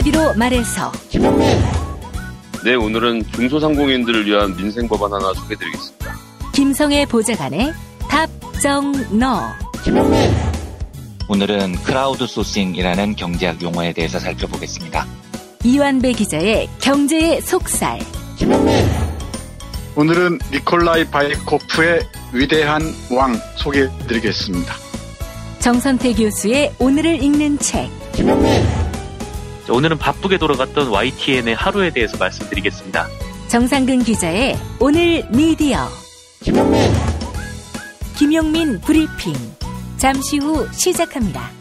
한마디로 말해서 네, 오늘은 중소상공인들을 위한 민생 법안 하나 소개해드리겠습니다. 김성애 보좌관의 답정너. 오늘은 크라우드 소싱이라는 경제학 용어에 대해서 살펴보겠습니다. 이완배 기자의 경제의 속살. 오늘은 니콜라이 바이코프의 위대한 왕 소개해드리겠습니다. 정선태 교수의 오늘을 읽는 책. 오늘은 바쁘게 돌아갔던 YTN의 하루에 대해서 말씀드리겠습니다. 정상근 기자의 오늘 미디어. 김용민 브리핑. 잠시 후 시작합니다.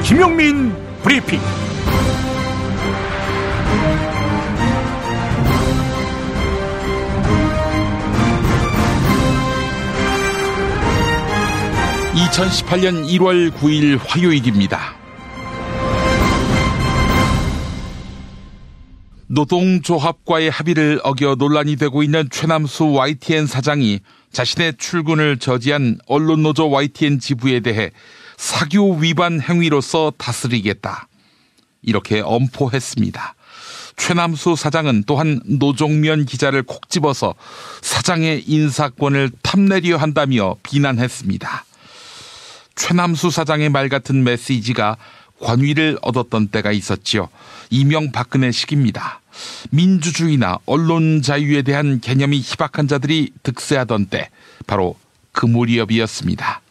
김용민 브리핑. (2018년 1월 9일) 화요일입니다. 노동조합과의 합의를 어겨 논란이 되고 있는 최남수 YTN 사장이 자신의 출근을 저지한 언론노조 YTN 지부에 대해 사교 위반 행위로서 다스리겠다, 이렇게 엄포했습니다. 최남수 사장은 또한 노종면 기자를 콕 집어서 사장의 인사권을 탐내려 한다며 비난했습니다. 최남수 사장의 말 같은 메시지가 관위를 얻었던 때가 있었지요. 이명박근혜 시기입니다. 민주주의나 언론 자유에 대한 개념이 희박한 자들이 득세하던 때, 바로 그 무렵이었습니다.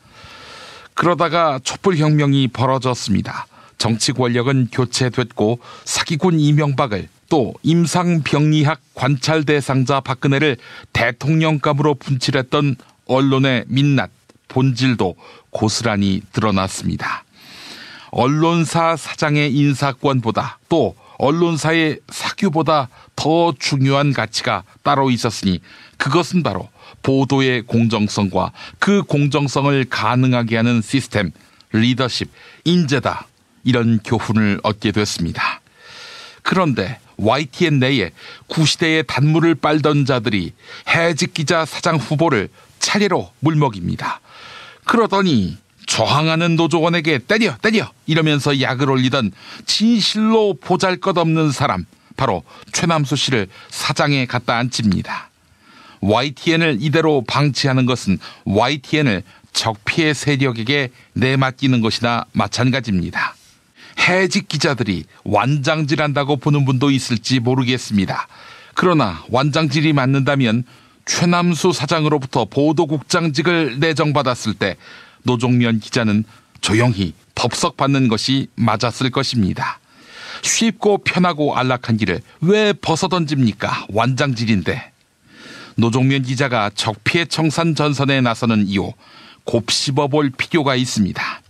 그러다가 촛불혁명이 벌어졌습니다. 정치 권력은 교체됐고 사기꾼 이명박을, 또 임상병리학 관찰 대상자 박근혜를 대통령감으로 분칠했던 언론의 민낯, 본질도 고스란히 드러났습니다. 언론사 사장의 인사권보다, 또 언론사의 사규보다 더 중요한 가치가 따로 있었으니 그것은 바로 보도의 공정성과 그 공정성을 가능하게 하는 시스템, 리더십, 인재다, 이런 교훈을 얻게 됐습니다. 그런데 YTN 내에 구시대의 단물을 빨던 자들이 해직 기자 사장 후보를 차례로 물먹입니다. 그러더니 저항하는 노조원에게 때려 이러면서 약을 올리던 진실로 보잘것없는 사람, 바로 최남수 씨를 사장에 갖다 앉힙니다. YTN을 이대로 방치하는 것은 YTN을 적폐 세력에게 내맡기는 것이나 마찬가지입니다. 해직 기자들이 완장질한다고 보는 분도 있을지 모르겠습니다. 그러나 완장질이 맞는다면 최남수 사장으로부터 보도국장직을 내정받았을 때 노종면 기자는 조용히 덥석받는 것이 맞았을 것입니다. 쉽고 편하고 안락한 길을 왜 벗어던집니까? 완장질인데. 노종면 기자가 적폐 청산 전선에 나서는 이유, 곱씹어볼 필요가 있습니다.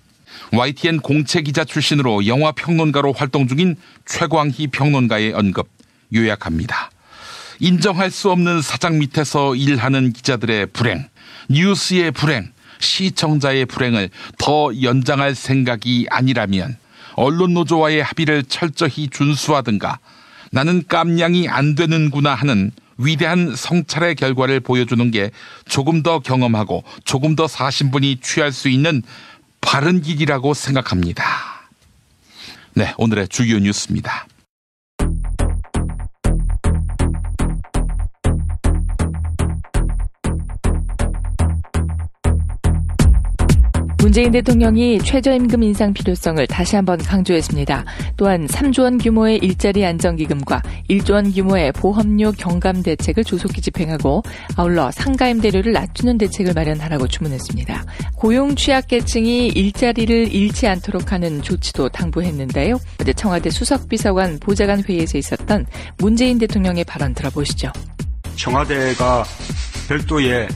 YTN 공채 기자 출신으로 영화평론가로 활동 중인 최광희 평론가의 언급 요약합니다. 인정할 수 없는 사장 밑에서 일하는 기자들의 불행, 뉴스의 불행, 시청자의 불행을 더 연장할 생각이 아니라면 언론노조와의 합의를 철저히 준수하든가, 나는 깜냥이 안 되는구나 하는 위대한 성찰의 결과를 보여주는 게 조금 더 경험하고 조금 더 사신 분이 취할 수 있는 바른 길이라고 생각합니다. 네, 오늘의 주요 뉴스입니다. 문재인 대통령이 최저임금 인상 필요성을 다시 한번 강조했습니다. 또한 3조 원 규모의 일자리 안정기금과 1조 원 규모의 보험료 경감 대책을 조속히 집행하고, 아울러 상가임대료를 낮추는 대책을 마련하라고 주문했습니다. 고용 취약계층이 일자리를 잃지 않도록 하는 조치도 당부했는데요. 어제 청와대 수석비서관 보좌관 회의에서 있었던 문재인 대통령의 발언 들어보시죠. 청와대가 별도의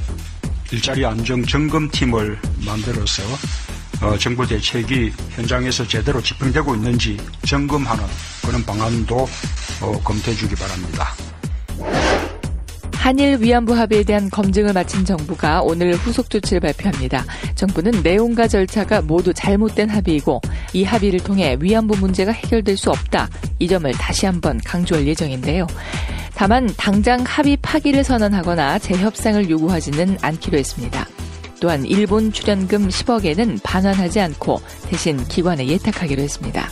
일자리 안정 점검팀을 만들어서 정부 대책이 현장에서 제대로 집행되고 있는지 점검하는 그런 방안도 검토해 주기 바랍니다. 한일 위안부 합의에 대한 검증을 마친 정부가 오늘 후속 조치를 발표합니다. 정부는 내용과 절차가 모두 잘못된 합의이고 이 합의를 통해 위안부 문제가 해결될 수 없다. 이 점을 다시 한번 강조할 예정인데요. 다만 당장 합의 파기를 선언하거나 재협상을 요구하지는 않기로 했습니다. 또한 일본 출연금 10억에는 반환하지 않고 대신 기관에 예탁하기로 했습니다.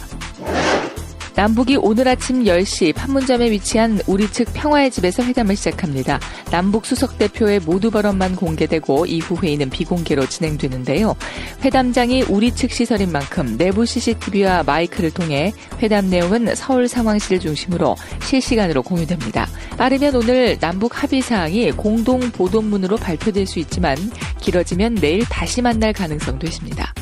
남북이 오늘 아침 10시 판문점에 위치한 우리 측 평화의 집에서 회담을 시작합니다. 남북 수석 대표의 모두 발언만 공개되고 이후 회의는 비공개로 진행되는데요. 회담장이 우리 측 시설인 만큼 내부 CCTV와 마이크를 통해 회담 내용은 서울 상황실을 중심으로 실시간으로 공유됩니다. 빠르면 오늘 남북 합의 사항이 공동 보도문으로 발표될 수 있지만 길어지면 내일 다시 만날 가능성도 있습니다.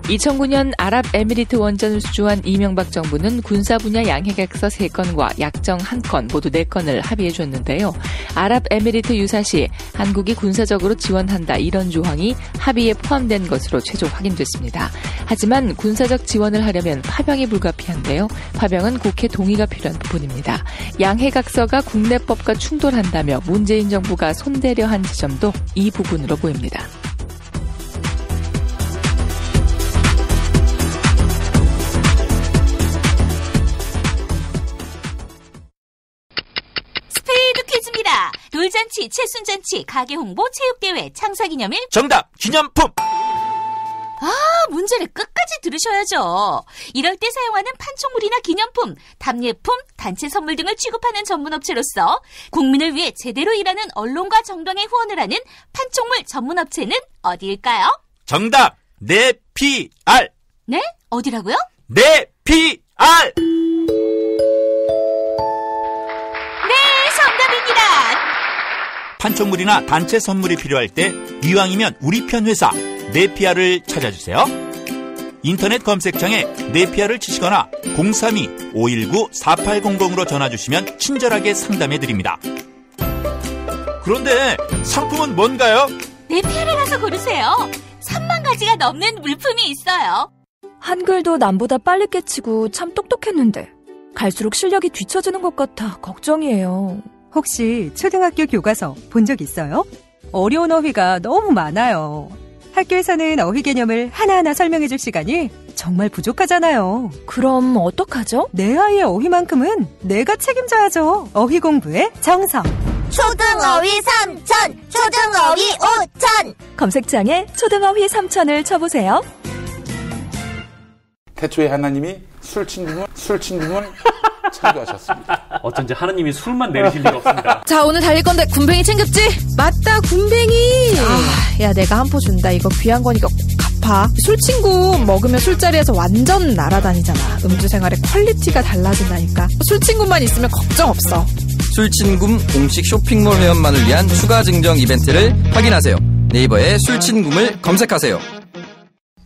2009년 아랍에미리트 원전을 수주한 이명박 정부는 군사 분야 양해객서 3건과 약정 1건 모두 4건을 합의해 줬는데요. 아랍에미리트 유사시 한국이 군사적으로 지원한다 이런 조항이 합의에 포함된 것으로 최종 확인됐습니다. 하지만 군사적 지원을 하려면 파병이 불가피한데요. 파병은 국회 동의가 필요한 부분입니다. 양해각서가 국내법과 충돌한다며 문재인 정부가 손대려 한 지점도 이 부분으로 보입니다. 돌잔치, 칠순잔치, 가게홍보, 체육대회, 창사기념일. 정답! 기념품! 문제를 끝까지 들으셔야죠. 이럴 때 사용하는 판촉물이나 기념품, 답례품, 단체 선물 등을 취급하는 전문업체로서 국민을 위해 제대로 일하는 언론과 정당에 후원을 하는 판촉물 전문업체는 어디일까요? 정답! 네피알! 네? 어디라고요? 네피알! 판촉물이나 단체 선물이 필요할 때 이왕이면 우리 편 회사 네피아를 찾아주세요. 인터넷 검색창에 네피아를 치시거나 032-519-4800으로 전화주시면 친절하게 상담해드립니다. 그런데 상품은 뭔가요? 네피아를 가서 고르세요. 3만 가지가 넘는 물품이 있어요. 한글도 남보다 빨리 깨치고 참 똑똑했는데 갈수록 실력이 뒤처지는 것 같아 걱정이에요. 혹시 초등학교 교과서 본 적 있어요? 어려운 어휘가 너무 많아요. 학교에서는 어휘 개념을 하나하나 설명해줄 시간이 정말 부족하잖아요. 그럼 어떡하죠? 내 아이의 어휘만큼은 내가 책임져야죠. 어휘 공부의 정성. 초등어휘 3000, 초등어휘 5000. 검색창에 초등어휘 3000을 쳐보세요. 태초에 하나님이 술친구물 창조하셨습니다. 어쩐지 하나님이 술만 내리실 리가 없습니다. 자, 오늘 달릴 건데 군뱅이 챙겼지? 맞다, 군뱅이. 야, 내가 한 포 준다. 이거 귀한 거니까 꼭 갚아. 술친구 먹으면 술자리에서 완전 날아다니잖아. 음주 생활의 퀄리티가 달라진다니까. 술친구만 있으면 걱정 없어. 술친굼 공식 쇼핑몰 회원만을 위한 추가 증정 이벤트를 확인하세요. 네이버에 술친굼을 검색하세요.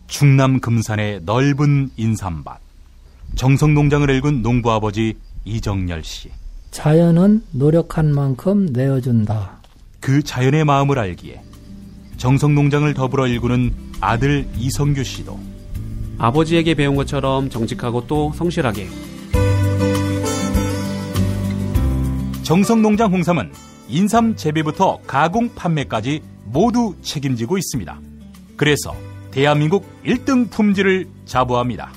충남 금산의 넓은 인삼밭. 정성농장을 일군 농부아버지 이정열 씨. 자연은 노력한 만큼 내어준다. 그 자연의 마음을 알기에 정성농장을 더불어 일구는 아들 이성규 씨도 아버지에게 배운 것처럼 정직하고 또 성실하게. 정성농장 홍삼은 인삼 재배부터 가공 판매까지 모두 책임지고 있습니다. 그래서 대한민국 1등 품질을 자부합니다.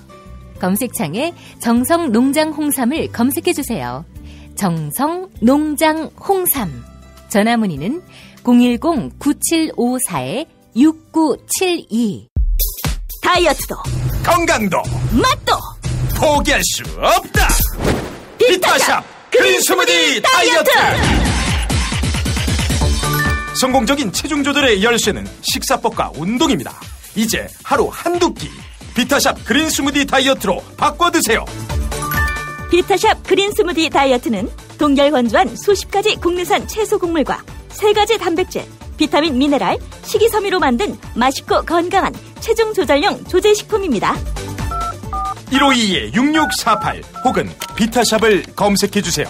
검색창에 정성농장 홍삼을 검색해주세요. 정성농장 홍삼. 전화문의는 010-9754-6972. 다이어트도 건강도 맛도 포기할 수 없다. 비타샵 그린 스무디 다이어트. 성공적인 체중 조절의 열쇠는 식사법과 운동입니다. 이제 하루 한두 끼 비타샵 그린 스무디 다이어트로 바꿔 드세요. 비타샵 그린 스무디 다이어트는 동결 건조한 수십 가지 국내산 채소 곡물과 3가지 단백질, 비타민, 미네랄, 식이섬유로 만든 맛있고 건강한 체중 조절용 조제식품입니다. 1522-6648 혹은 비타샵을 검색해주세요.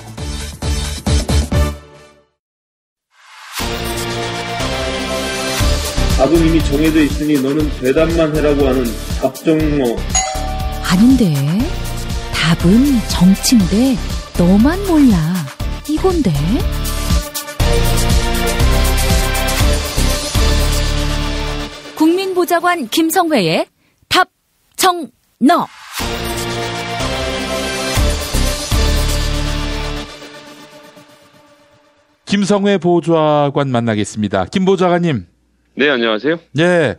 답은 이미 정해져 있으니 너는 대답만 해라고 하는 답정너. 아닌데. 답은 정치인데 너만 몰라. 이건데. 보좌관 김성회의 답정너. 김성회 보좌관 만나겠습니다. 김 보좌관님. 네, 안녕하세요. 네,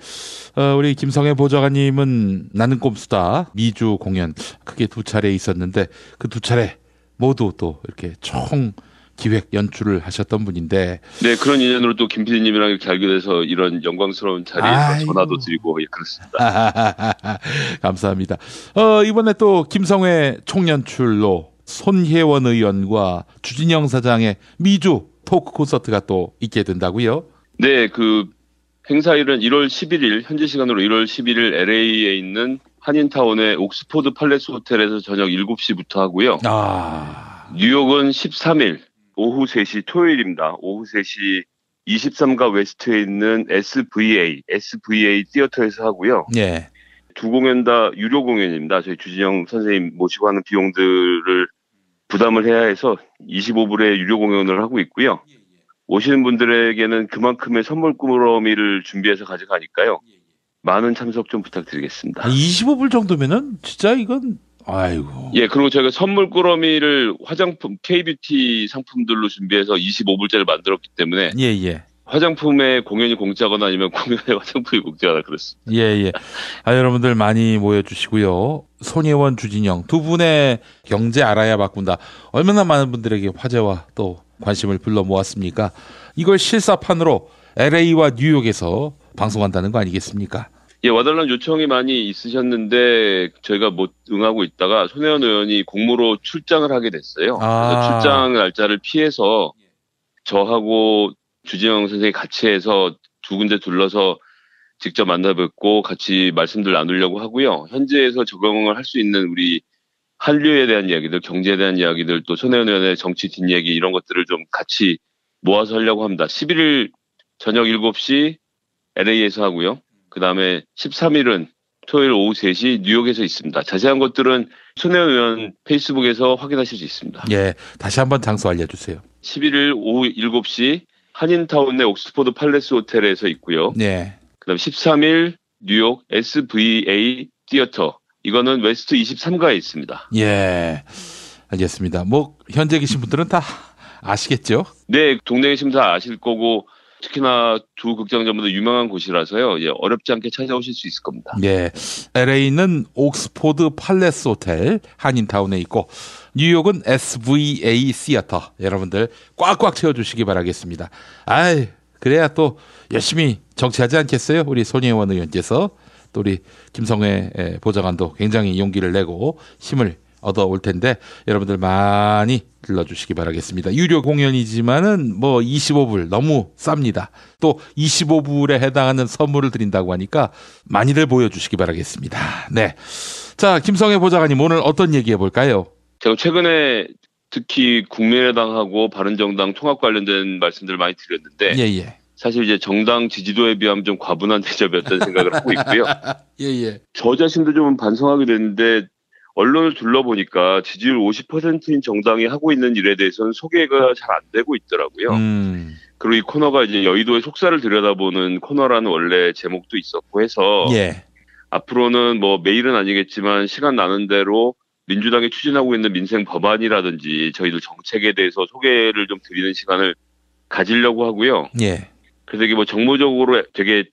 우리 김성회 보좌관님은 나는 꼼수다 미주 공연 크게 2차례 있었는데 그 2차례 모두 또 이렇게 총 기획 연출을 하셨던 분인데. 네, 그런 인연으로 또 김 PD님이랑 이렇게 알게 돼서 이런 영광스러운 자리에서 전화도 드리고 그렇습니다. 감사합니다. 이번에 또 김성회 총연출로 손혜원 의원과 주진영 사장의 미주 토크 콘서트가 또 있게 된다고요? 네, 그 행사일은 1월 11일, 현지 시간으로 1월 11일 LA에 있는 한인타운의 옥스포드 팔레스 호텔에서 저녁 7시부터 하고요. 뉴욕은 13일 오후 3시 토요일입니다. 오후 3시 23가 웨스트에 있는 SVA 티어터에서 하고요. 네. 두 공연 다 유료 공연입니다. 저희 주진영 선생님 모시고 하는 비용들을 부담을 해야 해서 25불의 유료 공연을 하고 있고요. 오시는 분들에게는 그만큼의 선물 꾸러미를 준비해서 가져가니까요. 많은 참석 좀 부탁드리겠습니다. 25불 정도면은 진짜 이건 아이고. 예, 그리고 저희가 선물 꾸러미를 화장품 K-뷰티 상품들로 준비해서 25불짜리를 만들었기 때문에 예. 화장품에 공연이 공짜거나 아니면 공연에 화장품이 공짜거나 그렇습니다. 예. 여러분들 많이 모여주시고요. 손혜원, 주진영 두 분의 경제 알아야 바꾼다. 얼마나 많은 분들에게 화제와 또 관심을 불러 모았습니까? 이걸 실사판으로 LA와 뉴욕에서 방송한다는 거 아니겠습니까? 예, 와달라는 요청이 많이 있으셨는데 저희가 못 응하고 있다가 손혜원 의원이 공무로 출장을 하게 됐어요. 그래서 출장 날짜를 피해서 저하고 주진영 선생님이 같이 해서 두 군데 둘러서 직접 만나 뵙고 같이 말씀들 나누려고 하고요. 현지에서 적용을 할 수 있는 우리 한류에 대한 이야기들, 경제에 대한 이야기들, 또 손혜원 의원의 정치 뒷얘기 이런 것들을 좀 같이 모아서 하려고 합니다. 11일 저녁 7시 LA에서 하고요. 그 다음에 13일은 토요일 오후 3시 뉴욕에서 있습니다. 자세한 것들은 손혜원 의원 페이스북에서 확인하실 수 있습니다. 예, 다시 한번 장소 알려주세요. 11일 오후 7시 한인타운 내 옥스포드 팔레스 호텔에서 있고요. 네. 그 다음 13일 뉴욕 SVA 티어터. 이거는 웨스트 23가에 있습니다. 예, 알겠습니다. 뭐 현재 계신 분들은 다 아시겠죠? 네, 동네에 계시면 다 아실 거고 특히나 두 극장전보다 유명한 곳이라서요. 예, 어렵지 않게 찾아오실 수 있을 겁니다. 예, LA는 옥스포드 팔레스 호텔 한인타운에 있고 뉴욕은 SVA 시어터. 여러분들 꽉꽉 채워주시기 바라겠습니다. 그래야 또 열심히 정치하지 않겠어요? 우리 손혜원 의원께서. 또 우리 김성회 보좌관도 굉장히 용기를 내고 힘을 얻어올 텐데 여러분들 많이 들러주시기 바라겠습니다. 유료 공연이지만은 뭐 25불 너무 쌉니다. 또 25불에 해당하는 선물을 드린다고 하니까 많이들 보여주시기 바라겠습니다. 네. 자, 김성회 보좌관님 오늘 어떤 얘기 해볼까요? 제가 최근에 특히 국민의당하고 바른정당 통합 관련된 말씀들을 많이 드렸는데 예. 사실 이제 정당 지지도에 비하면 좀 과분한 대접이었다는 생각을 하고 있고요. 예. 저 자신도 좀 반성하게 됐는데 언론을 둘러보니까 지지율 50%인 정당이 하고 있는 일에 대해서는 소개가 잘 안 되고 있더라고요. 그리고 이 코너가 이제 여의도의 속사를 들여다보는 코너라는 원래 제목도 있었고 해서 예. 앞으로는 뭐 매일은 아니겠지만 시간 나는 대로 민주당이 추진하고 있는 민생 법안이라든지 저희들 정책에 대해서 소개를 좀 드리는 시간을 가지려고 하고요. 예. 그래서 이게 뭐 정무적으로 되게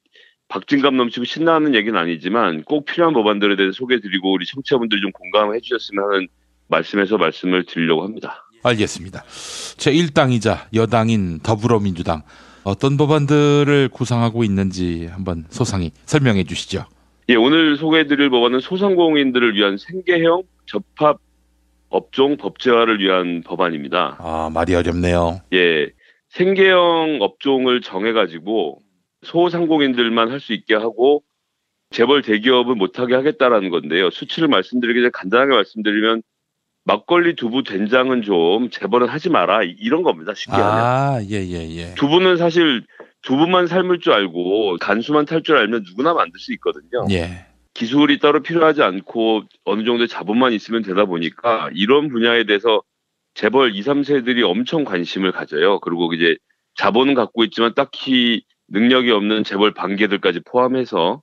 박진감 넘치고 신나는 얘기는 아니지만 꼭 필요한 법안들에 대해서 소개해드리고 우리 청취자분들이 좀 공감해 주셨으면 하는 말씀에서 말씀을 드리려고 합니다. 알겠습니다. 제1당이자 여당인 더불어민주당 어떤 법안들을 구상하고 있는지 한번 소상히 설명해 주시죠. 예, 오늘 소개해드릴 법안은 소상공인들을 위한 생계형 접합 업종 법제화를 위한 법안입니다. 말이 어렵네요. 예. 생계형 업종을 정해가지고 소상공인들만 할 수 있게 하고 재벌 대기업은 못하게 하겠다라는 건데요. 수치를 말씀드리기 전에 간단하게 말씀드리면 막걸리, 두부, 된장은 좀 재벌은 하지 마라 이런 겁니다. 쉽게 하면. 예. 두부는 사실 두부만 삶을 줄 알고 간수만 탈 줄 알면 누구나 만들 수 있거든요. 예. 기술이 따로 필요하지 않고 어느 정도의 자본만 있으면 되다 보니까 이런 분야에 대해서 재벌 2, 3세들이 엄청 관심을 가져요. 그리고 이제 자본은 갖고 있지만 딱히 능력이 없는 재벌 반개들까지 포함해서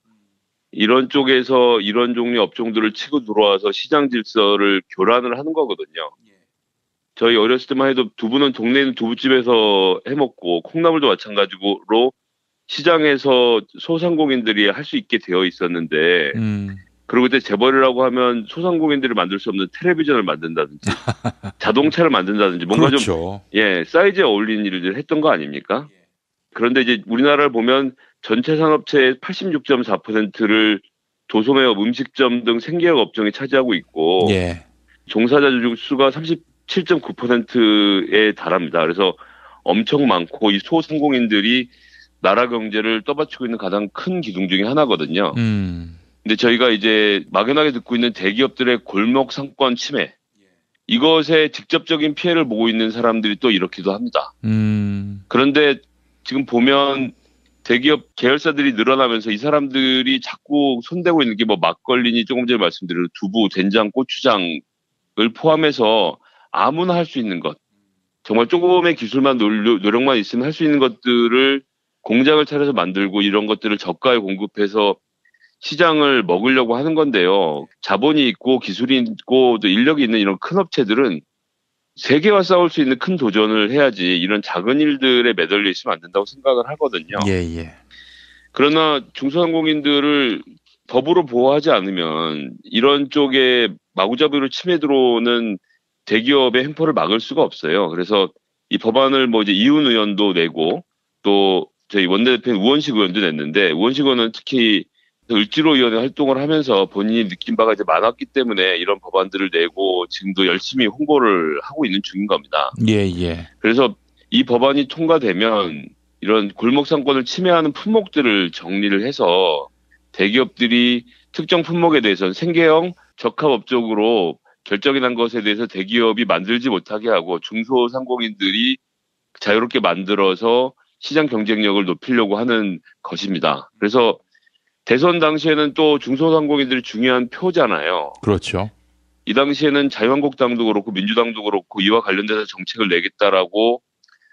이런 쪽에서 이런 종류 업종들을 치고 들어와서 시장 질서를 교란을 하는 거거든요. 저희 어렸을 때만 해도 두부는 동네에 있는 두부집에서 해먹고 콩나물도 마찬가지로 시장에서 소상공인들이 할 수 있게 되어 있었는데 그리고 그때 재벌이라고 하면 소상공인들이 만들 수 없는 텔레비전을 만든다든지 자동차를 만든다든지 뭔가 그렇죠. 좀 사이즈에 어울리는 일을 했던 거 아닙니까? 그런데 이제 우리나라를 보면 전체 산업체의 86.4%를 도소매업, 음식점 등 생계역 업종이 차지하고 있고 종사자 수가 37.9%에 달합니다. 그래서 엄청 많고 이 소상공인들이 나라 경제를 떠받치고 있는 가장 큰 기둥 중에 하나거든요. 근데 저희가 이제 막연하게 듣고 있는 대기업들의 골목 상권 침해, 이것에 직접적인 피해를 보고 있는 사람들이 또 이렇기도 합니다. 그런데 지금 보면 대기업 계열사들이 늘어나면서 이 사람들이 자꾸 손대고 있는 게 뭐 막걸리니 조금 전에 말씀드린 두부, 된장, 고추장을 포함해서 아무나 할 수 있는 것, 정말 조금의 기술만 노력만 있으면 할 수 있는 것들을 공장을 차려서 만들고 이런 것들을 저가에 공급해서 시장을 먹으려고 하는 건데요. 자본이 있고 기술이 있고 또 인력이 있는 이런 큰 업체들은 세계와 싸울 수 있는 큰 도전을 해야지 이런 작은 일들에 매달려 있으면 안 된다고 생각을 하거든요. 그러나 중소상공인들을 법으로 보호하지 않으면 이런 쪽에 마구잡이로 침해 들어오는 대기업의 횡포를 막을 수가 없어요. 그래서 이 법안을 뭐 이제 이훈 의원도 내고 또 저희 원내대표인 우원식 의원도 냈는데 우원식 의원은 특히 을지로위원회 활동을 하면서 본인이 느낀 바가 이제 많았기 때문에 이런 법안들을 내고 지금도 열심히 홍보를 하고 있는 중인 겁니다. 그래서 이 법안이 통과되면 이런 골목 상권을 침해하는 품목들을 정리를 해서 대기업들이 특정 품목에 대해서는 생계형 적합업종으로 결정이 난 것에 대해서 대기업이 만들지 못하게 하고 중소상공인들이 자유롭게 만들어서 시장 경쟁력을 높이려고 하는 것입니다. 그래서 대선 당시에는 또 중소상공인들이 중요한 표잖아요. 그렇죠. 이 당시에는 자유한국당도 그렇고 민주당도 그렇고 이와 관련돼서 정책을 내겠다라고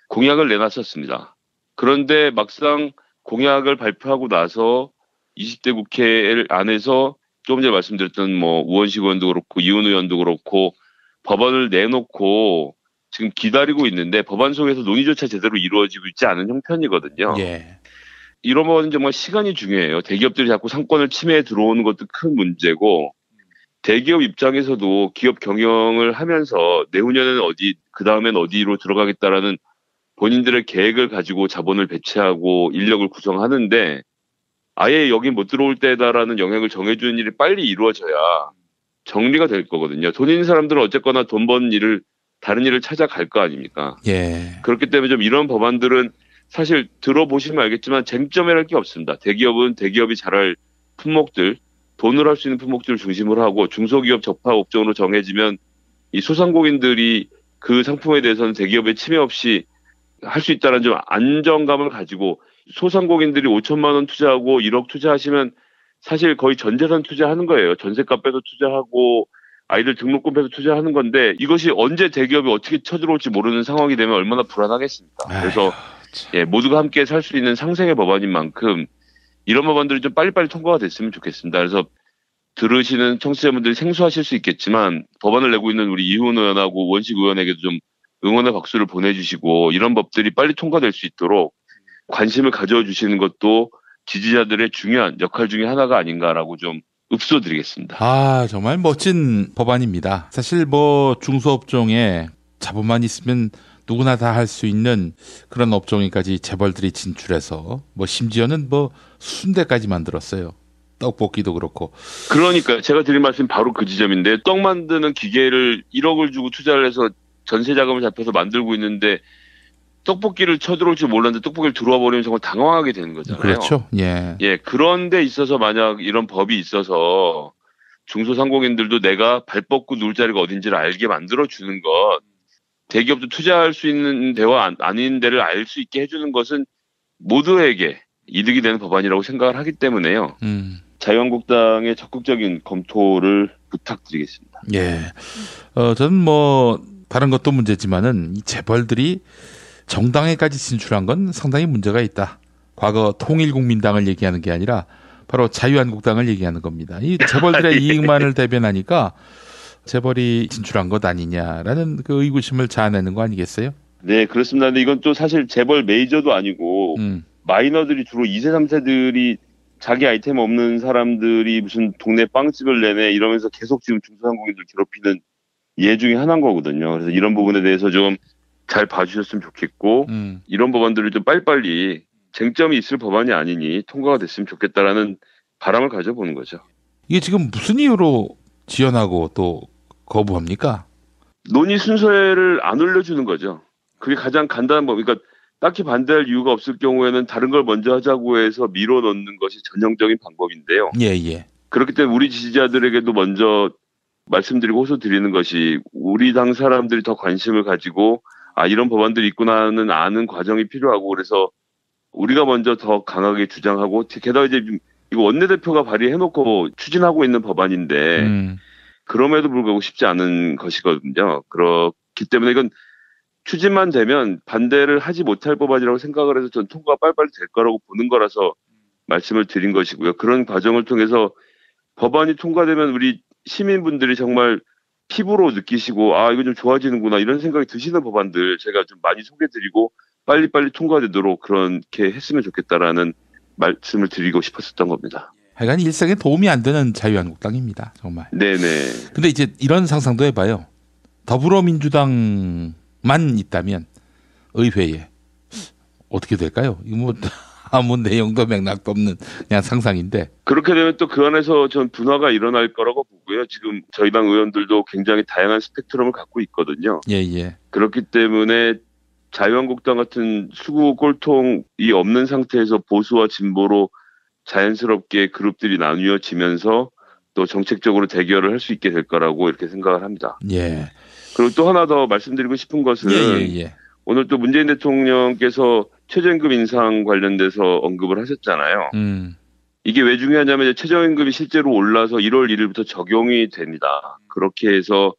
공약을 내놨었습니다. 그런데 막상 공약을 발표하고 나서 20대 국회 안에서 조금 전에 말씀드렸던 뭐 우원식 의원도 그렇고 이훈 의원도 그렇고 법안을 내놓고 지금 기다리고 있는데 법안 속에서 논의조차 제대로 이루어지고 있지 않은 형편이거든요. 이런 법안은 정말 시간이 중요해요. 대기업들이 자꾸 상권을 침해해 들어오는 것도 큰 문제고 대기업 입장에서도 기업 경영을 하면서 내후년에는 어디, 그 다음엔 어디로 들어가겠다라는 본인들의 계획을 가지고 자본을 배치하고 인력을 구성하는데 아예 여기 못 들어올 때다라는 영역을 정해주는 일이 빨리 이루어져야 정리가 될 거거든요. 돈 있는 사람들은 어쨌거나 돈 버는 일을, 다른 일을 찾아갈 거 아닙니까? 그렇기 때문에 좀 이런 법안들은 사실 들어보시면 알겠지만 쟁점이랄 게 없습니다. 대기업은 대기업이 잘할 품목들, 돈을 할 수 있는 품목들을 중심으로 하고 중소기업 적합 업종으로 정해지면 이 소상공인들이 그 상품에 대해서는 대기업의 침해 없이 할 수 있다는 좀 안정감을 가지고 소상공인들이 5천만 원 투자하고 1억 투자하시면 사실 거의 전 재산 투자하는 거예요. 전세값 빼서 투자하고 아이들 등록금 빼서 투자하는 건데 이것이 언제 대기업이 어떻게 쳐들어올지 모르는 상황이 되면 얼마나 불안하겠습니까? 그래서 모두가 함께 살 수 있는 상생의 법안인 만큼 이런 법안들이 좀 빨리빨리 통과가 됐으면 좋겠습니다. 그래서 들으시는 청취자분들이 생소하실 수 있겠지만 법안을 내고 있는 우리 이훈 의원하고 우원식 의원에게도 좀 응원의 박수를 보내주시고 이런 법들이 빨리 통과될 수 있도록 관심을 가져주시는 것도 지지자들의 중요한 역할 중에 하나가 아닌가라고 좀 읍소드리겠습니다. 아, 정말 멋진 법안입니다. 사실 뭐 중소업종에 자본만 있으면 누구나 다 할 수 있는 그런 업종에까지 재벌들이 진출해서 뭐 심지어는 뭐 순대까지 만들었어요. 떡볶이도 그렇고. 그러니까 제가 드린 말씀이 바로 그 지점인데 떡 만드는 기계를 1억을 주고 투자를 해서 전세 자금을 잡혀서 만들고 있는데 떡볶이를 쳐들어올지 몰랐는데 떡볶이를 들어와 버리면 정말 당황하게 되는 거잖아요. 그렇죠. 그런 데 있어서 만약 이런 법이 있어서 중소상공인들도 내가 발 뻗고 누울 자리가 어딘지를 알게 만들어주는 것, 대기업도 투자할 수 있는 데와 아닌 데를 알 수 있게 해주는 것은 모두에게 이득이 되는 법안이라고 생각을 하기 때문에요. 자유한국당의 적극적인 검토를 부탁드리겠습니다. 저는 뭐 다른 것도 문제지만은 이 재벌들이 정당에까지 진출한 건 상당히 문제가 있다. 과거 통일국민당을 얘기하는 게 아니라 바로 자유한국당을 얘기하는 겁니다. 이 재벌들의 이익만을 대변하니까 재벌이 진출한 것 아니냐라는 그 의구심을 자아내는 거 아니겠어요? 네, 그렇습니다. 근데 이건 또 사실 재벌 메이저도 아니고 마이너들이 주로 2세, 3세들이 자기 아이템 없는 사람들이 무슨 동네 빵집을 내네 이러면서 계속 지금 중소상공인들 괴롭히는 예 중에 하나인 거거든요. 그래서 이런 부분에 대해서 좀 잘 봐주셨으면 좋겠고 이런 법안들을 좀 빨리빨리 쟁점이 있을 법안이 아니니 통과가 됐으면 좋겠다라는 바람을 가져보는 거죠. 이게 지금 무슨 이유로 지연하고 또 거부합니까? 논의 순서를 안 올려주는 거죠. 그게 가장 간단한 법. 그러니까 딱히 반대할 이유가 없을 경우에는 다른 걸 먼저 하자고 해서 밀어넣는 것이 전형적인 방법인데요. 예. 그렇기 때문에 우리 지지자들에게도 먼저 말씀드리고 호소드리는 것이 우리 당 사람들이 더 관심을 가지고 이런 법안들이 있구나는 아는 과정이 필요하고 그래서 우리가 먼저 더 강하게 주장하고 게다가 이제 이거 원내대표가 발의해놓고 추진하고 있는 법안인데 그럼에도 불구하고 쉽지 않은 것이거든요. 그렇기 때문에 이건 추진만 되면 반대를 하지 못할 법안이라고 생각을 해서 전 통과가 빨리빨리 될 거라고 보는 거라서 말씀을 드린 것이고요. 그런 과정을 통해서 법안이 통과되면 우리 시민분들이 정말 피부로 느끼시고 이거 좀 좋아지는구나 이런 생각이 드시는 법안들 제가 좀 많이 소개드리고 빨리빨리 통과되도록 그렇게 했으면 좋겠다라는 말씀을 드리고 싶었었던 겁니다. 하여간 일상에 도움이 안 되는 자유한국당입니다. 정말. 네네. 근데 이제 이런 상상도 해봐요. 더불어민주당만 있다면 의회에 어떻게 될까요? 이거 뭐 아무 내용도 맥락도 없는 그냥 상상인데. 그렇게 되면 또 그 안에서 전 분화가 일어날 거라고 보고요. 지금 저희 당 의원들도 굉장히 다양한 스펙트럼을 갖고 있거든요. 예. 그렇기 때문에 자유한국당 같은 수구 꼴통이 없는 상태에서 보수와 진보로 자연스럽게 그룹들이 나뉘어지면서 또 정책적으로 대결을 할 수 있게 될 거라고 이렇게 생각을 합니다. 예. 그리고 또 하나 더 말씀드리고 싶은 것은 예. 오늘 또 문재인 대통령께서 최저임금 인상 관련돼서 언급을 하셨잖아요. 이게 왜 중요하냐면 최저임금이 실제로 올라서 1월 1일부터 적용이 됩니다. 그렇게 해서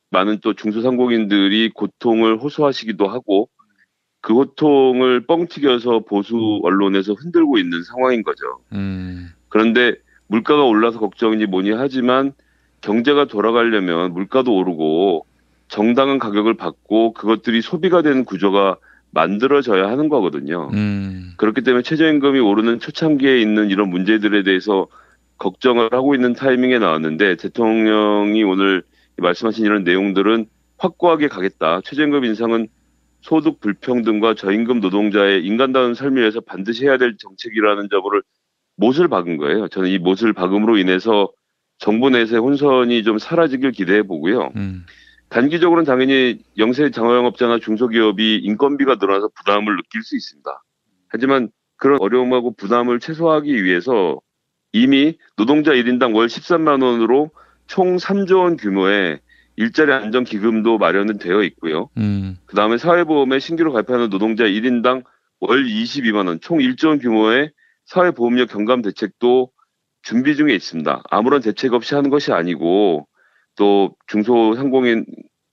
많은 또 중소상공인들이 고통을 호소하시기도 하고 그 고통을 뻥튀겨서 보수 언론에서 흔들고 있는 상황인 거죠. 그런데 물가가 올라서 걱정이니 뭐니 하지만 경제가 돌아가려면 물가도 오르고 정당한 가격을 받고 그것들이 소비가 되는 구조가 만들어져야 하는 거거든요. 그렇기 때문에 최저임금이 오르는 초창기에 있는 이런 문제들에 대해서 걱정을 하고 있는 타이밍에 나왔는데 대통령이 오늘 말씀하신 이런 내용들은 확고하게 가겠다. 최저임금 인상은 소득 불평등과 저임금 노동자의 인간다운 삶을 위해서 반드시 해야 될 정책이라는 점을 못을 박은 거예요. 저는 이 못을 박음으로 인해서 정부 내에서의 혼선이 좀 사라지길 기대해 보고요. 단기적으로는 당연히 영세 자영업자나 중소기업이 인건비가 늘어나서 부담을 느낄 수 있습니다. 하지만 그런 어려움하고 부담을 최소화하기 위해서 이미 노동자 1인당 월 13만 원으로 총 3조 원 규모의 일자리 안정기금도 마련은 되어 있고요. 그다음에 사회보험에 신규로 가입하는 노동자 1인당 월 22만 원, 총 1조 원 규모의 사회보험료 경감 대책도 준비 중에 있습니다. 아무런 대책 없이 하는 것이 아니고 또 중소상공인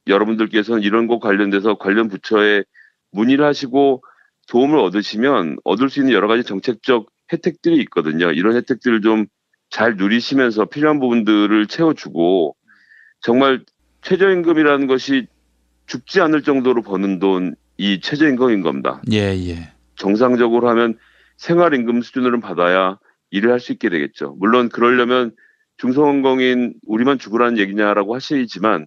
여러분들께서는 이런 것 관련돼서 관련 부처에 문의를 하시고 도움을 얻으시면 얻을 수 있는 여러 가지 정책적 혜택들이 있거든요. 이런 혜택들을 좀 잘 누리시면서 필요한 부분들을 채워주고 정말 최저임금이라는 것이 죽지 않을 정도로 버는 돈이 최저임금인 겁니다. 예. 정상적으로 하면 생활임금 수준으로 받아야 일을 할 수 있게 되겠죠. 물론 그러려면 중소상공인 우리만 죽으라는 얘기냐라고 하시지만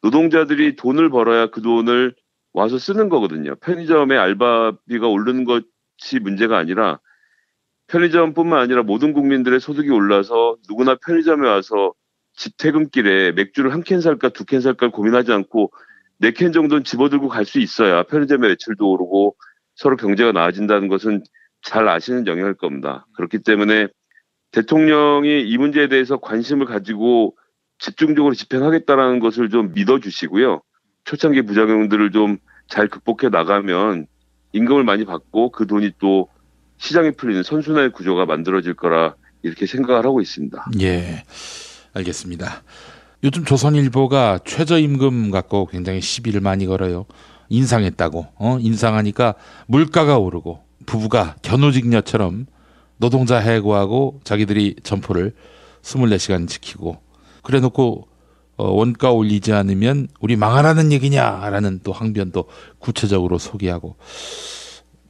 노동자들이 돈을 벌어야 그 돈을 와서 쓰는 거거든요. 편의점의 알바비가 오르는 것이 문제가 아니라 편의점뿐만 아니라 모든 국민들의 소득이 올라서 누구나 편의점에 와서 집 퇴근길에 맥주를 한 캔 살까 두 캔 살까 고민하지 않고 4캔 정도는 집어들고 갈 수 있어야 편의점의 매출도 오르고 서로 경제가 나아진다는 것은 잘 아시는 영역일 겁니다. 그렇기 때문에 대통령이 이 문제에 대해서 관심을 가지고 집중적으로 집행하겠다는 것을 좀 믿어주시고요. 초창기 부작용들을 좀 잘 극복해 나가면 임금을 많이 받고 그 돈이 또 시장에 풀리는 선순환의 구조가 만들어질 거라 이렇게 생각을 하고 있습니다. 예, 알겠습니다. 요즘 조선일보가 최저임금 갖고 굉장히 시비를 많이 걸어요. 인상했다고. 인상하니까 물가가 오르고 부부가 견우직녀처럼 노동자 해고하고 자기들이 점포를 24시간 지키고 그래놓고 원가 올리지 않으면 우리 망하라는 얘기냐라는 또 항변도 구체적으로 소개하고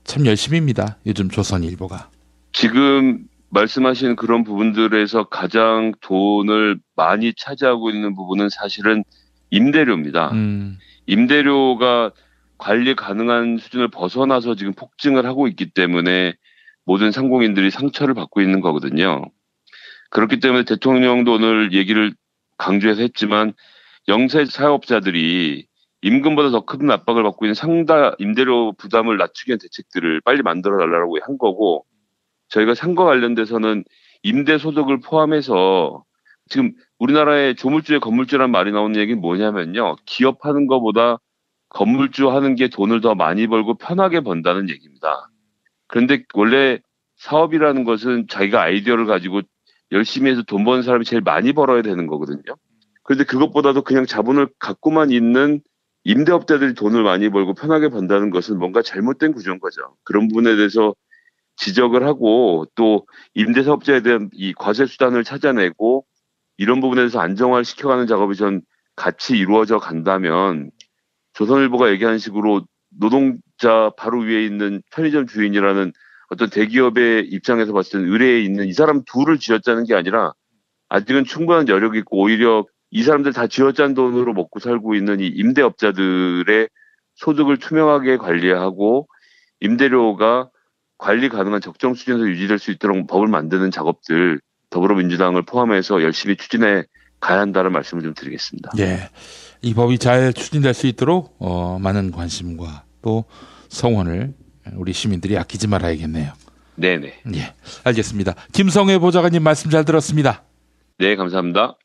참 열심입니다. 요즘 조선일보가. 지금 말씀하신 그런 부분들에서 가장 돈을 많이 차지하고 있는 부분은 사실은 임대료입니다. 임대료가 관리 가능한 수준을 벗어나서 지금 폭증을 하고 있기 때문에 모든 상공인들이 상처를 받고 있는 거거든요. 그렇기 때문에 대통령도 오늘 얘기를 강조해서 했지만 영세 사업자들이 임금보다 더 큰 압박을 받고 있는 상다 임대료 부담을 낮추기 위한 대책들을 빨리 만들어 달라고 한 거고, 저희가 상과 관련돼서는 임대소득을 포함해서 지금 우리나라의 조물주의 건물주라는 말이 나오는 얘기는 뭐냐면요. 기업하는 것보다 건물주 하는 게 돈을 더 많이 벌고 편하게 번다는 얘기입니다. 그런데 원래 사업이라는 것은 자기가 아이디어를 가지고 열심히 해서 돈 버는 사람이 제일 많이 벌어야 되는 거거든요. 그런데 그것보다도 그냥 자본을 갖고만 있는 임대업자들이 돈을 많이 벌고 편하게 번다는 것은 뭔가 잘못된 구조인 거죠. 그런 부분에 대해서 지적을 하고 또 임대사업자에 대한 이 과세 수단을 찾아내고 이런 부분에 대해서 안정화를 시켜가는 작업이 전 같이 이루어져 간다면 조선일보가 얘기하는 식으로 노동자 바로 위에 있는 편의점 주인이라는 어떤 대기업의 입장에서 봤을 때는 의뢰에 있는 이 사람 둘을 쥐어짜는 게 아니라 아직은 충분한 여력이 있고 오히려 이 사람들 다 쥐어짠 돈으로 먹고 살고 있는 이 임대업자들의 소득을 투명하게 관리하고 임대료가 관리 가능한 적정 수준에서 유지될 수 있도록 법을 만드는 작업들 더불어민주당을 포함해서 열심히 추진해 가야 한다는 말씀을 좀 드리겠습니다. 예, 이 법이 잘 추진될 수 있도록 많은 관심과 또 성원을 우리 시민들이 아끼지 말아야겠네요. 네네. 예, 알겠습니다. 김성회 보좌관님 말씀 잘 들었습니다. 네, 감사합니다.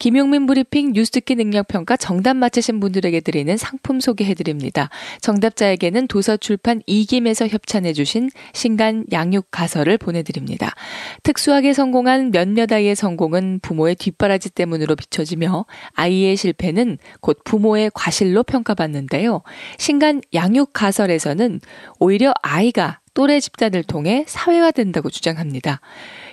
김용민 브리핑 뉴스 듣기 능력평가 정답 맞히신 분들에게 드리는 상품 소개해드립니다. 정답자에게는 도서출판 이김에서 협찬해주신 신간 양육가설을 보내드립니다. 특수하게 성공한 몇몇 아이의 성공은 부모의 뒷바라지 때문으로 비춰지며 아이의 실패는 곧 부모의 과실로 평가받는데요. 신간 양육가설에서는 오히려 아이가 또래 집단을 통해 사회화된다고 주장합니다.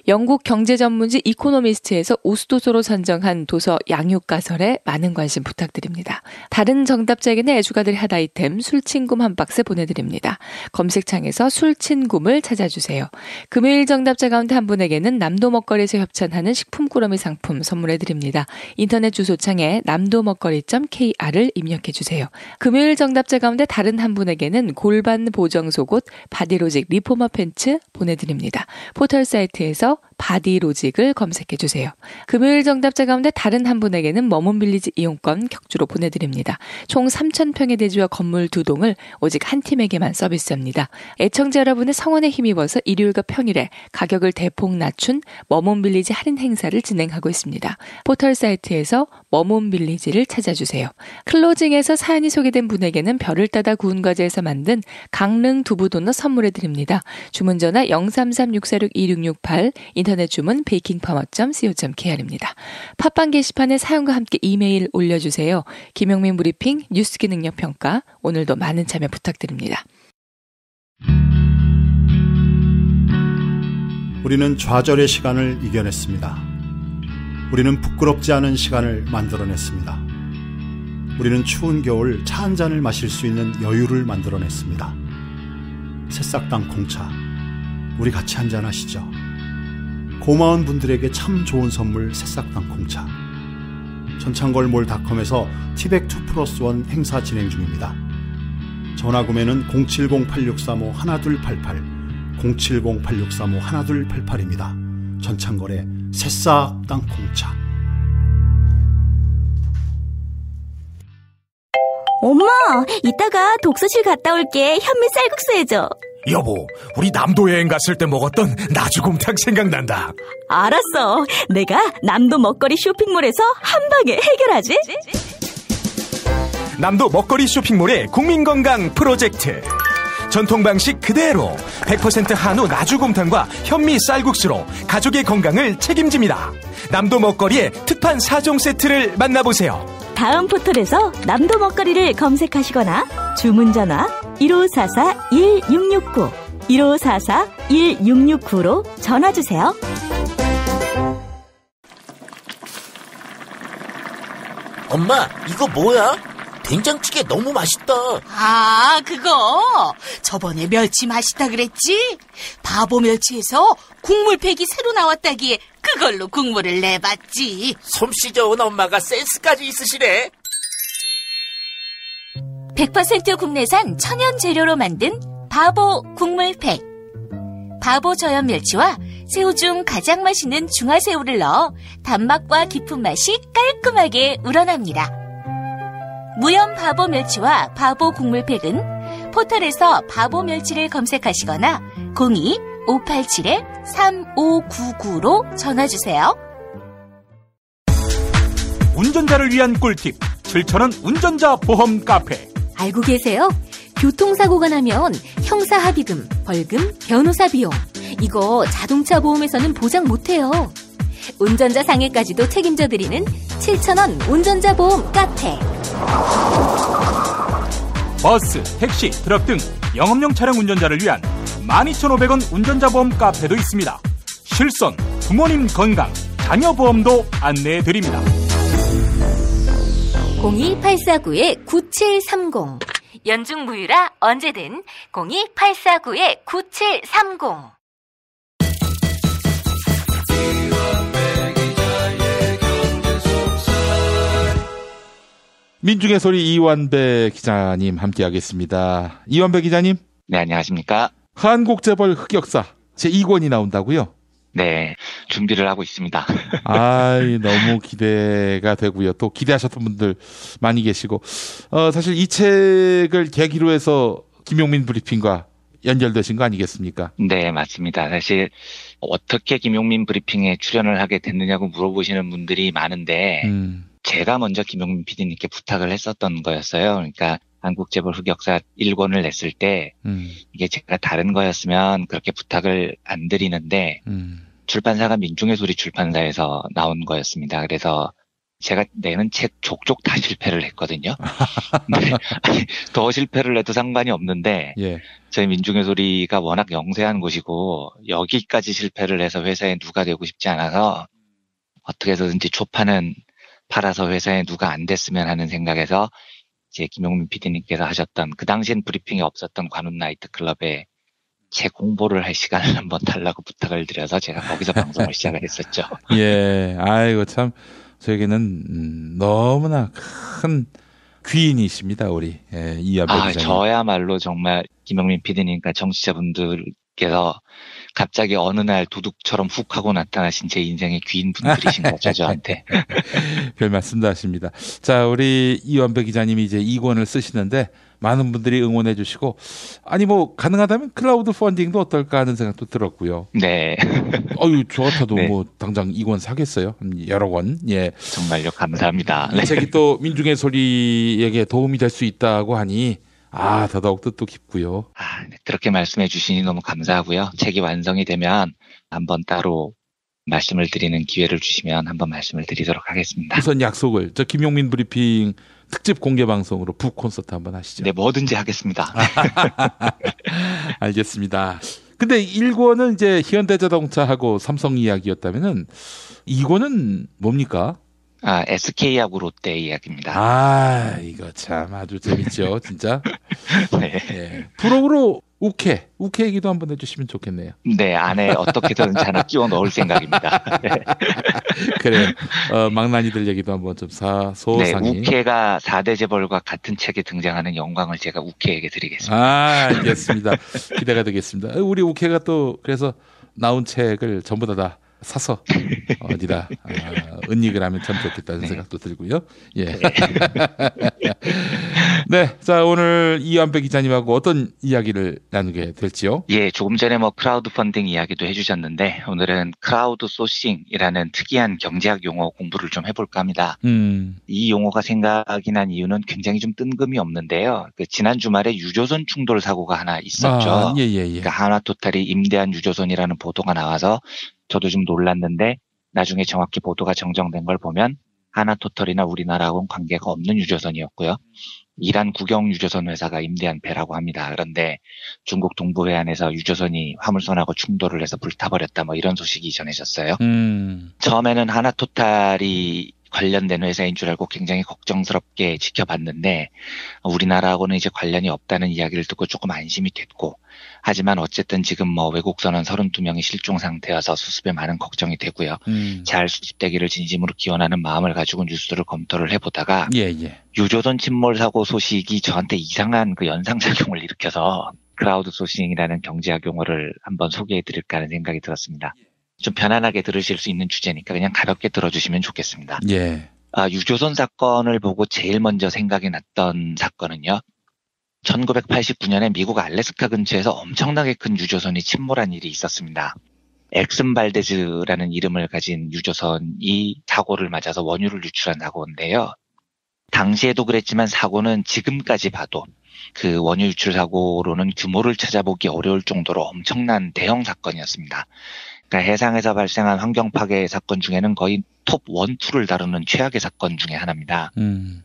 영국 경제전문지 이코노미스트에서 우수도서로 선정한 도서 양육가설에 많은 관심 부탁드립니다. 다른 정답자에게는 애주가들이 한 아이템 술친굼 한 박스 보내드립니다. 검색창에서 술친굼을 찾아주세요. 금요일 정답자 가운데 한 분에게는 남도 먹거리에서 협찬하는 식품꾸러미 상품 선물해드립니다. 인터넷 주소창에 남도먹거리.kr을 입력해주세요. 금요일 정답자 가운데 다른 한 분에게는 골반 보정 속옷 바디로직 리포머 팬츠 보내드립니다. 포털 사이트에서 바디로직을 검색해주세요. 금요일 정답자 가운데 다른 한 분에게는 머문빌리지 이용권 격주로 보내드립니다. 총 3,000평의 대지와 건물 2동을 오직 한 팀에게만 서비스합니다. 애청자 여러분의 성원에 힘입어서 일요일과 평일에 가격을 대폭 낮춘 머문빌리지 할인 행사를 진행하고 있습니다. 포털 사이트에서 머문빌리지를 찾아주세요. 클로징에서 사연이 소개된 분에게는 별을 따다 구운 과자에서 만든 강릉 두부도넛 선물해드립니다. 주문 전화 0336462668 인터넷 주문 베이킹파워.co.kr입니다. 팟빵 게시판에 사연과 함께 이메일 올려주세요. 김용민 브리핑 뉴스기 능력평가 오늘도 많은 참여 부탁드립니다. 우리는 좌절의 시간을 이겨냈습니다. 우리는 부끄럽지 않은 시간을 만들어냈습니다. 우리는 추운 겨울 차 한 잔을 마실 수 있는 여유를 만들어냈습니다. 새싹당 콩차, 우리 같이 한잔 하시죠. 고마운 분들에게 참 좋은 선물 새싹당 콩차. 전창걸몰닷컴에서 티백2+1 행사 진행 중입니다. 전화구매는 070-8635-1288 070-8635-1288입니다. 전창걸의 새싹당 콩차. 엄마, 이따가 독서실 갔다 올게. 현미 쌀국수 해줘. 여보, 우리 남도 여행 갔을 때 먹었던 나주곰탕 생각난다. 알았어. 내가 남도 먹거리 쇼핑몰에서 한 방에 해결하지. 남도 먹거리 쇼핑몰의 국민건강 프로젝트. 전통 방식 그대로 100% 한우 나주곰탕과 현미 쌀국수로 가족의 건강을 책임집니다. 남도 먹거리의 특판 4종 세트를 만나보세요. 다음 포털에서 남도 먹거리를 검색하시거나 주문 전화 1544-1669 1544-1669로 전화주세요. 엄마, 이거 뭐야? 된장찌개 너무 맛있다. 아, 그거 저번에 멸치 맛있다 그랬지? 바보 멸치에서 국물팩이 새로 나왔다기에 그걸로 국물을 내봤지. 솜씨 좋은 엄마가 센스까지 있으시네. 100% 국내산 천연 재료로 만든 바보 국물팩. 바보 저염 멸치와 새우 중 가장 맛있는 중화새우를 넣어 단맛과 깊은 맛이 깔끔하게 우러납니다. 무염 바보 멸치와 바보 국물팩은 포털에서 바보 멸치를 검색하시거나 02-587-3599로 전화주세요. 운전자를 위한 꿀팁 7,000원 운전자 보험 카페. 알고 계세요? 교통사고가 나면 형사합의금, 벌금, 변호사 비용 이거 자동차 보험에서는 보장 못해요. 운전자 상해까지도 책임져드리는 7,000원 운전자 보험 카페. 버스, 택시, 트럭 등 영업용 차량 운전자를 위한 12,500원 운전자 보험 카페도 있습니다. 실손, 부모님 건강, 자녀 보험도 안내해드립니다. 02849-9730 연중 무휴라 언제든 02849-9730. 민중의 소리 이완배 기자님 함께하겠습니다. 이완배 기자님. 네, 안녕하십니까. 한국재벌 흑역사 제2권이 나온다고요? 네, 준비를 하고 있습니다. 너무 기대가 되고요. 또 기대하셨던 분들 많이 계시고, 사실 이 책을 계기로 해서 김용민 브리핑과 연결되신 거 아니겠습니까? 네, 맞습니다. 사실 어떻게 김용민 브리핑에 출연을 하게 됐느냐고 물어보시는 분들이 많은데, 제가 먼저 김용민 PD님께 부탁을 했었던 거였어요. 그러니까 한국재벌 흑역사 1권을 냈을 때 이게 제가 다른 거였으면 그렇게 부탁을 안 드리는데 출판사가 민중의 소리 출판사에서 나온 거였습니다. 그래서 제가 내는 책 족족 다 실패를 했거든요. 더 실패를 해도 상관이 없는데 저희 민중의 소리가 워낙 영세한 곳이고 여기까지 실패를 해서 회사에 누가 되고 싶지 않아서 어떻게 해서든지 초판은 팔아서 회사에 누가 안 됐으면 하는 생각에서 이제 김용민 PD님께서 하셨던 그 당시엔 브리핑이 없었던 관훈 나이트클럽에 책 홍보를 할 시간을 한번 달라고 부탁을 드려서 제가 거기서 방송을 시작을 했었죠. 예, 아이고 참 저에게는 너무나 큰 귀인이십니다, 우리 이완배 기자님. 저야말로 정말 김용민 PD님과 청취자분들께서 갑자기 어느 날 도둑처럼 훅 하고 나타나신 제 인생의 귀인 분들이신 거죠, 저한테. 별 말씀도 하십니다. 자, 우리 이완배 기자님이 이제 2권을 쓰시는데 많은 분들이 응원해 주시고, 아니 뭐 가능하다면 클라우드 펀딩도 어떨까 하는 생각도 들었고요. 네. 저 같아도 네. 뭐 당장 2권 사겠어요. 여러 권. 예. 정말요, 감사합니다. 이 책이 또 민중의 소리에게 도움이 될 수 있다고 하니 더더욱 뜻도 깊고요. 네, 그렇게 말씀해 주시니 너무 감사하고요. 책이 완성이 되면 한번 따로 말씀을 드리는 기회를 주시면 한번 말씀을 드리도록 하겠습니다. 우선 약속을 김용민 브리핑 특집 공개 방송으로 북 콘서트 한번 하시죠. 네, 뭐든지 하겠습니다. 알겠습니다. 근데 1권은 이제 현대자동차하고 삼성 이야기였다면은 2권은 뭡니까? SK하고 롯데 이야기입니다. 이거 참 아주 재밌죠, 진짜. 네. 예. 프로그로 우케 얘기도 한번 해주시면 좋겠네요. 네, 안에 어떻게든 하나 끼워 넣을 생각입니다. 네. 그래요. 망나니들 얘기도 한번 좀 소상히. 네, 우케가 4대 재벌과 같은 책에 등장하는 영광을 제가 우케에게 드리겠습니다. 알겠습니다. 기대가 되겠습니다. 우리 우케가 또 그래서 나온 책을 전부 다 사서 어디다 은닉을 하면 참 좋겠다는 생각도 들고요. 예. 네, 자 오늘 이완배 기자님하고 어떤 이야기를 나누게 될지요? 예, 조금 전에 크라우드 펀딩 이야기도 해주셨는데 오늘은 크라우드 소싱이라는 특이한 경제학 용어 공부를 좀 해볼까 합니다. 이 용어가 생각이 난 이유는 굉장히 좀 뜬금이 없는데요. 지난 주말에 유조선 충돌 사고가 하나 있었죠. 예. 그러니까 한화토탈이 임대한 유조선이라는 보도가 나와서 저도 좀 놀랐는데 나중에 정확히 보도가 정정된 걸 보면 하나토탈이나 우리나라하고는 관계가 없는 유조선이었고요. 이란 국영 유조선 회사가 임대한 배라고 합니다. 그런데 중국 동부 해안에서 유조선이 화물선하고 충돌을 해서 불타버렸다 뭐 이런 소식이 전해졌어요. 처음에는 하나토탈이 관련된 회사인 줄 알고 굉장히 걱정스럽게 지켜봤는데 우리나라하고는 이제 관련이 없다는 이야기를 듣고 조금 안심이 됐고, 하지만 어쨌든 지금 뭐 외국 선원 32명이 실종 상태여서 수습에 많은 걱정이 되고요. 잘 수습되기를 진심으로 기원하는 마음을 가지고 뉴스를 검토를 해보다가 유조선 침몰 사고 소식이 저한테 이상한 그 연상작용을 일으켜서 크라우드 소싱이라는 경제학 용어를 한번 소개해드릴까 하는 생각이 들었습니다. 좀 편안하게 들으실 수 있는 주제니까 그냥 가볍게 들어주시면 좋겠습니다. 유조선 사건을 보고 제일 먼저 생각이 났던 사건은요. 1989년에 미국 알래스카 근처에서 엄청나게 큰 유조선이 침몰한 일이 있었습니다. 엑슨 발데즈라는 이름을 가진 유조선이 사고를 맞아서 원유를 유출한 사고인데요. 당시에도 그랬지만 사고는 지금까지 봐도 그 원유 유출 사고로는 규모를 찾아보기 어려울 정도로 엄청난 대형 사건이었습니다. 그러니까 해상에서 발생한 환경 파괴 사건 중에는 거의 톱 1, 2를 다루는 최악의 사건 중에 하나입니다.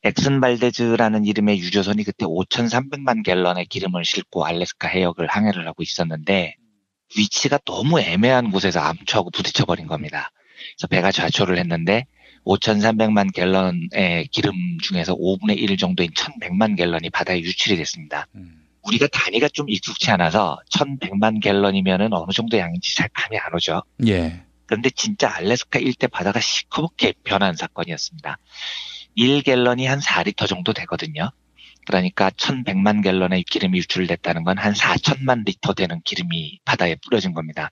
엑슨 발데즈라는 이름의 유조선이 그때 5,300만 갤런의 기름을 싣고 알래스카 해역을 항해를 하고 있었는데 위치가 너무 애매한 곳에서 암초하고 부딪혀버린 겁니다. 그래서 배가 좌초를 했는데 5,300만 갤런의 기름 중에서 5분의 1 정도인 1,100만 갤런이 바다에 유출이 됐습니다. 우리가 단위가 좀 익숙치 않아서 1,100만 갤런이면은 어느 정도 양인지 잘 감이 안 오죠. 그런데 진짜 알래스카 일대 바다가 시커멓게 변한 사건이었습니다. 1갤런이 한 4리터 정도 되거든요. 그러니까 1,100만 갤런의 기름이 유출됐다는 건 한 4천만 리터 되는 기름이 바다에 뿌려진 겁니다.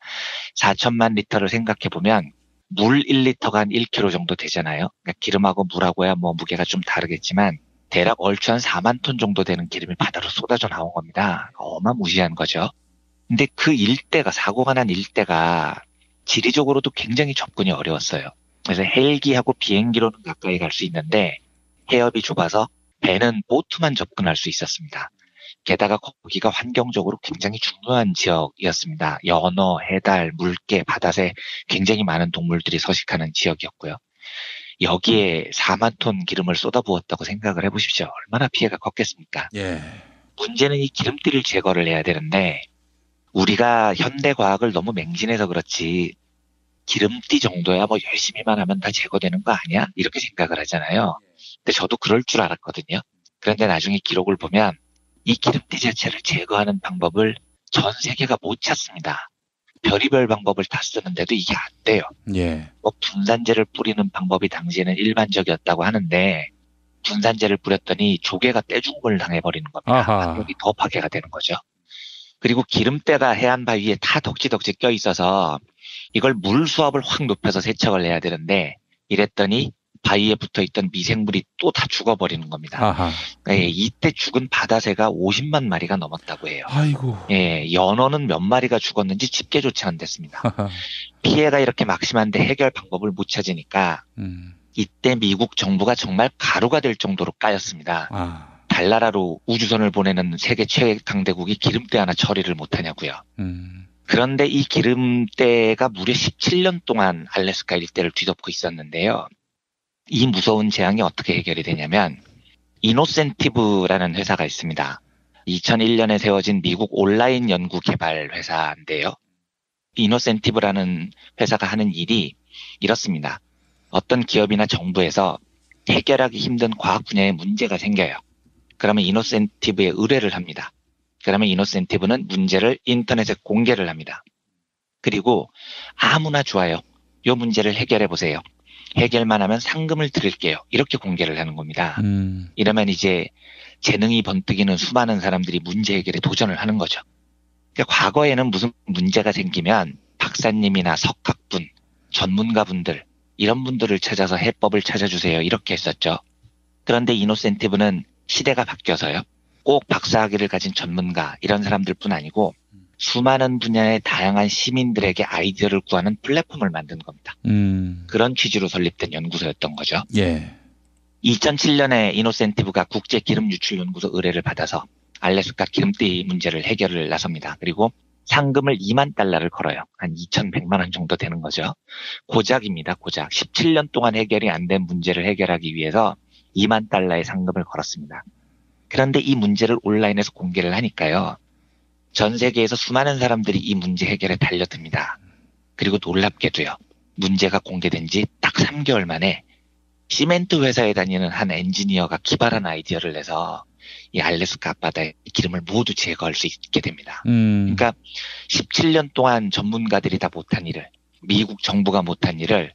4천만 리터를 생각해보면 물 1리터가 한 1kg 정도 되잖아요. 그러니까 기름하고 물하고야 뭐 무게가 좀 다르겠지만 대략 얼추 한 4만 톤 정도 되는 기름이 바다로 쏟아져 나온 겁니다. 어마무시한 거죠. 근데 그 일대가, 사고가 난 일대가 지리적으로도 굉장히 접근이 어려웠어요. 그래서 헬기하고 비행기로는 가까이 갈 수 있는데 해협이 좁아서 배는 보트만 접근할 수 있었습니다. 게다가 거기가 환경적으로 굉장히 중요한 지역이었습니다. 연어, 해달, 물개, 바다새 굉장히 많은 동물들이 서식하는 지역이었고요. 여기에 4만 톤 기름을 쏟아부었다고 생각을 해보십시오. 얼마나 피해가 컸겠습니까? 문제는 이 기름띠를 제거를 해야 되는데 우리가 현대 과학을 너무 맹신해서 그렇지 기름띠 정도야 뭐 열심히만 하면 다 제거되는 거 아니야? 이렇게 생각을 하잖아요. 근데 저도 그럴 줄 알았거든요. 그런데 나중에 기록을 보면 이 기름띠 자체를 제거하는 방법을 전 세계가 못 찾습니다. 별의별 방법을 다 쓰는데도 이게 안 돼요. 뭐 분산제를 뿌리는 방법이 당시에는 일반적이었다고 하는데 분산제를 뿌렸더니 조개가 떼죽음을 당해버리는 겁니다. 환경이 더 파괴가 되는 거죠. 그리고 기름때가 해안 바위에 다 덕지덕지 껴있어서 이걸 물 수압을 확 높여서 세척을 해야 되는데 이랬더니 바위에 붙어있던 미생물이 또 다 죽어버리는 겁니다. 이때 죽은 바다새가 50만 마리가 넘었다고 해요. 연어는 몇 마리가 죽었는지 집계조차 안 됐습니다. 피해가 이렇게 막심한데 해결 방법을 못 찾으니까 이때 미국 정부가 정말 가루가 될 정도로 까였습니다. 달나라로 우주선을 보내는 세계 최강대국이 기름때 하나 처리를 못하냐고요. 그런데 이 기름때가 무려 17년 동안 알래스카 일대를 뒤덮고 있었는데요. 이 무서운 재앙이 어떻게 해결이 되냐면 이노센티브라는 회사가 있습니다. 2001년에 세워진 미국 온라인 연구 개발 회사인데요. 이노센티브라는 회사가 하는 일이 이렇습니다. 어떤 기업이나 정부에서 해결하기 힘든 과학 분야에 문제가 생겨요. 그러면 이노센티브에 의뢰를 합니다. 그러면 이노센티브는 문제를 인터넷에 공개를 합니다. 그리고 아무나 좋아요. 이 문제를 해결해 보세요. 해결만 하면 상금을 드릴게요. 이렇게 공개를 하는 겁니다. 이러면 이제 재능이 번뜩이는 수많은 사람들이 문제 해결에 도전을 하는 거죠. 그러니까 과거에는 무슨 문제가 생기면 박사님이나 석학분, 전문가분들 이런 분들을 찾아서 해법을 찾아주세요. 이렇게 했었죠. 그런데 이노센티브는 시대가 바뀌어서요. 꼭 박사학위를 가진 전문가 이런 사람들뿐 아니고 수많은 분야의 다양한 시민들에게 아이디어를 구하는 플랫폼을 만든 겁니다. 그런 취지로 설립된 연구소였던 거죠. 2007년에 이노센티브가 국제기름유출연구소 의뢰를 받아서 알래스카 기름띠 문제를 해결을 나섭니다. 그리고 상금을 2만 달러를 걸어요. 한 2,100만 원 정도 되는 거죠. 고작입니다. 고작. 17년 동안 해결이 안 된 문제를 해결하기 위해서 2만 달러의 상금을 걸었습니다. 그런데 이 문제를 온라인에서 공개를 하니까요. 전 세계에서 수많은 사람들이 이 문제 해결에 달려듭니다. 그리고 놀랍게도요. 문제가 공개된 지 딱 3개월 만에 시멘트 회사에 다니는 한 엔지니어가 기발한 아이디어를 내서 이 알래스카 앞바다의 기름을 모두 제거할 수 있게 됩니다. 그러니까 17년 동안 전문가들이 다 못한 일을, 미국 정부가 못한 일을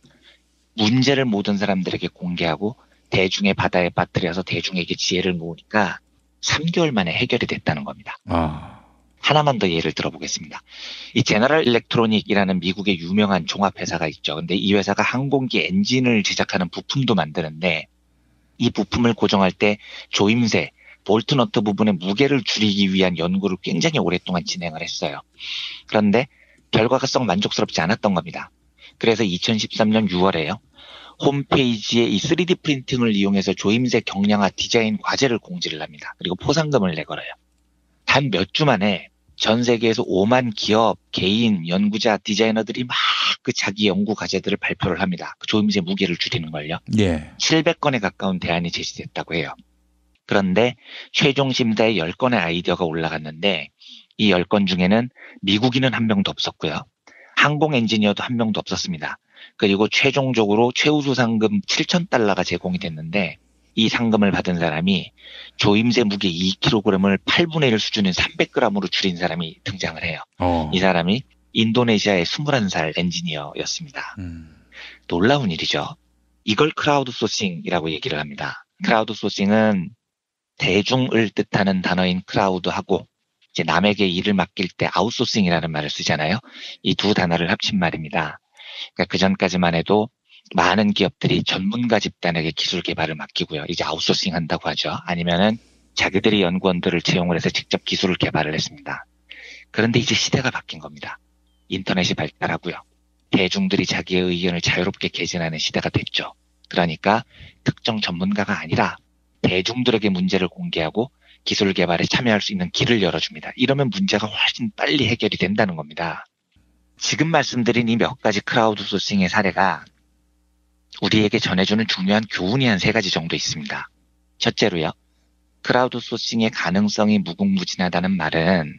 문제를 모든 사람들에게 공개하고 대중의 바다에 빠뜨려서 대중에게 지혜를 모으니까 3개월 만에 해결이 됐다는 겁니다. 하나만 더 예를 들어보겠습니다. 이 제너럴 일렉트로닉이라는 미국의 유명한 종합회사가 있죠. 근데 이 회사가 항공기 엔진을 제작하는 부품도 만드는데 이 부품을 고정할 때 조임새, 볼트너트 부분의 무게를 줄이기 위한 연구를 굉장히 오랫동안 진행을 했어요. 그런데 결과가 썩 만족스럽지 않았던 겁니다. 그래서 2013년 6월에요. 홈페이지에 이 3D 프린팅을 이용해서 조임새 경량화 디자인 과제를 공지를 합니다. 그리고 포상금을 내걸어요. 단 몇 주 만에 전 세계에서 5만 기업, 개인, 연구자, 디자이너들이 막 그 자기 연구 과제들을 발표를 합니다. 그 조임새 무게를 줄이는 걸요. 예. 700건에 가까운 대안이 제시됐다고 해요. 그런데 최종 심사에 10건의 아이디어가 올라갔는데 이 10건 중에는 미국인은 한 명도 없었고요. 항공 엔지니어도 한 명도 없었습니다. 그리고 최종적으로 최우수 상금 7,000달러가 제공이 됐는데 이 상금을 받은 사람이 조임새 무게 2kg을 8분의 1 수준인 300g으로 줄인 사람이 등장을 해요. 이 사람이 인도네시아의 21살 엔지니어였습니다. 놀라운 일이죠. 이걸 크라우드 소싱이라고 얘기를 합니다. 크라우드 소싱은 대중을 뜻하는 단어인 크라우드하고 이제 남에게 일을 맡길 때 아웃소싱이라는 말을 쓰잖아요. 이 두 단어를 합친 말입니다. 그러니까 그 전까지만 해도 많은 기업들이 전문가 집단에게 기술 개발을 맡기고요. 이제 아웃소싱 한다고 하죠. 아니면은 자기들이 연구원들을 채용을 해서 직접 기술을 개발을 했습니다. 그런데 이제 시대가 바뀐 겁니다. 인터넷이 발달하고요. 대중들이 자기의 의견을 자유롭게 개진하는 시대가 됐죠. 그러니까 특정 전문가가 아니라 대중들에게 문제를 공개하고 기술 개발에 참여할 수 있는 길을 열어줍니다. 이러면 문제가 훨씬 빨리 해결이 된다는 겁니다. 지금 말씀드린 이 몇 가지 크라우드 소싱의 사례가 우리에게 전해주는 중요한 교훈이 한 3가지 정도 있습니다. 첫째로요. 크라우드 소싱의 가능성이 무궁무진하다는 말은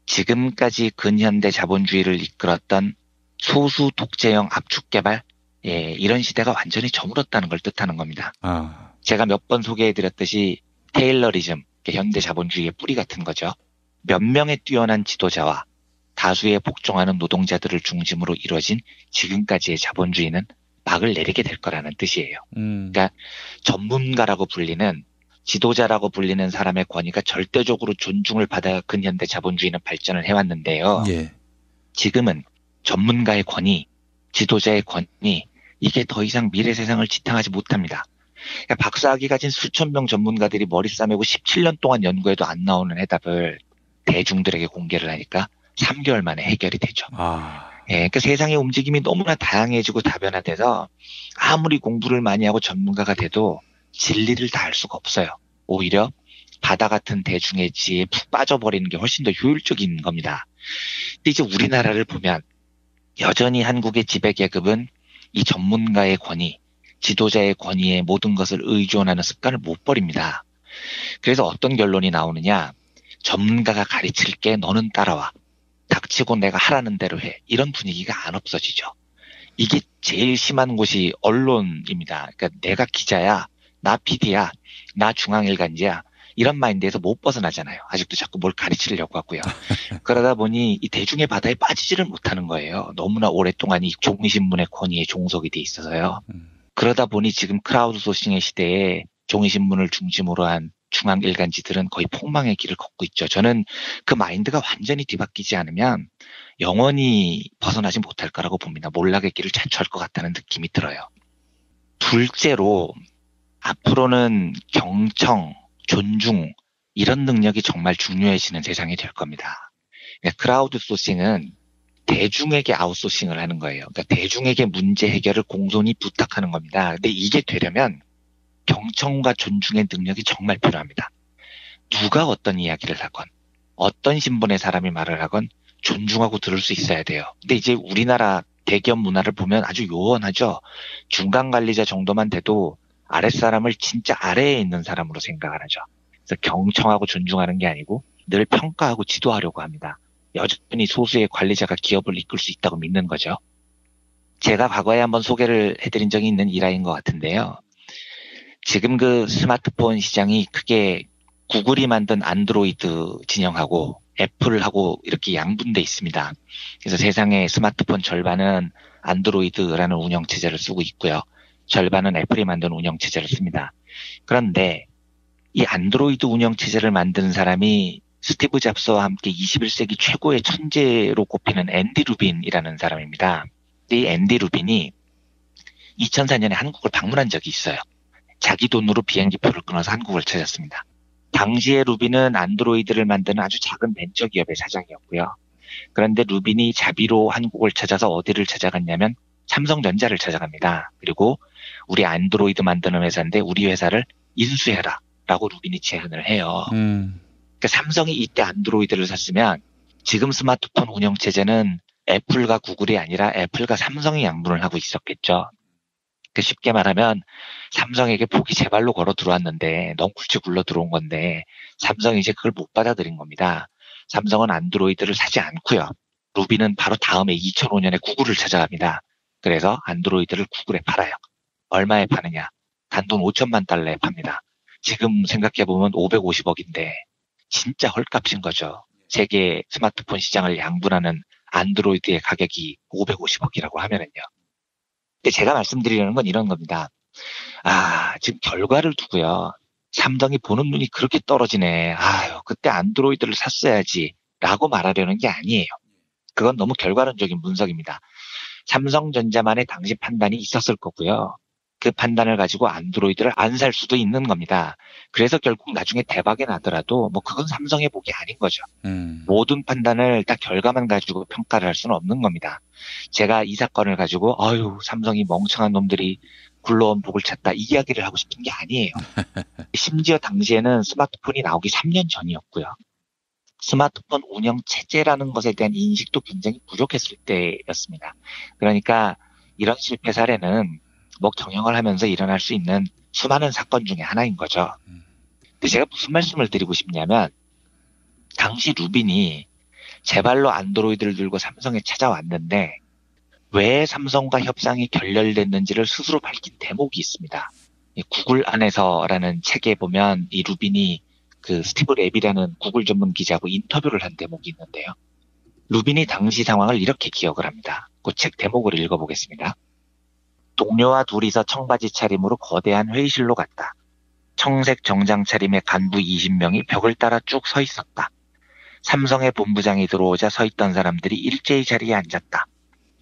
지금까지 근현대 자본주의를 이끌었던 소수 독재형 압축 개발, 이런 시대가 완전히 저물었다는 걸 뜻하는 겁니다. 제가 몇 번 소개해드렸듯이 테일러리즘, 현대 자본주의의 뿌리 같은 거죠. 몇 명의 뛰어난 지도자와 다수의 복종하는 노동자들을 중심으로 이루어진 지금까지의 자본주의는 막을 내리게 될 거라는 뜻이에요. 그러니까 전문가라고 불리는, 지도자라고 불리는 사람의 권위가 절대적으로 존중을 받아 근현대 자본주의는 발전을 해왔는데요. 예. 지금은 전문가의 권위, 지도자의 권위, 이게 더 이상 미래 세상을 지탱하지 못합니다. 그러니까 박사학위 가진 수천 명 전문가들이 머리 싸매고 17년 동안 연구해도 안 나오는 해답을 대중들에게 공개를 하니까 3개월 만에 해결이 되죠. 그러니까 세상의 움직임이 너무나 다양해지고 다변화돼서 아무리 공부를 많이 하고 전문가가 돼도 진리를 다 알 수가 없어요. 오히려 바다 같은 대중의 지혜에 푹 빠져버리는 게 훨씬 더 효율적인 겁니다. 근데 이제 우리나라를 보면 여전히 한국의 지배계급은 이 전문가의 권위, 지도자의 권위에 모든 것을 의존하는 습관을 못 버립니다. 그래서 어떤 결론이 나오느냐, 전문가가 가르칠게 너는 따라와, 닥치고 내가 하라는 대로 해, 이런 분위기가 안 없어지죠. 이게 제일 심한 곳이 언론입니다. 그러니까 내가 기자야, 나 PD야, 나 중앙일간지야, 이런 마인드에서 못 벗어나잖아요. 아직도 자꾸 뭘 가르치려고 하고요. 그러다 보니 이 대중의 바다에 빠지지를 못하는 거예요. 너무나 오랫동안 이 종이신문의 권위에 종속이 돼 있어서요. 그러다 보니 지금 크라우드 소싱의 시대에 종이신문을 중심으로 한 중앙일간지들은 거의 폭망의 길을 걷고 있죠. 저는 그 마인드가 완전히 뒤바뀌지 않으면 영원히 벗어나지 못할 거라고 봅니다. 몰락의 길을 자초할 것 같다는 느낌이 들어요. 둘째로 앞으로는 경청, 존중, 이런 능력이 정말 중요해지는 세상이 될 겁니다. 크라우드 소싱은 대중에게 아웃소싱을 하는 거예요. 그러니까 대중에게 문제 해결을 공손히 부탁하는 겁니다. 근데 이게 되려면 경청과 존중의 능력이 정말 필요합니다. 누가 어떤 이야기를 하건, 어떤 신분의 사람이 말을 하건 존중하고 들을 수 있어야 돼요. 근데 이제 우리나라 대기업 문화를 보면 아주 요원하죠. 중간 관리자 정도만 돼도 아랫사람을 진짜 아래에 있는 사람으로 생각을 하죠. 그래서 경청하고 존중하는 게 아니고 늘 평가하고 지도하려고 합니다. 여전히 소수의 관리자가 기업을 이끌 수 있다고 믿는 거죠. 제가 과거에 한번 소개를 해드린 적이 있는 일화인 것 같은데요. 지금 그 스마트폰 시장이 크게 구글이 만든 안드로이드 진영하고 애플하고 이렇게 양분돼 있습니다. 그래서 세상의 스마트폰 절반은 안드로이드라는 운영체제를 쓰고 있고요. 절반은 애플이 만든 운영체제를 씁니다. 그런데 이 안드로이드 운영체제를 만든 사람이 스티브 잡스와 함께 21세기 최고의 천재로 꼽히는 앤디 루빈이라는 사람입니다. 이 앤디 루빈이 2004년에 한국을 방문한 적이 있어요. 자기 돈으로 비행기표를 끊어서 한국을 찾았습니다. 당시에 루빈은 안드로이드를 만드는 아주 작은 벤처기업의 사장이었고요. 그런데 루빈이 자비로 한국을 찾아서 어디를 찾아갔냐면 삼성전자를 찾아갑니다. 그리고 우리 안드로이드 만드는 회사인데 우리 회사를 인수해라 라고 루빈이 제안을 해요. 그러니까 삼성이 이때 안드로이드를 샀으면 지금 스마트폰 운영체제는 애플과 구글이 아니라 애플과 삼성이 양분을 하고 있었겠죠. 쉽게 말하면 삼성에게 복이 제 발로 걸어 들어왔는데 넝쿨째 굴러 들어온 건데 삼성이 이제 그걸 못 받아들인 겁니다. 삼성은 안드로이드를 사지 않고요. 루빈은 바로 다음에 2005년에 구글을 찾아갑니다. 그래서 안드로이드를 구글에 팔아요. 얼마에 파느냐? 단돈 5천만 달러에 팝니다. 지금 생각해보면 550억인데 진짜 헐값인 거죠. 세계 스마트폰 시장을 양분하는 안드로이드의 가격이 550억이라고 하면은요. 근데 제가 말씀드리려는 건 이런 겁니다. 지금 결과를 두고요. 삼성이 보는 눈이 그렇게 떨어지네. 그때 안드로이드를 샀어야지 라고 말하려는 게 아니에요. 그건 너무 결과론적인 분석입니다. 삼성전자만의 당시 판단이 있었을 거고요. 그 판단을 가지고 안드로이드를 안 살 수도 있는 겁니다. 그래서 결국 나중에 대박이 나더라도 그건 삼성의 복이 아닌 거죠. 모든 판단을 딱 결과만 가지고 평가를 할 수는 없는 겁니다. 제가 이 사건을 가지고 삼성이 멍청한 놈들이 굴러온 복을 찾다 이 이야기를 하고 싶은 게 아니에요. 심지어 당시에는 스마트폰이 나오기 3년 전이었고요. 스마트폰 운영 체제라는 것에 대한 인식도 굉장히 부족했을 때였습니다. 그러니까 이런 실패 사례는 경영을 하면서 일어날 수 있는 수많은 사건 중에 하나인 거죠. 근데 제가 무슨 말씀을 드리고 싶냐면 당시 루빈이 제 발로 안드로이드를 들고 삼성에 찾아왔는데 왜 삼성과 협상이 결렬됐는지를 스스로 밝힌 대목이 있습니다. 구글 안에서라는 책에 보면 이 루빈이 그 스티브 랩이라는 구글 전문 기자하고 인터뷰를 한 대목이 있는데요. 루빈이 당시 상황을 이렇게 기억을 합니다. 그 책 대목을 읽어보겠습니다. 동료와 둘이서 청바지 차림으로 거대한 회의실로 갔다. 청색 정장 차림의 간부 20명이 벽을 따라 쭉 서 있었다. 삼성의 본부장이 들어오자 서 있던 사람들이 일제히 자리에 앉았다.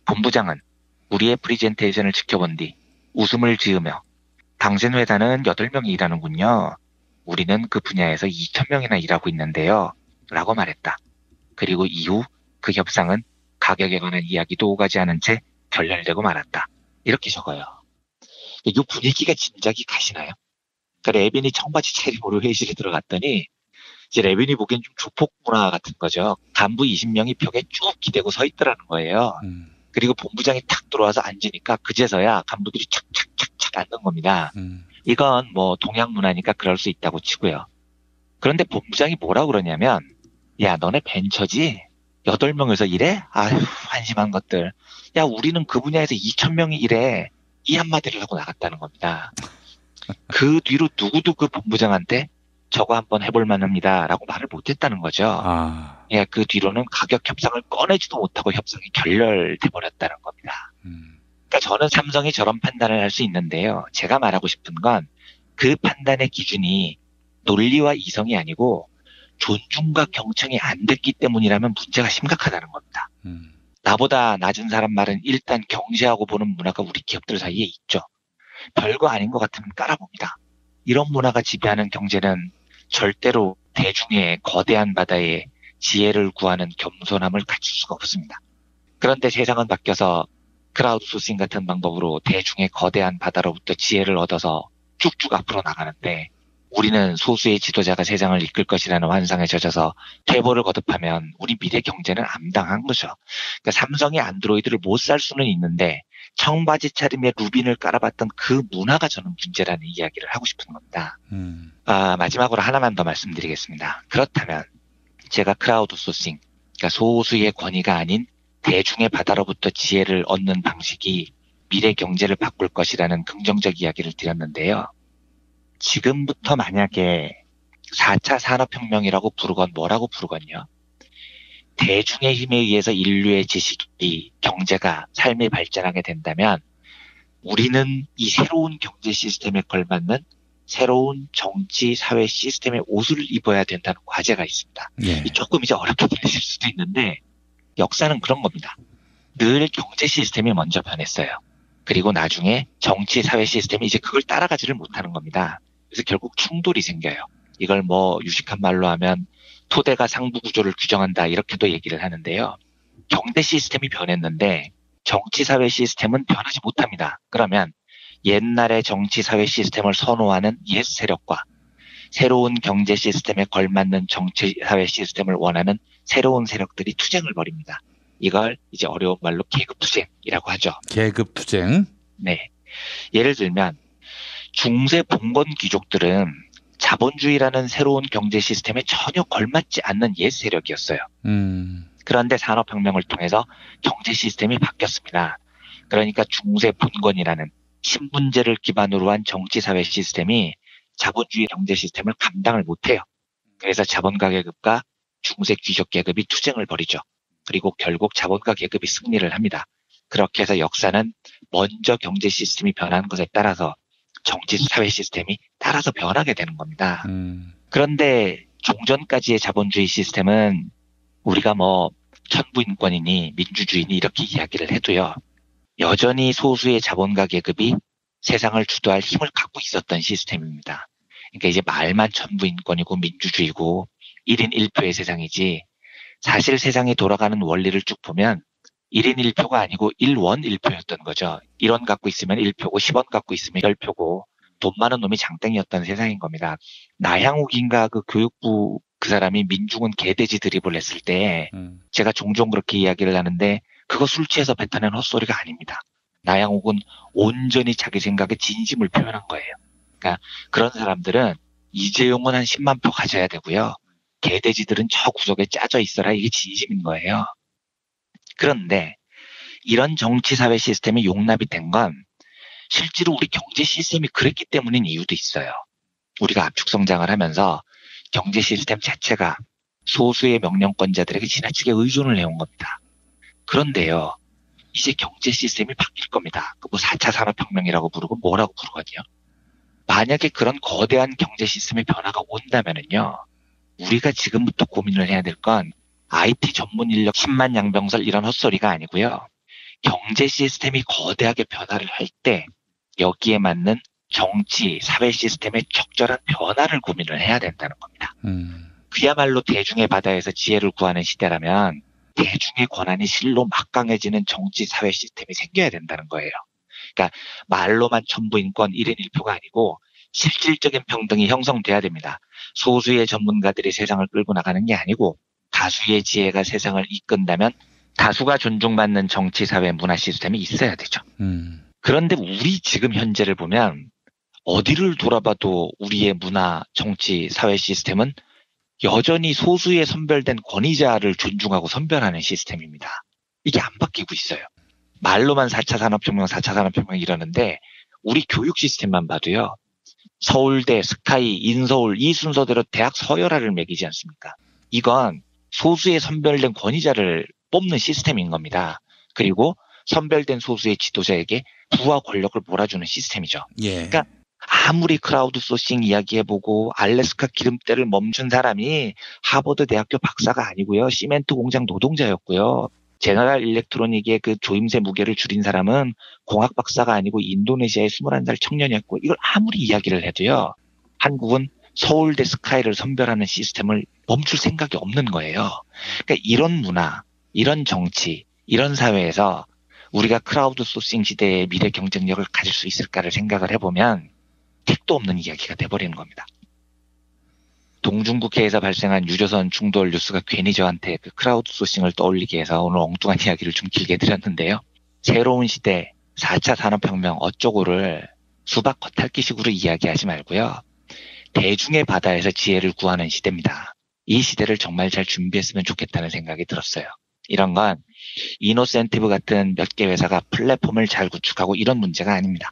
본부장은 우리의 프리젠테이션을 지켜본 뒤 웃음을 지으며 당신 회사는 8명이 일하는군요. 우리는 그 분야에서 2,000명이나 일하고 있는데요. 라고 말했다. 그리고 이후 그 협상은 가격에 관한 이야기도 오가지 않은 채 결렬되고 말았다. 이렇게 적어요. 이 분위기가 짐작이 가시나요? 그러니까 레빈이 청바지 차림으로 회의실에 들어갔더니 이제 레빈이 보기엔 좀 조폭 문화 같은 거죠. 간부 20명이 벽에 쭉 기대고 서 있더라는 거예요. 그리고 본부장이 탁 들어와서 앉으니까 그제서야 간부들이 착착착착 앉는 겁니다. 이건 동양 문화니까 그럴 수 있다고 치고요. 그런데 본부장이 뭐라 그러냐면 야 너네 벤처지? 8명에서 일해? 한심한 것들. 야 우리는 그 분야에서 2,000명이 일해. 이 한마디를 하고 나갔다는 겁니다. 그 뒤로 누구도 그 본부장한테 저거 한번 해볼 만합니다 라고 말을 못했다는 거죠. 그 뒤로는 가격 협상을 꺼내지도 못하고 협상이 결렬돼 버렸다는 겁니다. 그러니까 저는 삼성이 저런 판단을 할 수 있는데요. 제가 말하고 싶은 건 그 판단의 기준이 논리와 이성이 아니고 존중과 경청이 안 됐기 때문이라면 문제가 심각하다는 겁니다. 나보다 낮은 사람 말은 일단 경시하고 보는 문화가 우리 기업들 사이에 있죠. 별거 아닌 것 같으면 깔아봅니다. 이런 문화가 지배하는 경제는 절대로 대중의 거대한 바다에 지혜를 구하는 겸손함을 갖출 수가 없습니다. 그런데 세상은 바뀌어서 크라우드 소싱 같은 방법으로 대중의 거대한 바다로부터 지혜를 얻어서 쭉쭉 앞으로 나가는데 우리는 소수의 지도자가 세상을 이끌 것이라는 환상에 젖어서 퇴보를 거듭하면 우리 미래 경제는 암당한 거죠. 그러니까 삼성이 안드로이드를 못 살 수는 있는데 청바지 차림에 루빈을 깔아봤던 그 문화가 저는 문제라는 이야기를 하고 싶은 겁니다. 마지막으로 하나만 더 말씀드리겠습니다. 그렇다면 제가 크라우드 소싱, 그러니까 소수의 권위가 아닌 대중의 바다로부터 지혜를 얻는 방식이 미래 경제를 바꿀 것이라는 긍정적 이야기를 드렸는데요. 지금부터 만약에 4차 산업혁명이라고 부르건 뭐라고 부르건요. 대중의 힘에 의해서 인류의 지식이, 경제가, 삶이 발전하게 된다면 우리는 이 새로운 경제 시스템에 걸맞는 새로운 정치, 사회 시스템의 옷을 입어야 된다는 과제가 있습니다. 예. 조금 이제 어렵게 들리실 수도 있는데 역사는 그런 겁니다. 늘 경제 시스템이 먼저 변했어요. 그리고 나중에 정치, 사회 시스템이 이제 그걸 따라가지를 못하는 겁니다. 그래서 결국 충돌이 생겨요. 이걸 뭐 유식한 말로 하면 토대가 상부 구조를 규정한다 이렇게도 얘기를 하는데요. 경제 시스템이 변했는데 정치, 사회 시스템은 변하지 못합니다. 그러면 옛날의 정치, 사회 시스템을 선호하는 옛 세력과 새로운 경제 시스템에 걸맞는 정치, 사회 시스템을 원하는 새로운 세력들이 투쟁을 벌입니다. 이걸 이제 어려운 말로 계급투쟁이라고 하죠. 계급투쟁? 네. 예를 들면 중세 봉건 귀족들은 자본주의라는 새로운 경제 시스템에 전혀 걸맞지 않는 옛 세력이었어요. 그런데 산업혁명을 통해서 경제 시스템이 바뀌었습니다. 그러니까 중세 분권이라는 신분제를 기반으로 한 정치사회 시스템이 자본주의 경제 시스템을 감당을 못해요. 그래서 자본가 계급과 중세 귀족 계급이 투쟁을 벌이죠. 그리고 결국 자본가 계급이 승리를 합니다. 그렇게 해서 역사는 먼저 경제 시스템이 변하는 것에 따라서 정치 사회 시스템이 따라서 변하게 되는 겁니다. 그런데 종전까지의 자본주의 시스템은 우리가 뭐 천부인권이니 민주주의니 이렇게 이야기를 해도요. 여전히 소수의 자본가 계급이 세상을 주도할 힘을 갖고 있었던 시스템입니다. 그러니까 이제 말만 천부인권이고 민주주의고 1인 1표의 세상이지 사실 세상이 돌아가는 원리를 쭉 보면 1인 1표가 아니고 1원 1표였던 거죠. 1원 갖고 있으면 1표고 10원 갖고 있으면 10표고 돈 많은 놈이 장땡이었던 세상인 겁니다. 나향욱인가 그 교육부 그 사람이 민중은 개돼지 드립을 했을 때 제가 종종 그렇게 이야기를 하는데 그거 술 취해서 뱉어낸 헛소리가 아닙니다. 나향욱은 온전히 자기 생각에 진심을 표현한 거예요. 그러니까 그런 사람들은 이재용은 한 10만 표 가져야 되고요. 개돼지들은 저 구석에 짜져 있어라. 이게 진심인 거예요. 그런데 이런 정치사회 시스템이 용납이 된 건 실제로 우리 경제 시스템이 그랬기 때문인 이유도 있어요. 우리가 압축 성장을 하면서 경제 시스템 자체가 소수의 명령권자들에게 지나치게 의존을 해온 겁니다. 그런데요. 이제 경제 시스템이 바뀔 겁니다. 뭐 4차 산업혁명이라고 부르고 뭐라고 부르거든요. 만약에 그런 거대한 경제 시스템의 변화가 온다면은요. 우리가 지금부터 고민을 해야 될 건 IT 전문 인력 10만 양병설 이런 헛소리가 아니고요. 경제 시스템이 거대하게 변화를 할 때 여기에 맞는 정치, 사회 시스템의 적절한 변화를 고민을 해야 된다는 겁니다. 그야말로 대중의 바다에서 지혜를 구하는 시대라면 대중의 권한이 실로 막강해지는 정치, 사회 시스템이 생겨야 된다는 거예요. 그러니까 말로만 천부인권 1인 1표가 아니고 실질적인 평등이 형성돼야 됩니다. 소수의 전문가들이 세상을 끌고 나가는 게 아니고 다수의 지혜가 세상을 이끈다면 다수가 존중받는 정치, 사회, 문화 시스템이 있어야 되죠. 그런데 우리 지금 현재를 보면 어디를 돌아봐도 우리의 문화, 정치, 사회 시스템은 여전히 소수의 선별된 권위자를 존중하고 선별하는 시스템입니다. 이게 안 바뀌고 있어요. 말로만 4차 산업혁명, 4차 산업혁명 이러는데 우리 교육 시스템만 봐도요. 서울대, 스카이, 인서울 이 순서대로 대학 서열화를 매기지 않습니까? 이건 소수의 선별된 권위자를 뽑는 시스템인 겁니다. 그리고 선별된 소수의 지도자에게 부와 권력을 몰아주는 시스템이죠. 예. 그러니까 아무리 크라우드 소싱 이야기해보고 알래스카 기름때를 멈춘 사람이 하버드 대학교 박사가 아니고요. 시멘트 공장 노동자였고요. 제너럴 일렉트로닉의 그 조임새 무게를 줄인 사람은 공학 박사가 아니고 인도네시아의 21살 청년이었고 이걸 아무리 이야기를 해도요. 한국은 서울대 스카이를 선별하는 시스템을 멈출 생각이 없는 거예요. 그러니까 이런 문화, 이런 정치, 이런 사회에서 우리가 크라우드 소싱 시대의 미래 경쟁력을 가질 수 있을까를 생각을 해보면 택도 없는 이야기가 돼버리는 겁니다. 동중국해에서 발생한 유조선 충돌 뉴스가 괜히 저한테 그 크라우드 소싱을 떠올리게 해서 오늘 엉뚱한 이야기를 좀 길게 드렸는데요. 새로운 시대, 4차 산업혁명 어쩌고를 수박 겉핥기식으로 이야기하지 말고요. 대중의 바다에서 지혜를 구하는 시대입니다. 이 시대를 정말 잘 준비했으면 좋겠다는 생각이 들었어요. 이런 건 이노센티브 같은 몇 개 회사가 플랫폼을 잘 구축하고 이런 문제가 아닙니다.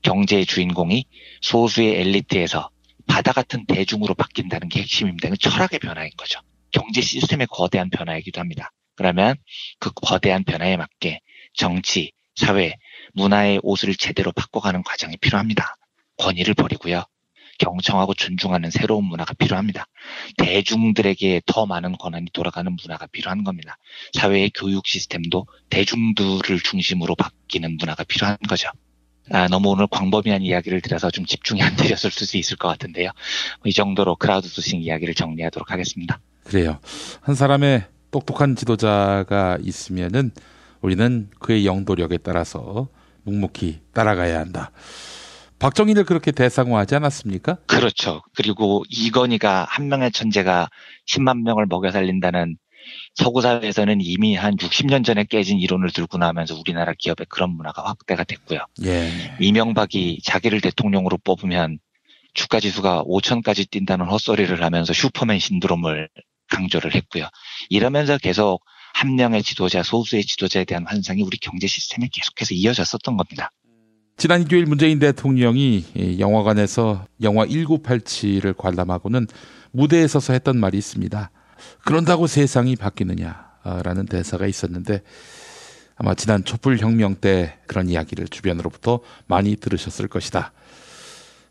경제의 주인공이 소수의 엘리트에서 바다 같은 대중으로 바뀐다는 게 핵심입니다. 이건 철학의 변화인 거죠. 경제 시스템의 거대한 변화이기도 합니다. 그러면 그 거대한 변화에 맞게 정치, 사회, 문화의 옷을 제대로 바꿔가는 과정이 필요합니다. 권위를 버리고요. 경청하고 존중하는 새로운 문화가 필요합니다. 대중들에게 더 많은 권한이 돌아가는 문화가 필요한 겁니다. 사회의 교육 시스템도 대중들을 중심으로 바뀌는 문화가 필요한 거죠. 너무 오늘 광범위한 이야기를 드려서 좀 집중이 안 되셨을 수도 있을 것 같은데요. 이 정도로 크라우드 소싱 이야기를 정리하도록 하겠습니다. 그래요. 한 사람의 똑똑한 지도자가 있으면은 우리는 그의 영도력에 따라서 묵묵히 따라가야 한다. 박정희를 그렇게 대상화하지 않았습니까? 그렇죠. 그리고 이건희가 한 명의 천재가 10만 명을 먹여 살린다는 서구 사회에서는 이미 한 60년 전에 깨진 이론을 들고 나오면서 우리나라 기업의 그런 문화가 확대가 됐고요. 예. 이명박이 자기를 대통령으로 뽑으면 주가지수가 5천까지 뛴다는 헛소리를 하면서 슈퍼맨 신드롬을 강조를 했고요. 이러면서 계속 한 명의 지도자, 소수의 지도자에 대한 환상이 우리 경제 시스템에 계속해서 이어졌었던 겁니다. 지난 일요일 문재인 대통령이 영화관에서 영화 1987을 관람하고는 무대에 서서 했던 말이 있습니다. 그런다고 세상이 바뀌느냐라는 대사가 있었는데 아마 지난 촛불혁명 때 그런 이야기를 주변으로부터 많이 들으셨을 것이다.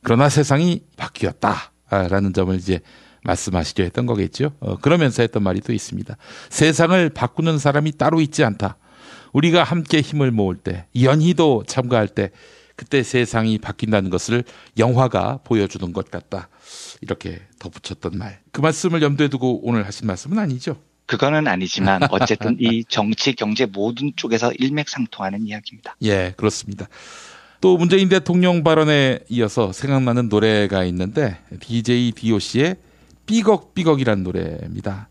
그러나 세상이 바뀌었다라는 점을 이제 말씀하시려 했던 거겠죠. 그러면서 했던 말이 또 있습니다. 세상을 바꾸는 사람이 따로 있지 않다. 우리가 함께 힘을 모을 때, 연희도 참가할 때 그때 세상이 바뀐다는 것을 영화가 보여주는 것 같다. 이렇게 덧붙였던 말. 그 말씀을 염두에 두고 오늘 하신 말씀은 아니죠? 그거는 아니지만 어쨌든 이 정치, 경제 모든 쪽에서 일맥상통하는 이야기입니다. 예, 그렇습니다. 또 문재인 대통령 발언에 이어서 생각나는 노래가 있는데 DJ DOC의 삐걱삐걱이라는 노래입니다.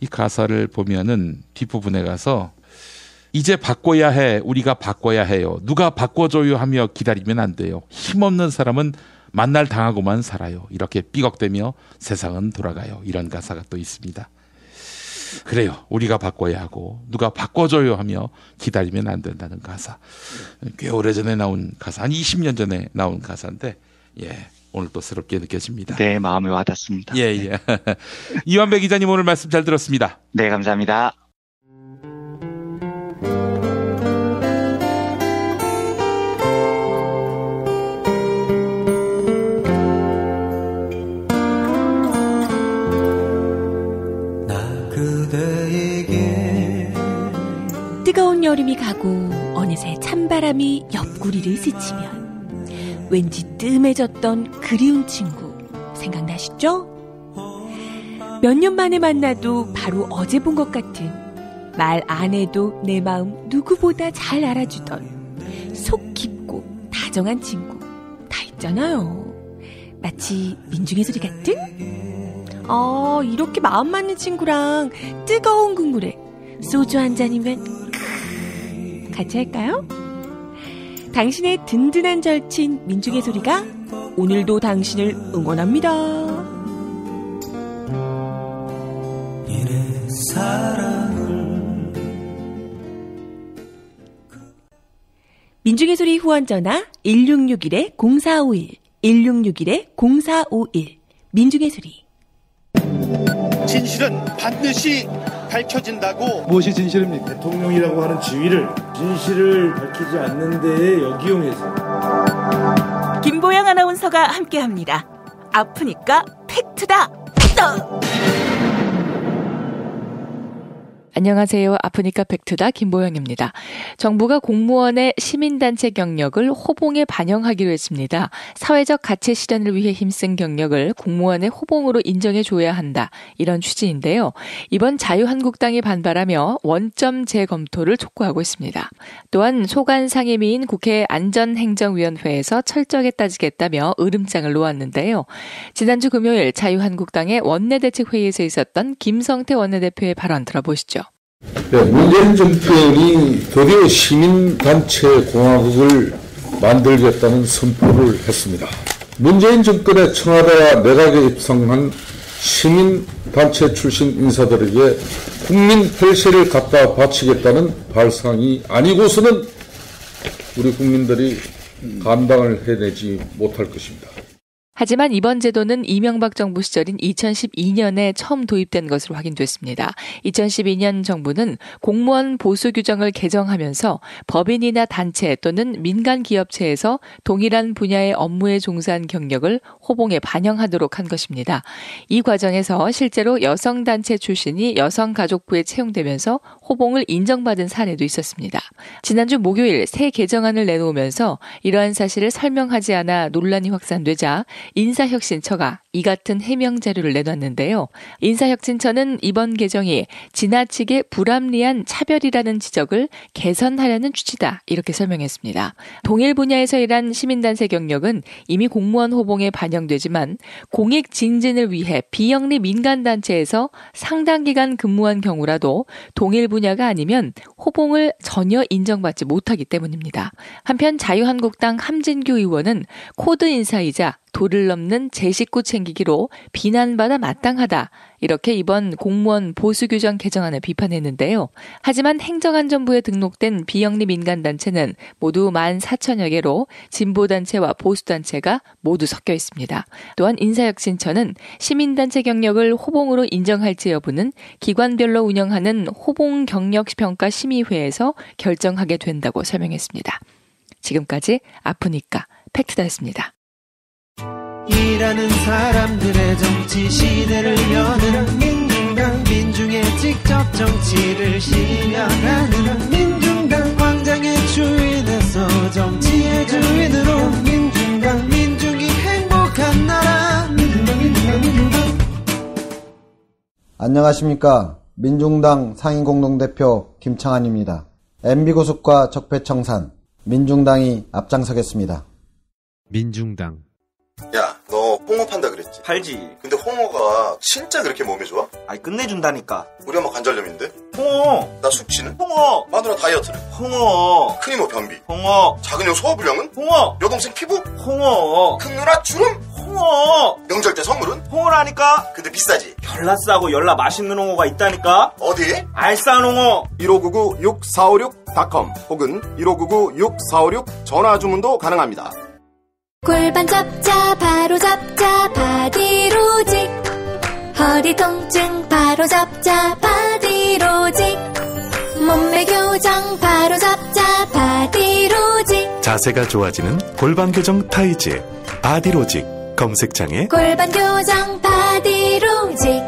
이 가사를 보면은 뒷부분에 가서 이제 바꿔야 해, 우리가 바꿔야 해요. 누가 바꿔줘요 하며 기다리면 안 돼요. 힘없는 사람은 만날 당하고만 살아요. 이렇게 삐걱대며 세상은 돌아가요. 이런 가사가 또 있습니다. 그래요. 우리가 바꿔야 하고 누가 바꿔줘요 하며 기다리면 안 된다는 가사. 꽤 오래전에 나온 가사, 한 20년 전에 나온 가사인데 예, 오늘 또 새롭게 느껴집니다. 네, 마음에 와닿습니다. 예, 예. 이완배 기자님 오늘 말씀 잘 들었습니다. 네, 감사합니다. 뜨거운 여름이 가고 어느새 찬바람이 옆구리를 스치면 왠지 뜸해졌던 그리운 친구 생각나시죠? 몇 년 만에 만나도 바로 어제 본 것 같은 말 안 해도 내 마음 누구보다 잘 알아주던 속 깊고 다정한 친구 다 있잖아요. 마치 민중의 소리 같은? 이렇게 마음 맞는 친구랑 뜨거운 국물에 소주 한 잔이면 같이 할까요? 당신의 든든한 절친 민중의 소리가 오늘도 당신을 응원합니다. 민중의 소리 후원 전화 1661-0451 1661-0451 민중의 소리. 진실은 반드시 밝혀진다고. 무엇이 진실입니까? 대통령이라고 하는 지위를 진실을 밝히지 않는 데에 역이용해서. 김보영 아나운서가 함께합니다. 아프니까 팩트다. 안녕하세요. 아프니까 팩트다 김보영입니다. 정부가 공무원의 시민단체 경력을 호봉에 반영하기로 했습니다. 사회적 가치 실현을 위해 힘쓴 경력을 공무원의 호봉으로 인정해줘야 한다. 이런 취지인데요. 이번 자유한국당이 반발하며 원점 재검토를 촉구하고 있습니다. 또한 소관 상임위인 국회 안전행정위원회에서 철저하게 따지겠다며 으름장을 놓았는데요. 지난주 금요일 자유한국당의 원내대책회의에서 있었던 김성태 원내대표의 발언 들어보시죠. 네, 문재인 정권이 드디어 시민단체 공화국을 만들겠다는 선포를 했습니다. 문재인 정권의 청와대와 내각에 입성한 시민단체 출신 인사들에게 국민 혈세를 갖다 바치겠다는 발상이 아니고서는 우리 국민들이 감당을 해내지 못할 것입니다. 하지만 이번 제도는 이명박 정부 시절인 2012년에 처음 도입된 것으로 확인됐습니다. 2012년 정부는 공무원 보수 규정을 개정하면서 법인이나 단체 또는 민간 기업체에서 동일한 분야의 업무에 종사한 경력을 호봉에 반영하도록 한 것입니다. 이 과정에서 실제로 여성단체 출신이 여성가족부에 채용되면서 호봉을 인정받은 사례도 있었습니다. 지난주 목요일 새 개정안을 내놓으면서 이러한 사실을 설명하지 않아 논란이 확산되자 인사혁신처가 이 같은 해명 자료를 내놨는데요. 인사혁신처는 이번 개정이 지나치게 불합리한 차별이라는 지적을 개선하려는 취지다 이렇게 설명했습니다. 동일 분야에서 일한 시민단체 경력은 이미 공무원 호봉에 반영되지만 공익 증진을 위해 비영리 민간단체에서 상당 기간 근무한 경우라도 동일 분야가 아니면 호봉을 전혀 인정받지 못하기 때문입니다. 한편 자유한국당 함진규 의원은 코드 인사이자 도를 넘는 제 식구 챙기기로 비난받아 마땅하다. 이렇게 이번 공무원 보수규정 개정안을 비판했는데요. 하지만 행정안전부에 등록된 비영리 민간단체는 모두 14,000여 개로 진보단체와 보수단체가 모두 섞여 있습니다. 또한 인사혁신처는 시민단체 경력을 호봉으로 인정할지 여부는 기관별로 운영하는 호봉경력평가심의회에서 결정하게 된다고 설명했습니다. 지금까지 아프니까 팩트다였습니다. 일하는 사람들의 정치 시대를 여는 민중당, 민중의 직접 정치를 실현하는 민중당, 광장의 주인에서 정치의 주인으로 민중당, 민중이 행복한 나라 민중당. 안녕하십니까. 민중당 상임공동대표 김창환입니다. MB고속과 적폐청산, 민중당이 앞장서겠습니다. 민중당. 야, 너 홍어 판다 그랬지? 팔지. 근데 홍어가 진짜 그렇게 몸에 좋아? 아니, 끝내준다니까. 우리 엄마 관절염인데? 홍어. 나 숙취는? 홍어. 마누라 다이어트는? 홍어. 큰 이모 변비? 홍어. 작은 형 소화불량은? 홍어. 여동생 피부? 홍어. 큰 누나 주름? 홍어. 명절 때 선물은? 홍어라니까. 근데 비싸지? 열나 싸고 열나 맛있는 홍어가 있다니까. 어디? 알싸한 홍어. 1599-6456.com 혹은 1599-6456 전화 주문도 가능합니다. 골반 잡자 바로 잡자 바디로직, 허리 통증 바로 잡자 바디로직, 몸매 교정 바로 잡자 바디로직, 자세가 좋아지는 골반 교정 타이즈 바디로직. 검색창에 골반 교정 바디로직.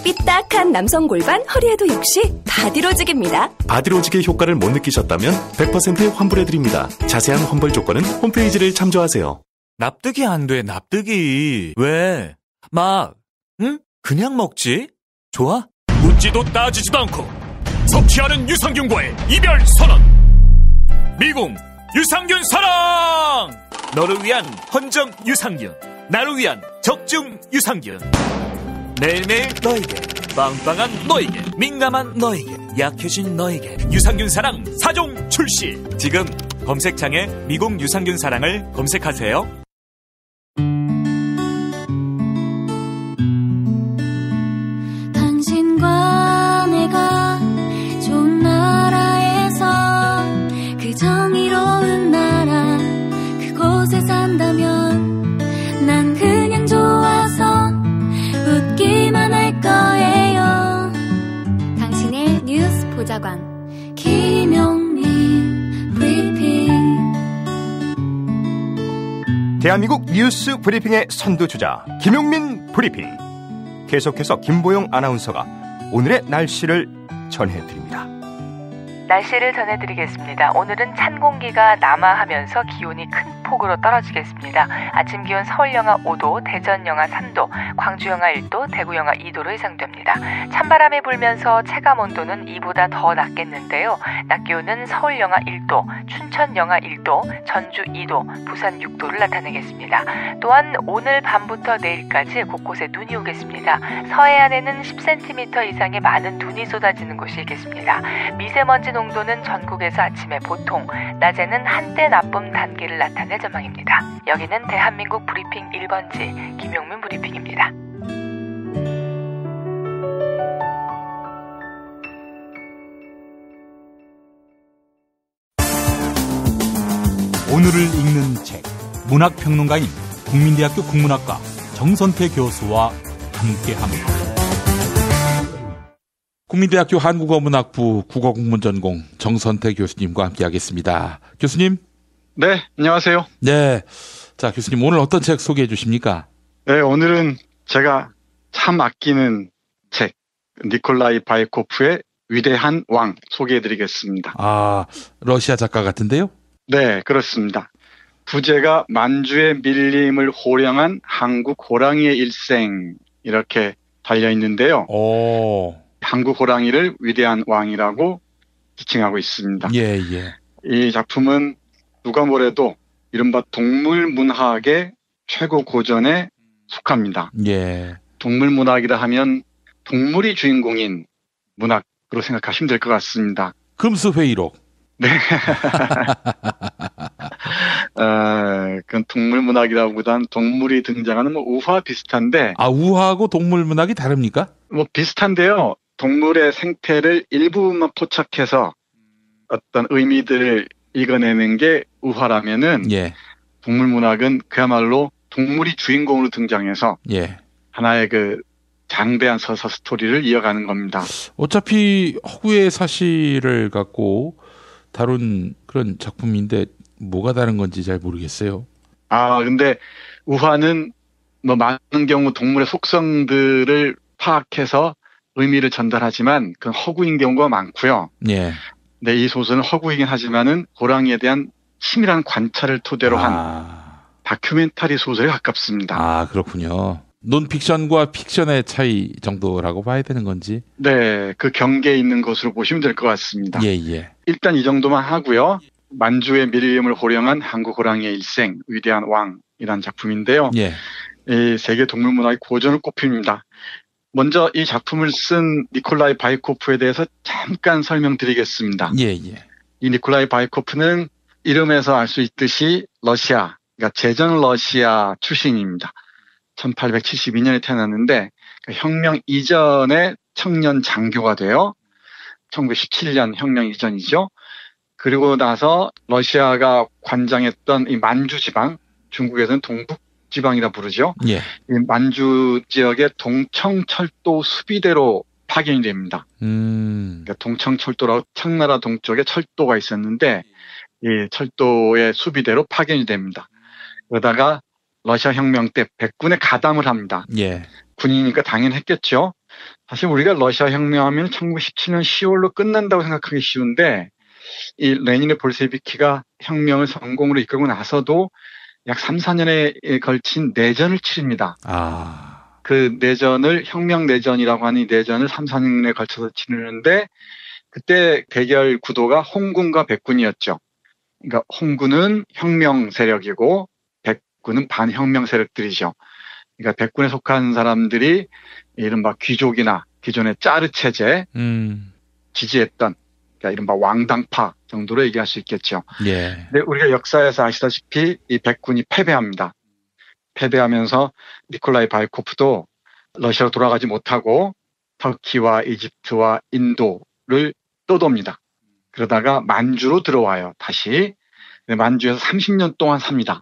삐딱한 남성 골반 허리에도 역시 바디로직입니다. 바디로직의 효과를 못 느끼셨다면 100% 환불해드립니다. 자세한 환불 조건은 홈페이지를 참조하세요. 납득이 안 돼, 납득이. 왜? 응? 그냥 먹지? 좋아? 묻지도 따지지도 않고 섭취하는 유산균과의 이별 선언. 미궁 유산균 사랑. 너를 위한 헌정 유산균, 나를 위한 적중 유산균. 매일매일 너에게, 빵빵한 너에게, 민감한 너에게, 약해진 너에게 유산균 사랑 4종 출시. 지금 검색창에 미궁 유산균 사랑을 검색하세요. 당신과 내가 좋은 나라에서, 그 정의로운 나라 그곳에 산다면 난 그냥 좋아서 웃기만 할 거예요. 당신의 뉴스 보좌관 김용민 브리핑. 대한민국 뉴스 브리핑의 선두주자 김용민 브리핑. 계속해서 김보영 아나운서가 오늘의 날씨를 전해드립니다. 날씨를 전해드리겠습니다. 오늘은 찬 공기가 남하하면서 기온이 큰 폭으로 떨어지겠습니다. 아침 기온 서울 영하 5도, 대전 영하 3도, 광주 영하 1도, 대구 영하 2도로 예상됩니다. 찬바람이 불면서 체감 온도는 이보다 더 낮겠는데요. 낮 기온은 서울 영하 1도, 춘천 영하 1도, 전주 2도, 부산 6도를 나타내겠습니다. 또한 오늘 밤부터 내일까지 곳곳에 눈이 오겠습니다. 서해안에는 10cm 이상의 많은 눈이 쏟아지는 곳이 있겠습니다. 미세먼지 농도는 전국에서 아침에 보통, 낮에는 한때 나쁨 단계를 나타낼 전망입니다. 여기는 대한민국 브리핑 1번지 김용민 브리핑입니다. 오늘을 읽는 책, 문학평론가인 국민대학교 국문학과 정선태 교수와 함께합니다. 국민대학교 한국어문학부 국어국문전공 정선태 교수님과 함께하겠습니다. 교수님. 네, 안녕하세요. 네, 자 교수님 오늘 어떤 책 소개해 주십니까? 네, 오늘은 제가 참 아끼는 책 니콜라이 바이코프의 위대한 왕 소개해드리겠습니다. 아, 러시아 작가 같은데요? 네, 그렇습니다. 부제가 만주의 밀림을 호령한 한국 호랑이의 일생 이렇게 달려있는데요. 한국 호랑이를 위대한 왕이라고 지칭하고 있습니다. 예. 이 작품은 누가 뭐래도 이른바 동물 문학의 최고 고전에 속합니다. 예. 동물 문학이라 하면 동물이 주인공인 문학으로 생각하시면 될 것 같습니다. 금수회의록. 네. 그건 동물 문학이라기보다는 동물이 등장하는 우화 비슷한데. 아, 우화하고 동물 문학이 다릅니까? 뭐 비슷한데요. 동물의 생태를 일부분만 포착해서 어떤 의미들을 읽어내는 게 우화라면은 예. 동물 문학은 그야말로 동물이 주인공으로 등장해서 예. 하나의 그 장대한 서사 스토리를 이어가는 겁니다. 어차피 허구의 사실을 갖고 다룬 그런 작품인데 뭐가 다른 건지 잘 모르겠어요. 아, 근데 우화는 뭐 많은 경우 동물의 속성들을 파악해서 의미를 전달하지만 그건 허구인 경우가 많고요. 예. 네, 이 소설은 허구이긴 하지만은 호랑이에 대한 치밀한 관찰을 토대로 한 다큐멘터리 소설에 가깝습니다. 아, 그렇군요. 논픽션과 픽션의 차이 정도라고 봐야 되는 건지? 네, 그 경계에 있는 것으로 보시면 될 것 같습니다. 예. 일단 이 정도만 하고요. 만주의 밀림을 호령한 한국 호랑이의 일생, 위대한 왕이라는 작품인데요. 예. 이 세계 동물 문학의 고전을 꼽힙니다. 먼저 이 작품을 쓴 니콜라이 바이코프에 대해서 잠깐 설명드리겠습니다. 예. 이 니콜라이 바이코프는 이름에서 알 수 있듯이 러시아, 그러니까 제전 러시아 출신입니다. 1872년에 태어났는데 혁명 이전에 청년 장교가 돼요. 1917년 혁명 이전이죠. 그리고 나서 러시아가 관장했던 이 만주 지방, 중국에서는 동북 지방이라 부르죠. 예. 이 만주 지역의 동청철도 수비대로 파견이 됩니다. 그러니까 동청철도라고 청나라 동쪽에 철도가 있었는데 이 철도의 수비대로 파견이 됩니다. 그러다가 러시아 혁명 때 백군에 가담을 합니다. 예. 군인이니까 당연히 했겠죠. 사실 우리가 러시아 혁명하면 1917년 10월로 끝난다고 생각하기 쉬운데 이 레닌의 볼셰비키가 혁명을 성공으로 이끌고 나서도 약 3, 4년에 걸친 내전을 치릅니다. 그 내전을 혁명 내전이라고 하는 이 내전을 3, 4년에 걸쳐서 치르는데 그때 대결 구도가 홍군과 백군이었죠. 그러니까 홍군은 혁명 세력이고 백군은 반혁명 세력들이죠. 그러니까 백군에 속한 사람들이 이른바 귀족이나 기존의 짜르 체제 지지했던 그러니까 이른바 왕당파 정도로 얘기할 수 있겠죠. 예. 근데 우리가 역사에서 아시다시피 이 백군이 패배합니다. 패배하면서 니콜라이 바이코프도 러시아로 돌아가지 못하고 터키와 이집트와 인도를 떠돕니다. 그러다가 만주로 들어와요. 다시. 만주에서 30년 동안 삽니다.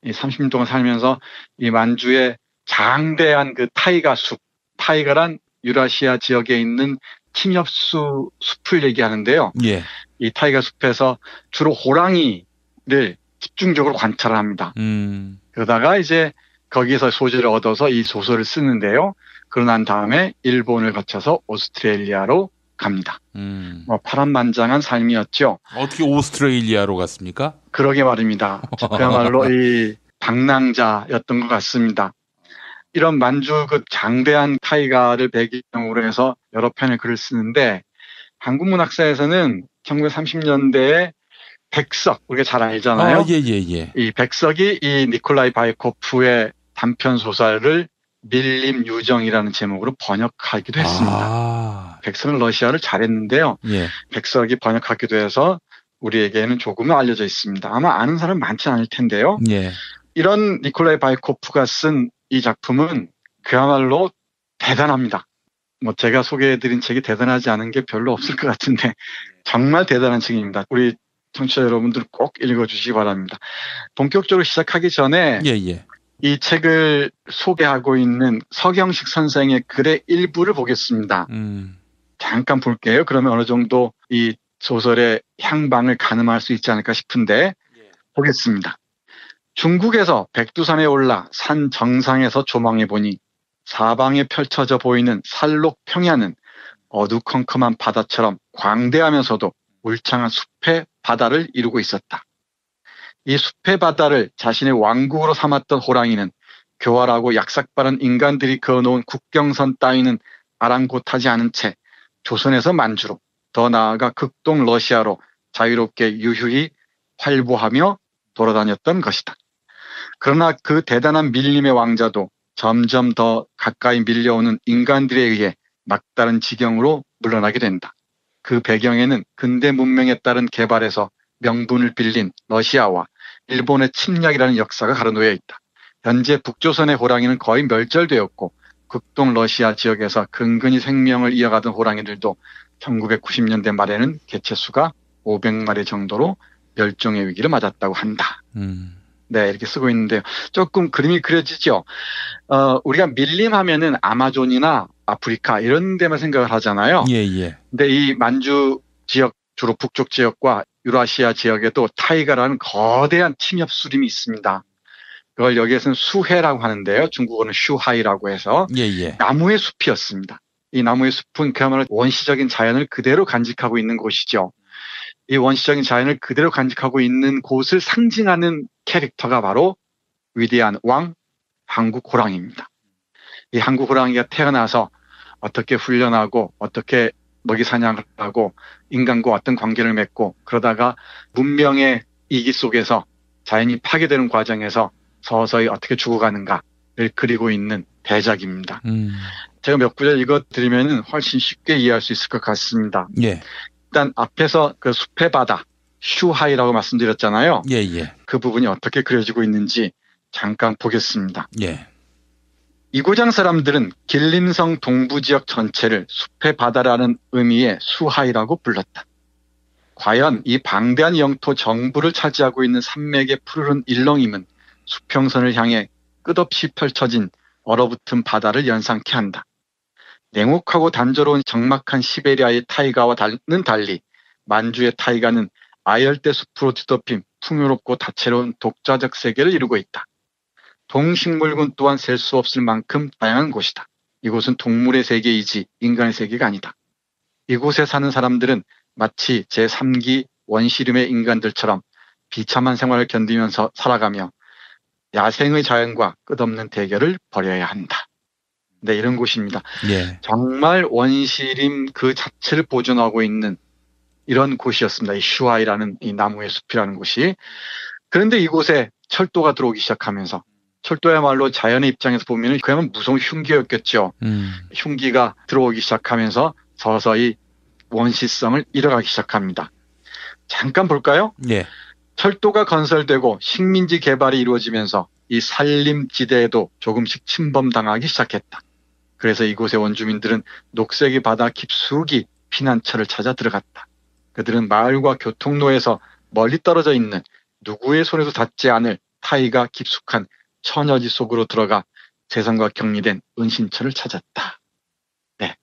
이 30년 동안 살면서 이 만주의 장대한 그 타이가 숲, 타이가란 유라시아 지역에 있는 침엽수 숲을 얘기하는데요. 예. 이 타이가 숲에서 주로 호랑이를 집중적으로 관찰을 합니다. 그러다가 이제 거기에서 소재를 얻어서 이 소설을 쓰는데요. 그러고 난 다음에 일본을 거쳐서 오스트레일리아로 갑니다. 파란만장한 삶이었죠. 어떻게 오스트레일리아로 갔습니까? 그러게 말입니다. 그야말로 이 방랑자였던 것 같습니다. 이런 만주 그 장대한 타이가를 배경으로 해서 여러 편의 글을 쓰는데 한국 문학사에서는 1930년대에 백석, 우리가 잘 알잖아요. 예. 이 백석이 이 니콜라이 바이코프의 단편 소설을 밀림 유정이라는 제목으로 번역하기도 했습니다. 백석은 러시아를 잘했는데요. 예. 백석이 번역하기도 해서 우리에게는 조금은 알려져 있습니다. 아마 아는 사람 많지 않을 텐데요. 예. 이런 니콜라이 바이코프가 쓴 이 작품은 그야말로 대단합니다. 제가 소개해드린 책이 대단하지 않은 게 별로 없을 것 같은데 정말 대단한 책입니다. 우리 청취자 여러분들 꼭 읽어주시기 바랍니다. 본격적으로 시작하기 전에 이 책을 소개하고 있는 서경식 선생의 글의 일부를 보겠습니다. 잠깐 볼게요. 그러면 어느 정도 이 소설의 향방을 가늠할 수 있지 않을까 싶은데 보겠습니다. 중국에서 백두산에 올라 산 정상에서 조망해보니 사방에 펼쳐져 보이는 살록 평야는 어두컴컴한 바다처럼 광대하면서도 울창한 숲의 바다를 이루고 있었다. 이 숲의 바다를 자신의 왕국으로 삼았던 호랑이는 교활하고 약삭빠른 인간들이 그어놓은 국경선 따위는 아랑곳하지 않은 채 조선에서 만주로, 더 나아가 극동 러시아로 자유롭게 유유히 활보하며 돌아다녔던 것이다. 그러나 그 대단한 밀림의 왕자도 점점 더 가까이 밀려오는 인간들에 의해 막다른 지경으로 물러나게 된다. 그 배경에는 근대 문명에 따른 개발에서 명분을 빌린 러시아와 일본의 침략이라는 역사가 가로놓여 있다. 현재 북조선의 호랑이는 거의 멸절되었고 극동 러시아 지역에서 근근히 생명을 이어가던 호랑이들도 1990년대 말에는 개체수가 500마리 정도로 멸종의 위기를 맞았다고 한다. 네, 이렇게 쓰고 있는데요. 조금 그림이 그려지죠. 우리가 밀림하면은 아마존이나 아프리카 이런 데만 생각을 하잖아요. 근데 이 만주 지역, 주로 북쪽 지역과 유라시아 지역에도 타이가라는 거대한 침엽수림이 있습니다. 그걸 여기에서는 수해라고 하는데요. 중국어는 슈하이라고 해서 나무의 숲이었습니다. 이 나무의 숲은 그야말로 원시적인 자연을 그대로 간직하고 있는 곳이죠. 이 원시적인 자연을 그대로 간직하고 있는 곳을 상징하는 캐릭터가 바로 위대한 왕 한국 호랑이입니다. 이 한국 호랑이가 태어나서 어떻게 훈련하고 어떻게 먹이 사냥을 하고 인간과 어떤 관계를 맺고 그러다가 문명의 이기 속에서 자연이 파괴되는 과정에서 서서히 어떻게 죽어가는가를 그리고 있는 대작입니다. 제가 몇 구절 읽어드리면 훨씬 쉽게 이해할 수 있을 것 같습니다. 일단 앞에서 그 숲의 바다, 슈하이라고 말씀드렸잖아요. 그 부분이 어떻게 그려지고 있는지 잠깐 보겠습니다. 이고장 사람들은 길림성 동부지역 전체를 숲의 바다라는 의미의 수하이라고 불렀다. 과연 이 방대한 영토 정부를 차지하고 있는 산맥의 푸르른 일렁임은 수평선을 향해 끝없이 펼쳐진 얼어붙은 바다를 연상케 한다. 냉혹하고 단조로운 적막한 시베리아의 타이가와는 달리 만주의 타이가는 아열대 숲으로 뒤덮인 풍요롭고 다채로운 독자적 세계를 이루고 있다. 동식물군 또한 셀 수 없을 만큼 다양한 곳이다. 이곳은 동물의 세계이지 인간의 세계가 아니다. 이곳에 사는 사람들은 마치 제3기 원시림의 인간들처럼 비참한 생활을 견디면서 살아가며 야생의 자연과 끝없는 대결을 벌여야 한다. 네, 이런 곳입니다. 정말 원시림 그 자체를 보존하고 있는 이런 곳이었습니다. 이 슈아이라는 이 나무의 숲이라는 곳이. 그런데 이곳에 철도가 들어오기 시작하면서 철도야말로 자연의 입장에서 보면 그야말로 무서운 흉기였겠죠. 흉기가 들어오기 시작하면서 서서히 원시성을 잃어가기 시작합니다. 잠깐 볼까요? 철도가 건설되고 식민지 개발이 이루어지면서 이 산림지대에도 조금씩 침범당하기 시작했다. 그래서 이곳의 원주민들은 녹색이 바다 깊숙이 피난처를 찾아 들어갔다. 그들은 마을과 교통로에서 멀리 떨어져 있는 누구의 손에도 닿지 않을 타이가 깊숙한 처녀지 속으로 들어가 재산과 격리된 은신처를 찾았다. 네,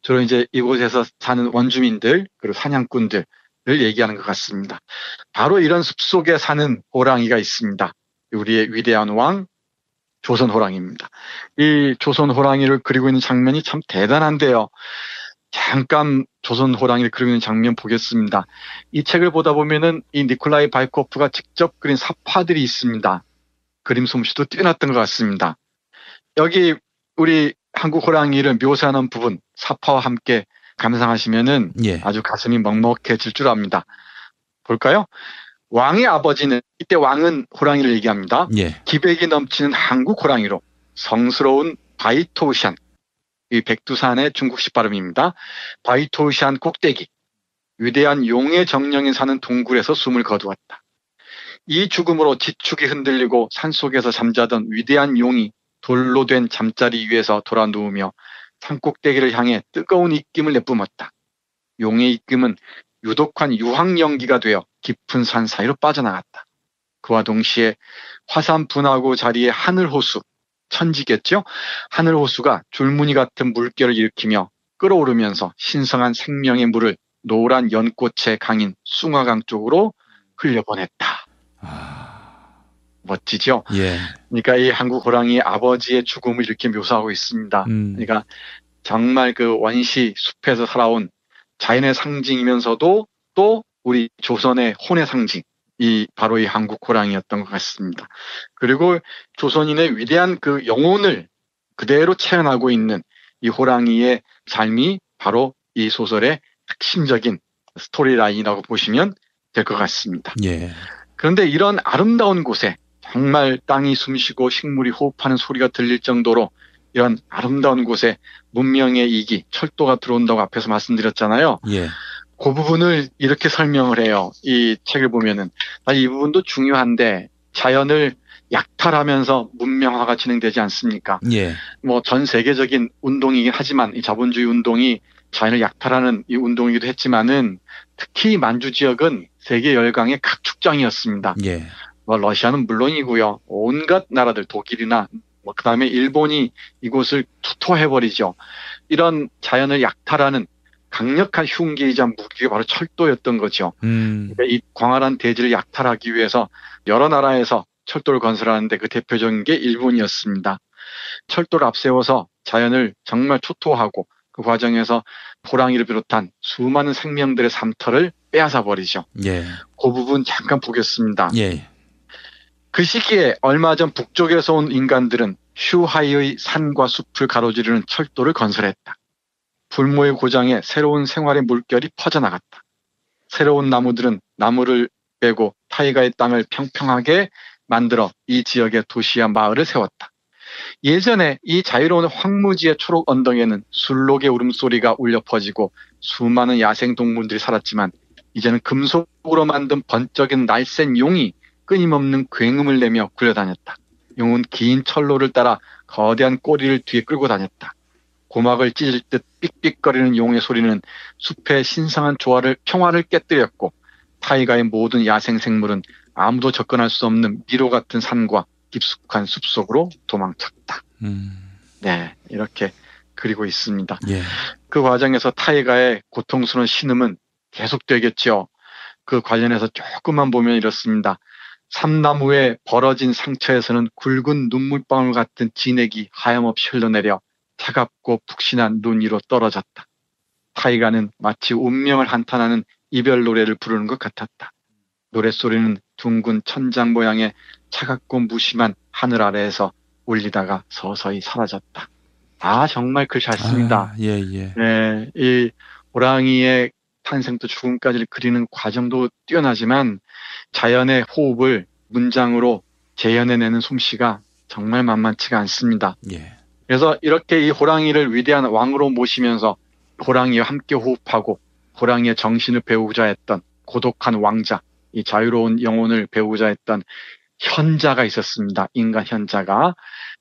주로 이제 이곳에서 사는 원주민들 그리고 사냥꾼들을 얘기하는 것 같습니다. 바로 이런 숲속에 사는 호랑이가 있습니다. 우리의 위대한 왕 조선 호랑이입니다. 이 조선 호랑이를 그리고 있는 장면이 참 대단한데요. 잠깐 조선 호랑이를 그리고 있는 장면 보겠습니다. 이 책을 보다 보면은 이 니콜라이 바이코프가 직접 그린 사파들이 있습니다. 그림 솜씨도 뛰어났던 것 같습니다. 여기 우리 한국 호랑이를 묘사하는 부분 사파와 함께 감상하시면은 아주 가슴이 먹먹해질 줄 압니다. 볼까요? 왕의 아버지는, 이때 왕은 호랑이를 얘기합니다. 기백이 넘치는 한국 호랑이로 성스러운 바이토우샨, 이 백두산의 중국식 발음입니다. 바이토우샨 꼭대기, 위대한 용의 정령이 사는 동굴에서 숨을 거두었다. 이 죽음으로 지축이 흔들리고 산속에서 잠자던 위대한 용이 돌로 된 잠자리 위에서 돌아 누우며 산꼭대기를 향해 뜨거운 입김을 내뿜었다. 용의 입김은 유독한 유황 연기가 되어 깊은 산 사이로 빠져나갔다. 그와 동시에 화산 분화구 자리에 하늘호수, 천지겠죠? 하늘호수가 줄무늬 같은 물결을 일으키며 끓어오르면서 신성한 생명의 물을 노란 연꽃의 강인 숭화강 쪽으로 흘려보냈다. 멋지죠? 그러니까 이 한국 호랑이의 아버지의 죽음을 이렇게 묘사하고 있습니다. 그러니까 정말 그 원시 숲에서 살아온 자연의 상징이면서도 또 우리 조선의 혼의 상징, 바로 이 한국 호랑이였던 것 같습니다. 그리고 조선인의 위대한 그 영혼을 그대로 체현하고 있는 이 호랑이의 삶이 바로 이 소설의 핵심적인 스토리라인이라고 보시면 될 것 같습니다. 그런데 이런 아름다운 곳에 정말 땅이 숨쉬고 식물이 호흡하는 소리가 들릴 정도로 이런 아름다운 곳에 문명의 이기, 철도가 들어온다고 앞에서 말씀드렸잖아요. 그 부분을 이렇게 설명을 해요. 이 책을 보면은. 이 부분도 중요한데 자연을 약탈하면서 문명화가 진행되지 않습니까? 뭐 전 세계적인 운동이긴 하지만 이 자본주의 운동이 자연을 약탈하는 이 운동이기도 했지만은 특히 만주 지역은 세계 열강의 각축장이었습니다. 뭐 러시아는 물론이고요. 온갖 나라들, 독일이나 뭐 그다음에 일본이 이곳을 투토해버리죠. 이런 자연을 약탈하는 강력한 흉기이자 무기가 바로 철도였던 거죠. 그러니까 이 광활한 대지를 약탈하기 위해서 여러 나라에서 철도를 건설하는데 그 대표적인 게 일본이었습니다. 철도를 앞세워서 자연을 정말 초토화하고 그 과정에서 호랑이를 비롯한 수많은 생명들의 삶터를 빼앗아 버리죠. 그 부분 잠깐 보겠습니다. 그 시기에 얼마 전 북쪽에서 온 인간들은 슈하이의 산과 숲을 가로지르는 철도를 건설했다. 불모의 고장에 새로운 생활의 물결이 퍼져나갔다. 새로운 나무들은 나무를 빼고 타이가의 땅을 평평하게 만들어 이 지역의 도시와 마을을 세웠다. 예전에 이 자유로운 황무지의 초록 언덕에는 술록의 울음소리가 울려 퍼지고 수많은 야생동물들이 살았지만 이제는 금속으로 만든 번쩍인 날쌘 용이 끊임없는 굉음을 내며 굴려다녔다. 용은 긴 철로를 따라 거대한 꼬리를 뒤에 끌고 다녔다. 고막을 찢을 듯 삑삑거리는 용의 소리는 숲의 신성한 평화를 깨뜨렸고 타이가의 모든 야생생물은 아무도 접근할 수 없는 미로 같은 산과 깊숙한 숲속으로 도망쳤다. 네, 이렇게 그리고 있습니다. 그 과정에서 타이가의 고통스러운 신음은 계속되겠죠. 그 관련해서 조금만 보면 이렇습니다. 삼나무에 벌어진 상처에서는 굵은 눈물방울 같은 진액이 하염없이 흘러내려 차갑고 푹신한 눈 위로 떨어졌다. 타이가는 마치 운명을 한탄하는 이별 노래를 부르는 것 같았다. 노랫소리는 둥근 천장 모양의 차갑고 무심한 하늘 아래에서 울리다가 서서히 사라졌다. 정말 글 잘 씁니다. 네, 이 호랑이의 탄생부터 죽음까지를 그리는 과정도 뛰어나지만 자연의 호흡을 문장으로 재현해내는 솜씨가 정말 만만치가 않습니다. 그래서 이렇게 이 호랑이를 위대한 왕으로 모시면서 호랑이와 함께 호흡하고 호랑이의 정신을 배우고자 했던 고독한 왕자, 이 자유로운 영혼을 배우고자 했던 현자가 있었습니다. 인간 현자가.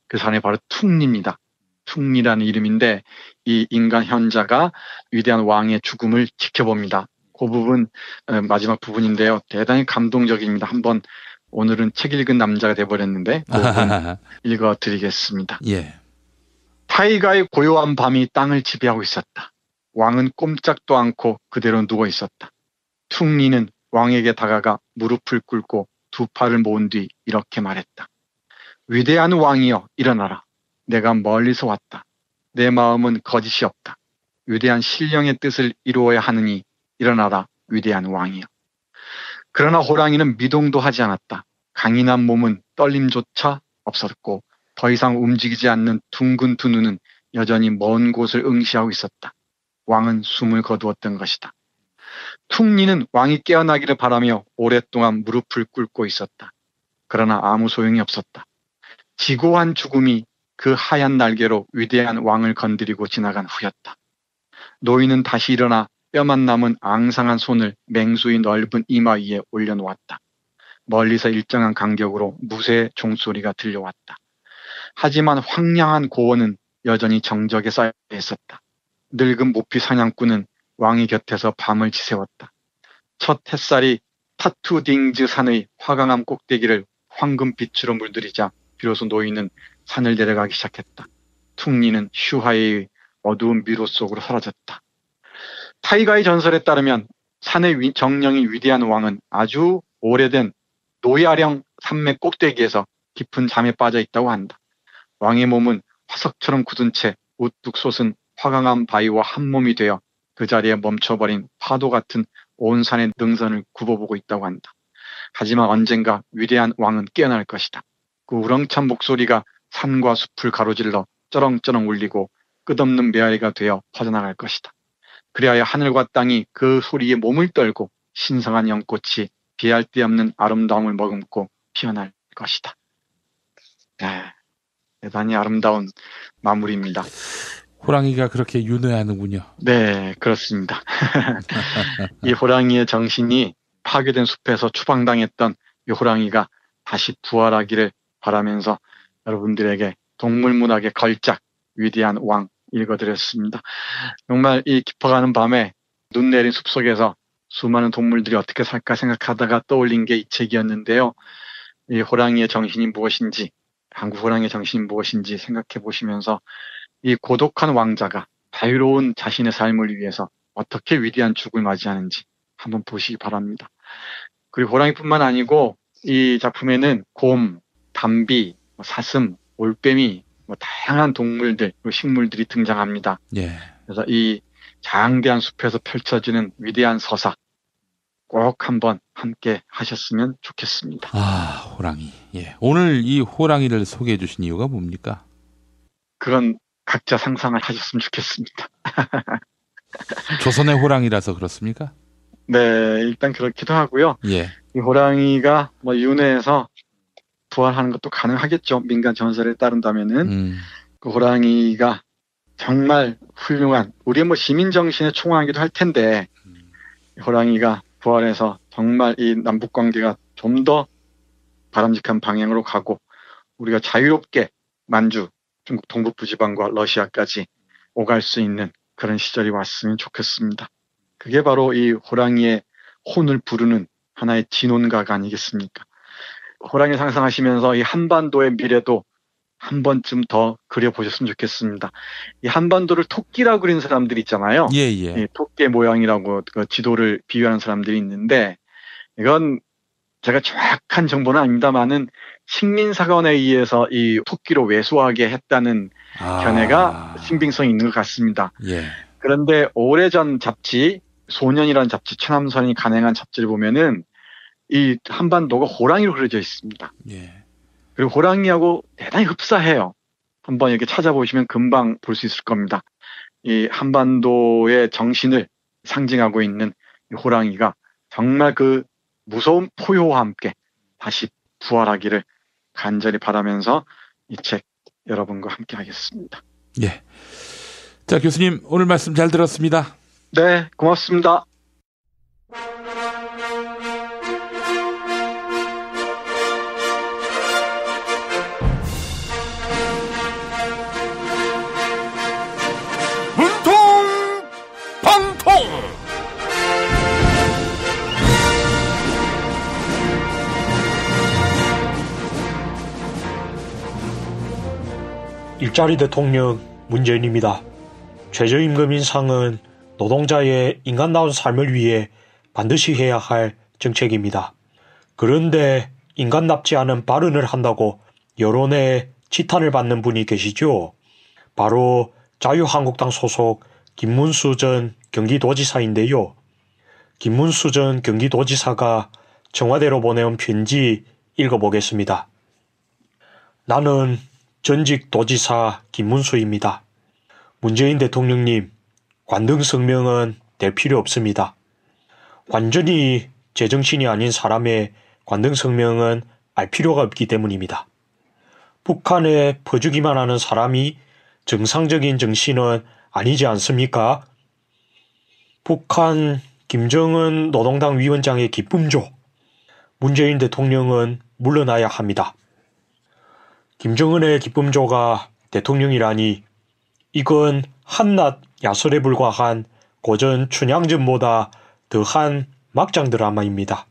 그 사람이 바로 퉁리입니다. 퉁리라는 이름인데 이 인간 현자가 위대한 왕의 죽음을 지켜봅니다. 그 부분 마지막 부분인데요. 대단히 감동적입니다. 한번 오늘은 책 읽은 남자가 돼버렸는데 그 부분 읽어드리겠습니다. 타이가의 고요한 밤이 땅을 지배하고 있었다. 왕은 꼼짝도 않고 그대로 누워 있었다. 퉁리는 왕에게 다가가 무릎을 꿇고 두 팔을 모은 뒤 이렇게 말했다. 위대한 왕이여 일어나라. 내가 멀리서 왔다. 내 마음은 거짓이 없다. 위대한 신령의 뜻을 이루어야 하느니 일어나라 위대한 왕이여. 그러나 호랑이는 미동도 하지 않았다. 강인한 몸은 떨림조차 없었고 더 이상 움직이지 않는 둥근 두 눈은 여전히 먼 곳을 응시하고 있었다. 왕은 숨을 거두었던 것이다. 퉁리는 왕이 깨어나기를 바라며 오랫동안 무릎을 꿇고 있었다. 그러나 아무 소용이 없었다. 지고한 죽음이 그 하얀 날개로 위대한 왕을 건드리고 지나간 후였다. 노인은 다시 일어나 뼈만 남은 앙상한 손을 맹수의 넓은 이마 위에 올려놓았다. 멀리서 일정한 간격으로 무쇠의 종소리가 들려왔다. 하지만 황량한 고원은 여전히 정적에 쌓여 있었다. 늙은 모피 사냥꾼은 왕의 곁에서 밤을 지새웠다. 첫 햇살이 타투딩즈 산의 화강암 꼭대기를 황금빛으로 물들이자 비로소 노인은 산을 내려가기 시작했다. 퉁리는 슈하의 어두운 미로 속으로 사라졌다. 타이가의 전설에 따르면 산의 정령인 위대한 왕은 아주 오래된 노야령 산맥 꼭대기에서 깊은 잠에 빠져 있다고 한다. 왕의 몸은 화석처럼 굳은 채 우뚝 솟은 화강암 바위와 한 몸이 되어 그 자리에 멈춰버린 파도 같은 온 산의 능선을 굽어보고 있다고 한다. 하지만 언젠가 위대한 왕은 깨어날 것이다. 그 우렁찬 목소리가 산과 숲을 가로질러 쩌렁쩌렁 울리고 끝없는 메아리가 되어 퍼져나갈 것이다. 그리하여 하늘과 땅이 그 소리에 몸을 떨고 신성한 연꽃이 비할 데 없는 아름다움을 머금고 피어날 것이다. 네, 대단히 아름다운 마무리입니다. 호랑이가 그렇게 윤회하는군요. 네, 그렇습니다. 이 호랑이의 정신이 파괴된 숲에서 추방당했던 이 호랑이가 다시 부활하기를 바라면서 여러분들에게 동물문학의 걸작 위대한 왕 읽어드렸습니다. 정말 이 깊어가는 밤에 눈 내린 숲속에서 수많은 동물들이 어떻게 살까 생각하다가 떠올린 게 이 책이었는데요. 이 호랑이의 정신이 무엇인지, 한국 호랑이의 정신이 무엇인지 생각해 보시면서 이 고독한 왕자가 자유로운 자신의 삶을 위해서 어떻게 위대한 죽음을 맞이하는지 한번 보시기 바랍니다. 그리고 호랑이뿐만 아니고 이 작품에는 곰, 담비, 사슴, 올빼미, 다양한 동물들, 식물들이 등장합니다. 예. 그래서 이 장대한 숲에서 펼쳐지는 위대한 서사 꼭 한번 함께 하셨으면 좋겠습니다. 아, 호랑이. 예. 오늘 이 호랑이를 소개해 주신 이유가 뭡니까? 그건 각자 상상을 하셨으면 좋겠습니다. 조선의 호랑이라서 그렇습니까? 네, 일단 그렇기도 하고요. 예. 이 호랑이가 윤회해서 부활하는 것도 가능하겠죠. 민간 전설에 따른다면은 그 호랑이가 정말 훌륭한 우리의 시민 정신의 총화이기도 할 텐데 호랑이가 부활해서 정말 이 남북 관계가 좀 더 바람직한 방향으로 가고 우리가 자유롭게 만주, 중국 동북부지방과 러시아까지 오갈 수 있는 그런 시절이 왔으면 좋겠습니다. 그게 바로 이 호랑이의 혼을 부르는 하나의 진혼가가 아니겠습니까? 호랑이 상상하시면서 이 한반도의 미래도 한 번쯤 더 그려보셨으면 좋겠습니다. 이 한반도를 토끼라고 그린 사람들이 있잖아요. 예. 이 토끼의 모양이라고 그 지도를 비유하는 사람들이 있는데 이건 제가 정확한 정보는 아닙니다만은 식민사관에 의해서 이 토끼로 왜소하게 했다는 견해가 신빙성이 있는 것 같습니다. 예. 그런데 오래전 잡지, 소년이라는 잡지, 최남선이 간행한 잡지를 보면은 이 한반도가 호랑이로 그려져 있습니다. 예. 그리고 호랑이하고 대단히 흡사해요. 한번 이렇게 찾아보시면 금방 볼 수 있을 겁니다. 이 한반도의 정신을 상징하고 있는 이 호랑이가 정말 그 무서운 포효와 함께 다시 부활하기를 간절히 바라면서 이 책 여러분과 함께 하겠습니다. 예. 자, 교수님 오늘 말씀 잘 들었습니다. 네, 고맙습니다. 일자리 대통령 문재인입니다. 최저임금 인상은 노동자의 인간다운 삶을 위해 반드시 해야 할 정책입니다. 그런데 인간답지 않은 발언을 한다고 여론의 지탄을 받는 분이 계시죠. 바로 자유한국당 소속 김문수 전 경기도지사인데요. 김문수 전 경기도지사가 청와대로 보내온 편지 읽어보겠습니다. 나는 전직 도지사 김문수입니다. 문재인 대통령님, 관등 성명은 낼 필요 없습니다. 완전히 제정신이 아닌 사람의 관등 성명은 알 필요가 없기 때문입니다. 북한에 퍼주기만 하는 사람이 정상적인 정신은 아니지 않습니까? 북한 김정은 노동당 위원장의 기쁨조. 문재인 대통령은 물러나야 합니다. 김정은의 기쁨조가 대통령이라니 이건 한낱 야설에 불과한 고전 춘향전보다 더한 막장 드라마입니다.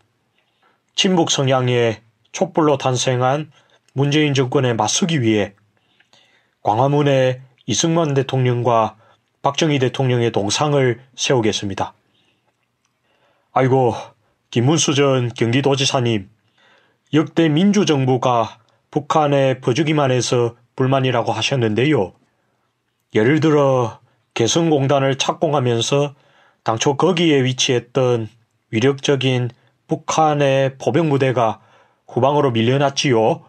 친북 성향의 촛불로 탄생한 문재인 정권에 맞서기 위해 광화문에 이승만 대통령과 박정희 대통령의 동상을 세우겠습니다. 아이고, 김문수 전 경기도지사님, 역대 민주정부가 북한에 퍼주기만 해서 불만이라고 하셨는데요. 예를 들어 개성공단을 착공하면서 당초 거기에 위치했던 위력적인 북한의 포병부대가 후방으로 밀려났지요.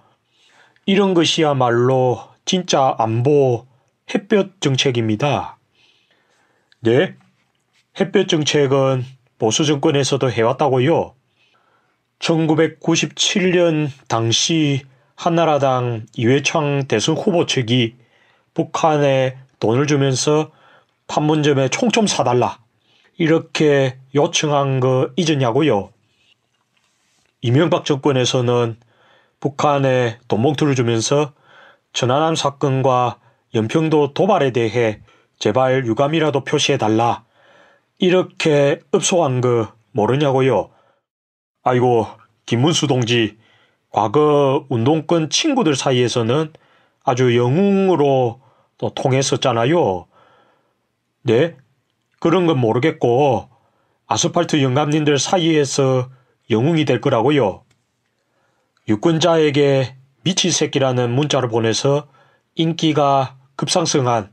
이런 것이야말로 진짜 안보 햇볕 정책입니다. 네? 햇볕 정책은 보수 정권에서도 해왔다고요. 1997년 당시 한나라당 이회창 대선 후보 측이 북한에 돈을 주면서 판문점에 총 좀 사달라 이렇게 요청한 거 잊었냐고요. 이명박 정권에서는 북한에 돈봉투를 주면서 천안함 사건과 연평도 도발에 대해 제발 유감이라도 표시해달라 이렇게 읍소한 거 모르냐고요. 아이고, 김문수 동지, 과거 운동권 친구들 사이에서는 아주 영웅으로 또 통했었잖아요. 네? 그런 건 모르겠고 아스팔트 영감님들 사이에서 영웅이 될 거라고요. 유권자에게 미친 새끼라는 문자를 보내서 인기가 급상승한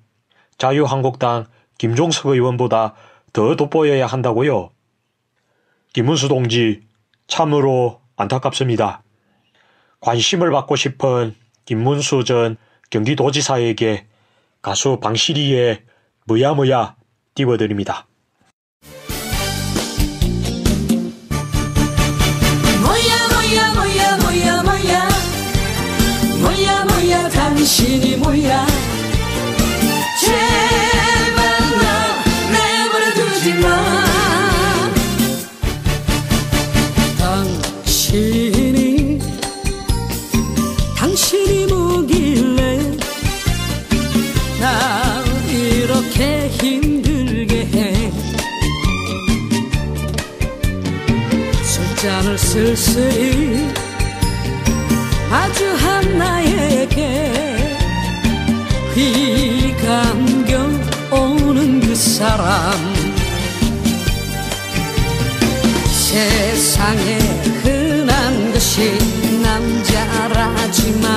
자유한국당 김종석 의원보다 더 돋보여야 한다고요. 김문수 동지, 참으로 안타깝습니다. 관심을 받고 싶은 김문수 전 경기도지사에게 가수 방시리의 뭐야 띄워드립니다. 뭐야 당신이 뭐야 제발 나 내버려 두지 마 당신이 뭐길래 나 이렇게 힘들게 해 술잔을 쓸쓸히 마주한 나에게 휘감겨 오는 그 사람 세상에 흔한 것이 남자라지만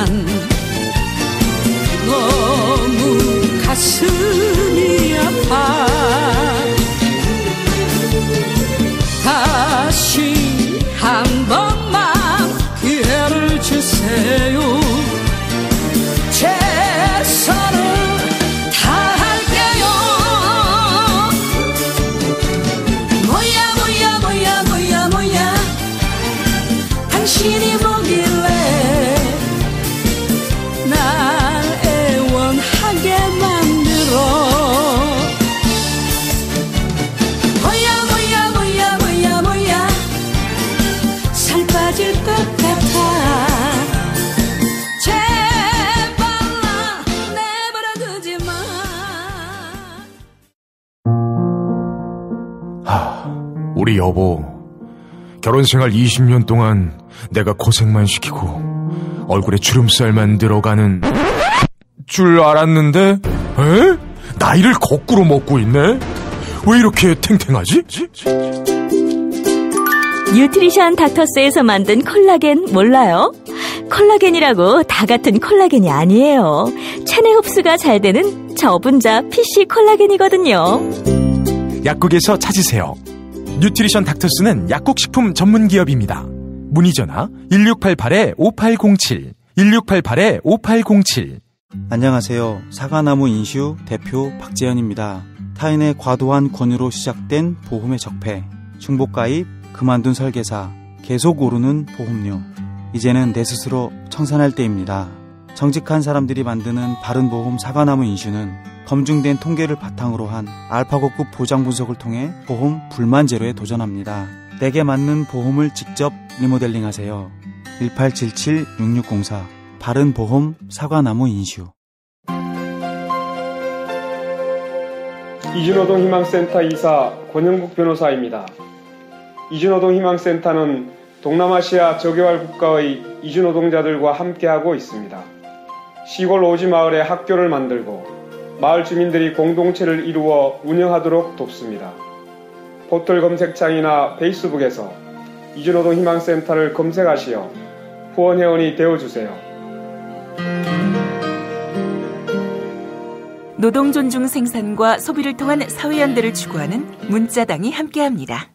너무 가슴이 아파 다시 한 번만 기회를 주세요 최선을 다할게요 뭐야 당신이 뭐길래 날 애원하게 만들어 뭐야 살 빠질 것 같아 제발 나 내버려 두지 마 우리 여보 결혼생활 20년 동안 내가 고생만 시키고 얼굴에 주름살만 들어가는 줄 알았는데 에? 나이를 거꾸로 먹고 있네? 왜 이렇게 탱탱하지? 뉴트리션 닥터스에서 만든 콜라겐 몰라요? 콜라겐이라고 다 같은 콜라겐이 아니에요. 체내 흡수가 잘 되는 저분자 PC 콜라겐이거든요. 약국에서 찾으세요. 뉴트리션 닥터스는 약국식품 전문기업입니다. 문의전화 1688-5807 1688-5807. 안녕하세요. 사과나무 인슈 대표 박재현입니다. 타인의 과도한 권유로 시작된 보험의 적폐, 중복가입, 그만둔 설계사, 계속 오르는 보험료. 이제는 내 스스로 청산할 때입니다. 정직한 사람들이 만드는 바른보험 사과나무 인슈는 검증된 통계를 바탕으로 한 알파고급 보장 분석을 통해 보험 불만 제로에 도전합니다. 내게 맞는 보험을 직접 리모델링하세요. 1877-6604 바른보험 사과나무 인슈. 이주노동 희망센터 이사 권영국 변호사입니다. 이주노동 희망센터는 동남아시아 저개발 국가의 이주노동자들과 함께하고 있습니다. 시골 오지 마을에 학교를 만들고 마을 주민들이 공동체를 이루어 운영하도록 돕습니다. 포털 검색창이나 페이스북에서 이주노동 희망센터를 검색하시어 후원회원이 되어주세요. 노동 존중 생산과 소비를 통한 사회연대를 추구하는 문자당이 함께합니다.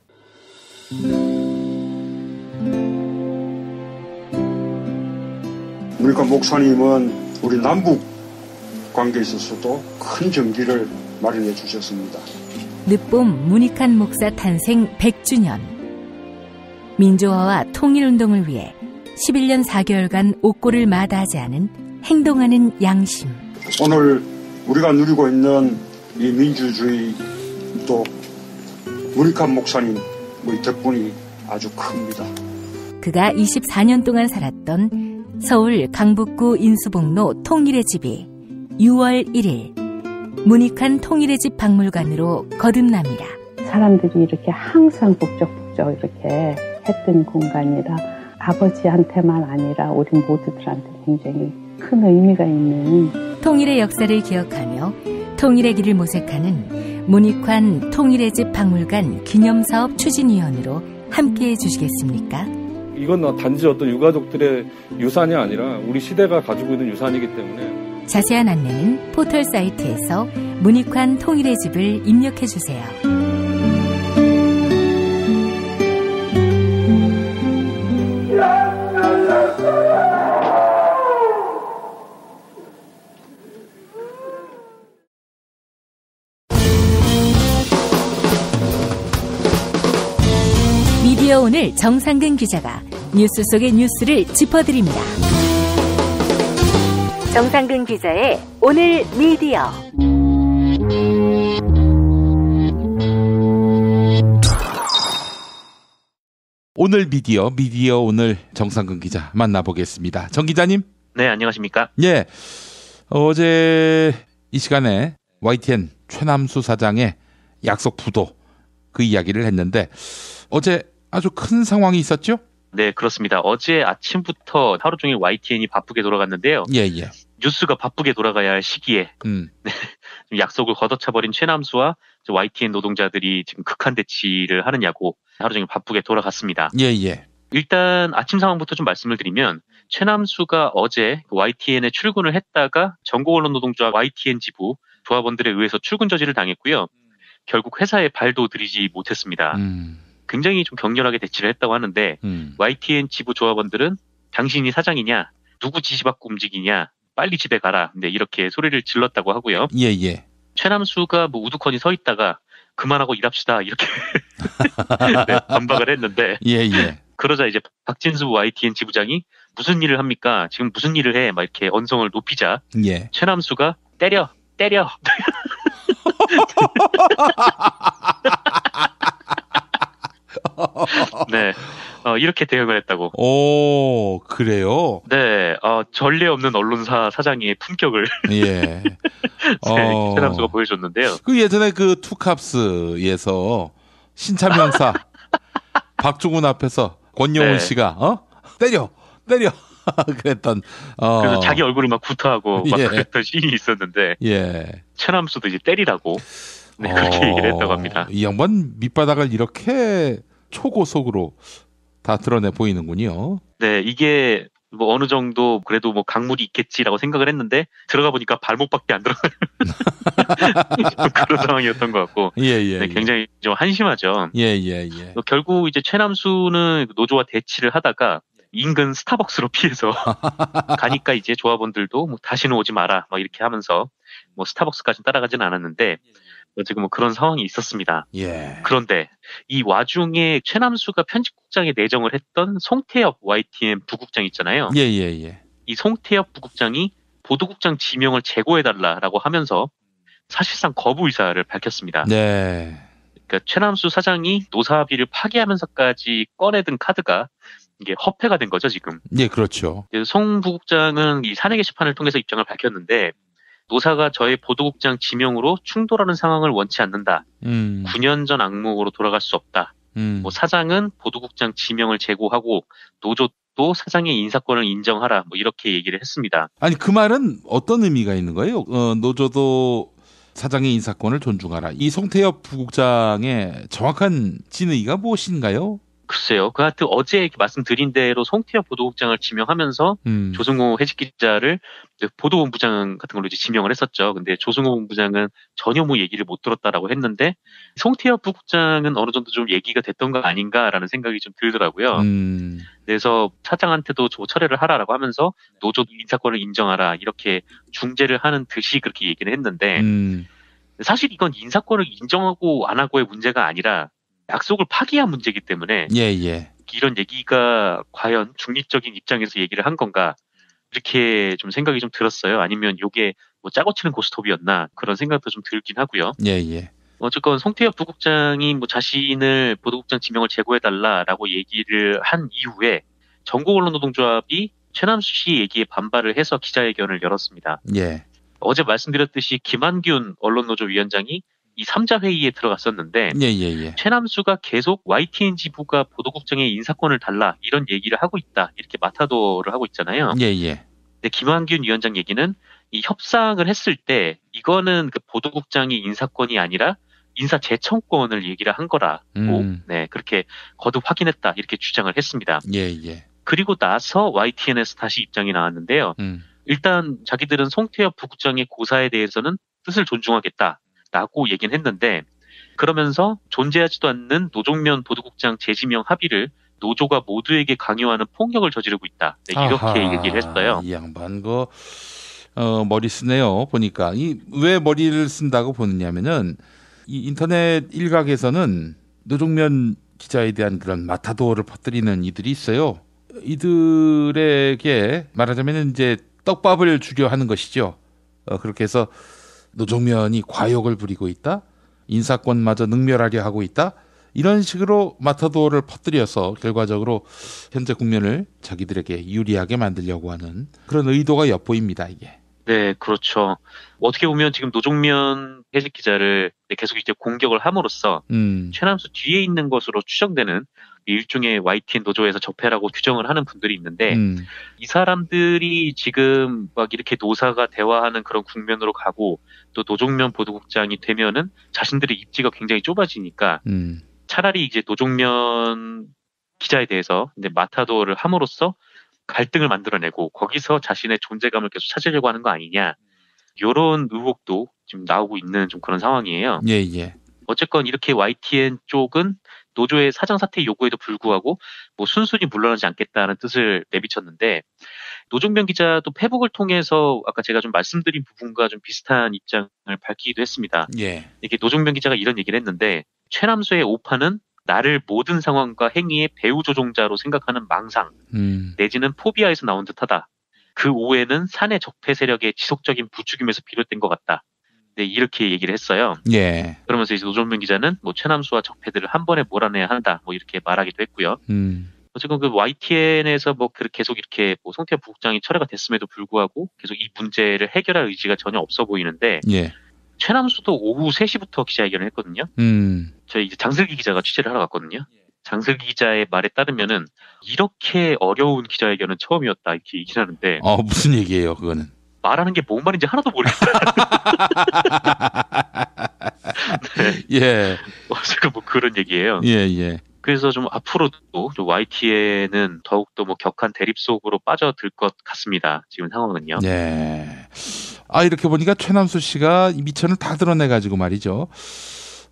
문익환 목사님은 우리 남북 관계에 있어서도 큰 정기를 마련해 주셨습니다. 늦봄 문익환 목사 탄생 100주년. 민주화와 통일운동을 위해 11년 4개월간 옥고를 마다하지 않은 행동하는 양심. 오늘 우리가 누리고 있는 이 민주주의 또 문익환 목사님 덕분이 아주 큽니다. 그가 24년 동안 살았던 서울 강북구 인수복로 통일의 집이 6월 1일 문익환 통일의 집 박물관으로 거듭납니다. 사람들이 이렇게 항상 북적북적 이렇게 했던 공간이라 아버지한테만 아니라 우리 모두들한테 굉장히 큰 의미가 있는 통일의 역사를 기억하며 통일의 길을 모색하는 문익환 통일의 집 박물관 기념사업 추진위원으로 함께해 주시겠습니까? 이건 단지 어떤 유가족들의 유산이 아니라 우리 시대가 가지고 있는 유산이기 때문에 자세한 안내는 포털 사이트에서 문익환 통일의 집을 입력해 주세요. 미디어 오늘 정상근 기자가 뉴스 속의 뉴스를 짚어드립니다. 정상근 기자의 오늘 미디어. 오늘 미디어 오늘 정상근 기자 만나보겠습니다. 정 기자님. 네, 안녕하십니까? 예, 어제 이 시간에 YTN 최남수 사장의 약속 부도 그 이야기를 했는데 어제 아주 큰 상황이 있었죠? 네, 그렇습니다. 어제 아침부터 하루 종일 YTN이 바쁘게 돌아갔는데요. 예. 뉴스가 바쁘게 돌아가야 할 시기에 네, 약속을 걷어차버린 최남수와 YTN 노동자들이 지금 극한 대치를 하느냐고 하루 종일 바쁘게 돌아갔습니다. 예. 일단 아침 상황부터 좀 말씀을 드리면 최남수가 어제 YTN에 출근을 했다가 전국언론 노동조합 YTN 지부 조합원들에 의해서 출근 저지를 당했고요. 결국 회사에 발도 들이지 못했습니다. 굉장히 좀 격렬하게 대치를 했다고 하는데 YTN 지부 조합원들은 당신이 사장이냐, 누구 지시받고 움직이냐, 빨리 집에 가라. 네, 이렇게 소리를 질렀다고 하고요. 예. 최남수가 우두커니 서 있다가 그만하고 일합시다 이렇게 네, 반박을 했는데 예. 그러자 이제 박진수 YTN 지부장이 무슨 일을 합니까? 지금 무슨 일을 해? 막 이렇게 언성을 높이자 예. 최남수가 때려. 네, 이렇게 대응을 했다고. 오, 그래요? 네, 전례 없는 언론사 사장의 품격을 예. 네, 최남수가 보여줬는데요. 그 예전에 그 투캅스에서 신참명사 박종훈 앞에서 권영훈 네. 씨가 때려 그랬던 그래서 자기 얼굴을 막 구타하고 막 예. 그랬던 씬이 있었는데 예. 최남수도 이제 때리라고 네, 그렇게 얘기를 했다고 합니다. 이 양반 밑바닥을 이렇게 초고속으로 다 드러내 보이는군요. 네, 이게 뭐 어느 정도 그래도 뭐 강물이 있겠지라고 생각을 했는데 들어가 보니까 발목밖에 안 들어가는 그런 상황이었던 것 같고 네, 굉장히 좀 한심하죠. 결국 이제 최남수는 노조와 대치를 하다가 인근 스타벅스로 피해서 가니까 이제 조합원들도 뭐 다시는 오지 마라 막 이렇게 하면서 뭐 스타벅스까지 따라가지는 않았는데 지금 뭐 그런 상황이 있었습니다. 그런데 이 와중에 최남수가 편집국장에 내정을 했던 송태엽 YTN 부국장 있잖아요. 이 송태엽 부국장이 보도국장 지명을 재고해달라라고 하면서 사실상 거부 의사를 밝혔습니다. 그러니까 최남수 사장이 노사합의를 파기하면서까지 꺼내든 카드가 이게 허패가 된 거죠, 지금. 그렇죠. 송 부국장은 이 사내 게시판을 통해서 입장을 밝혔는데 노사가 저의 보도국장 지명으로 충돌하는 상황을 원치 않는다. 9년 전 악몽으로 돌아갈 수 없다. 뭐 사장은 보도국장 지명을 제고하고 노조도 사장의 인사권을 인정하라. 뭐 이렇게 얘기를 했습니다. 아니 그 말은 어떤 의미가 있는 거예요? 노조도 사장의 인사권을 존중하라. 이 송태엽 부국장의 정확한 진의가 무엇인가요? 글쎄요. 그 하여튼 어제 말씀드린 대로 송태엽 보도국장을 지명하면서 조승호 해직 기자를 보도본부장 같은 걸로 이제 지명을 했었죠. 근데 조승호 본부장은 전혀 뭐 얘기를 못 들었다라고 했는데 송태엽 부국장은 어느 정도 좀 얘기가 됐던 거 아닌가라는 생각이 좀 들더라고요. 그래서 사장한테도 좀 철회를 하라라고 하면서 노조 인사권을 인정하라 이렇게 중재를 하는 듯이 그렇게 얘기를 했는데 사실 이건 인사권을 인정하고 안 하고의 문제가 아니라 약속을 파기한 문제이기 때문에 이런 얘기가 과연 중립적인 입장에서 얘기를 한 건가 이렇게 좀 생각이 좀 들었어요. 아니면 이게 뭐 짜고 치는 고스톱이었나 그런 생각도 좀 들긴 하고요. 어쨌건 송태엽 부국장이 뭐 자신을 보도국장 지명을 제고해달라라고 얘기를 한 이후에 전국언론노동조합이 최남수 씨 얘기에 반발을 해서 기자회견을 열었습니다. 어제 말씀드렸듯이 김한균 언론노조 위원장이 이 3자 회의에 들어갔었는데 최남수가 계속 YTN 지부가 보도국장의 인사권을 달라 이런 얘기를 하고 있다 이렇게 마타도를 하고 있잖아요. 근데 김한균 위원장 얘기는 이 협상을 했을 때 이거는 그 보도국장의 인사권이 아니라 인사 재청권을 얘기를 한 거라고 그렇게 거듭 확인했다 이렇게 주장을 했습니다. 그리고 나서 YTN에서 다시 입장이 나왔는데요. 일단 자기들은 송태엽 부국장의 고사에 대해서는 뜻을 존중하겠다. 라고 얘기는 했는데 그러면서 존재하지도 않는 노종면 보도국장 재지명 합의를 노조가 모두에게 강요하는 폭력을 저지르고 있다. 이렇게 얘기를 했어요. 이 양반 머리 쓰네요. 보니까 왜 머리를 쓴다고 보느냐면은 이 인터넷 일각에서는 노종면 기자에 대한 그런 마타도를 퍼뜨리는 이들이 있어요. 이들에게 말하자면 이제 떡밥을 주려 하는 것이죠. 그렇게 해서 노종면이 과욕을 부리고 있다. 인사권마저 능멸하려 하고 있다. 이런 식으로 마타도를 퍼뜨려서 결과적으로 현재 국면을 자기들에게 유리하게 만들려고 하는 그런 의도가 엿보입니다. 이게. 네, 그렇죠. 어떻게 보면 지금 노종면 해직 기자를 계속 이제 공격을 함으로써 최남수 뒤에 있는 것으로 추정되는 일종의 YTN 노조에서 적폐라고 규정을 하는 분들이 있는데 이 사람들이 지금 막 이렇게 노사가 대화하는 그런 국면으로 가고 또 노종면 보도국장이 되면은 자신들의 입지가 굉장히 좁아지니까 차라리 이제 노종면 기자에 대해서 이제 마타도를 함으로써 갈등을 만들어내고 거기서 자신의 존재감을 계속 찾으려고 하는 거 아니냐 이런 의혹도 지금 나오고 있는 좀 그런 상황이에요. 어쨌건 이렇게 YTN 쪽은 노조의 사장 사퇴 요구에도 불구하고 뭐 순순히 물러나지 않겠다는 뜻을 내비쳤는데 노종면 기자도 페북을 통해서 아까 제가 좀 말씀드린 부분과 좀 비슷한 입장을 밝히기도 했습니다. 이게 노종면 기자가 이런 얘기를 했는데 최남수의 오판은 나를 모든 상황과 행위의 배후 조종자로 생각하는 망상 내지는 포비아에서 나온 듯하다. 그 오해는 사내 적폐 세력의 지속적인 부추김에서 비롯된 것 같다. 네, 이렇게 얘기를 했어요. 그러면서 이제 노종면 기자는 뭐 최남수와 적폐들을 한 번에 몰아내야 한다. 뭐 이렇게 말하기도 했고요. 어쨌든 그 YTN에서 뭐 계속 이렇게 뭐 송태엽 부국장이 철회가 됐음에도 불구하고 계속 이 문제를 해결할 의지가 전혀 없어 보이는데 최남수도 오후 3시부터 기자회견을 했거든요. 저희 이제 장슬기 기자가 취재를 하러 갔거든요. 장슬기 기자의 말에 따르면은 이렇게 어려운 기자회견은 처음이었다 이렇게 얘기를 하는데 무슨 얘기예요 그거는? 말하는 게 뭔 말인지 하나도 모르겠다. 어쨌든 뭐 그런 얘기예요. 그래서 좀 앞으로도 좀 YTN은 더욱더 뭐 격한 대립 속으로 빠져들 것 같습니다. 지금 상황은요. 네. 이렇게 보니까 최남수 씨가 이 미천을 다 드러내가지고 말이죠.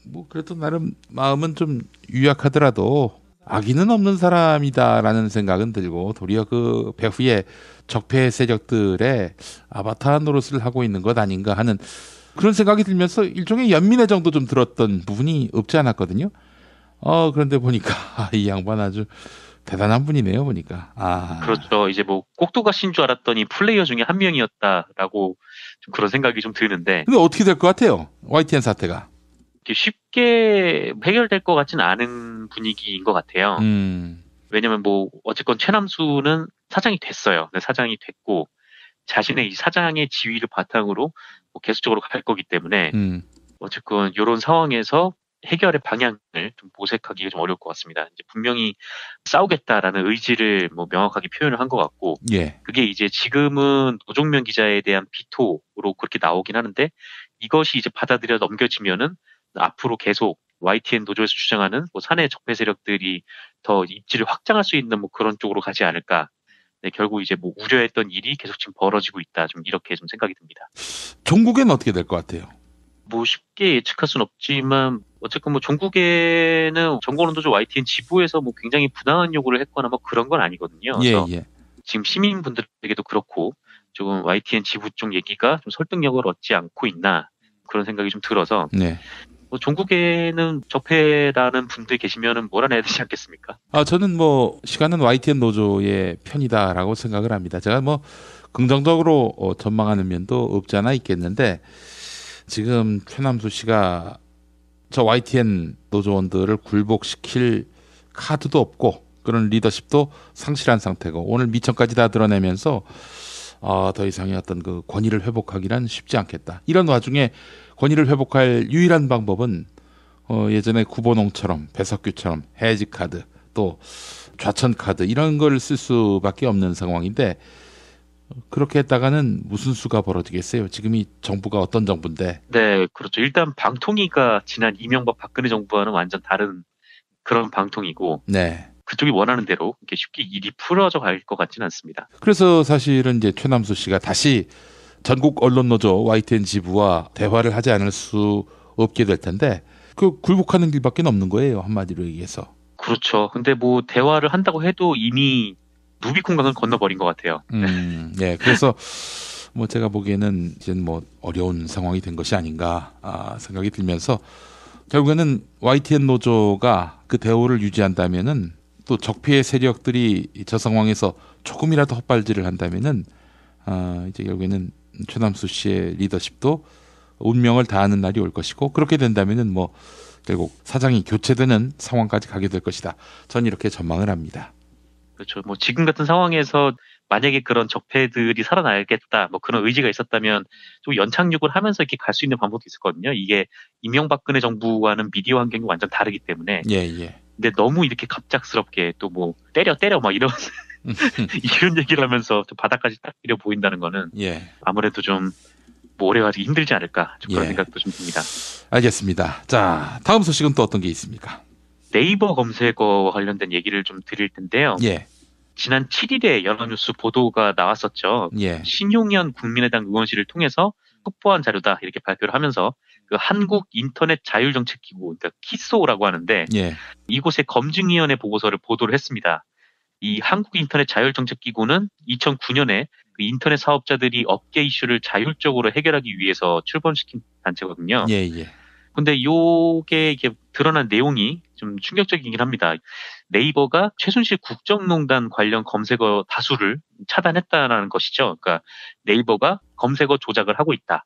뭐 그래도 나름 마음은 좀 유약하더라도 악의는 없는 사람이다라는 생각은 들고 도리어 그 배후의 적폐 세력들의 아바타 노릇을 하고 있는 것 아닌가 하는 그런 생각이 들면서 일종의 연민의 정도 좀 들었던 부분이 없지 않았거든요. 그런데 보니까 이 양반 아주 대단한 분이네요, 보니까. 그렇죠. 이제 뭐 꼭두가시인 줄 알았더니 플레이어 중에 한 명이었다라고 좀 그런 생각이 좀 드는데. 근데 어떻게 될 것 같아요? YTN 사태가. 쉽게 해결될 것 같지는 않은 분위기인 것 같아요. 왜냐면 뭐 어쨌건 최남수는 사장이 됐어요. 사장이 됐고 자신의 이 사장의 지위를 바탕으로 뭐 계속적으로 갈 거기 때문에 어쨌건 이런 상황에서 해결의 방향을 좀 모색하기가 좀 어려울 것 같습니다. 이제 분명히 싸우겠다라는 의지를 뭐 명확하게 표현을 한 것 같고, 예. 그게 이제 지금은 노종면 기자에 대한 비토로 그렇게 나오긴 하는데 이것이 이제 받아들여 넘겨지면은 앞으로 계속 YTN 노조에서 주장하는 뭐 사내 적폐 세력들이 더 입지를 확장할 수 있는 뭐 그런 쪽으로 가지 않을까. 네, 결국 이제 뭐 우려했던 일이 계속 지금 벌어지고 있다. 좀 이렇게 좀 생각이 듭니다. 종국에는 어떻게 될 것 같아요? 뭐 쉽게 예측할 수는 없지만 어쨌건 뭐 종국에는 정권노조 YTN 지부에서 뭐 굉장히 부당한 요구를 했거나 뭐 그런 건 아니거든요. 그래서 지금 시민분들에게도 그렇고 조금 YTN 지부 쪽 얘기가 좀 설득력을 얻지 않고 있나 그런 생각이 좀 들어서 뭐 종국에는 적폐라는 분들 계시면은 몰아내야 되지 않겠습니까? 저는 뭐 시간은 YTN 노조의 편이다라고 생각을 합니다. 제가 뭐 긍정적으로 전망하는 면도 없지 않아 있겠는데 지금 최남수 씨가 저 YTN 노조원들을 굴복시킬 카드도 없고 그런 리더십도 상실한 상태고 오늘 미천까지 다 드러내면서 더 이상의 어떤 그 권위를 회복하기란 쉽지 않겠다. 이런 와중에 권위를 회복할 유일한 방법은 예전에 구본홍처럼 배석규처럼 해지 카드 또 좌천 카드 이런 걸 쓸 수밖에 없는 상황인데 그렇게 했다가는 무슨 수가 벌어지겠어요? 지금이 정부가 어떤 정부인데? 네, 그렇죠. 일단 방통위가 지난 이명박 박근혜 정부와는 완전 다른 그런 방통위고 네. 그쪽이 원하는 대로 이렇게 쉽게 일이 풀어져 갈 것 같지는 않습니다. 그래서 사실은 이제 최남수 씨가 다시 전국 언론노조 YTN 지부와 대화를 하지 않을 수 없게 될 텐데 그 굴복하는 길밖에 없는 거예요. 한마디로 얘기해서. 그렇죠. 근데 뭐 대화를 한다고 해도 이미 루비콘강을 건너버린 것 같아요. 네. 그래서 뭐 제가 보기에는 이제 뭐 어려운 상황이 된 것이 아닌가 생각이 들면서 결국에는 YTN 노조가 그 대우를 유지한다면은 또 적폐의 세력들이 저 상황에서 조금이라도 헛발질을 한다면은 이제 결국에는 최남수 씨의 리더십도 운명을 다하는 날이 올 것이고 그렇게 된다면은 뭐 결국 사장이 교체되는 상황까지 가게 될 것이다. 전 이렇게 전망을 합니다. 그렇죠. 뭐 지금 같은 상황에서 만약에 그런 적폐들이 살아나겠다, 뭐 그런 의지가 있었다면 좀 연착륙을 하면서 이렇게 갈 수 있는 방법도 있었거든요. 이게 이명박근혜 정부와는 미디어 환경이 완전 다르기 때문에. 근데 너무 이렇게 갑작스럽게 또 뭐 때려 막 이런 이런 얘기를 하면서 좀 바닥까지 딱 밀어 보인다는 거는 아무래도 좀 뭐 오래 가기 힘들지 않을까 좀 그런 생각도 좀 듭니다. 알겠습니다. 자, 다음 소식은 또 어떤 게 있습니까? 네이버 검색어와 관련된 얘기를 좀 드릴 텐데요. 지난 7일에 연합뉴스 보도가 나왔었죠. 신용현 국민의당 의원실을 통해서 확보한 자료다 이렇게 발표를 하면서 그 한국 인터넷 자율정책기구 그러니까 키소라고 하는데 이곳의 검증위원회 보고서를 보도를 했습니다. 이 한국 인터넷 자율정책기구는 2009년에 그 인터넷 사업자들이 업계 이슈를 자율적으로 해결하기 위해서 출범시킨 단체거든요. 근데 요게 이게 드러난 내용이 좀 충격적이긴 합니다. 네이버가 최순실 국정농단 관련 검색어 다수를 차단했다는 것이죠. 그러니까 네이버가 검색어 조작을 하고 있다.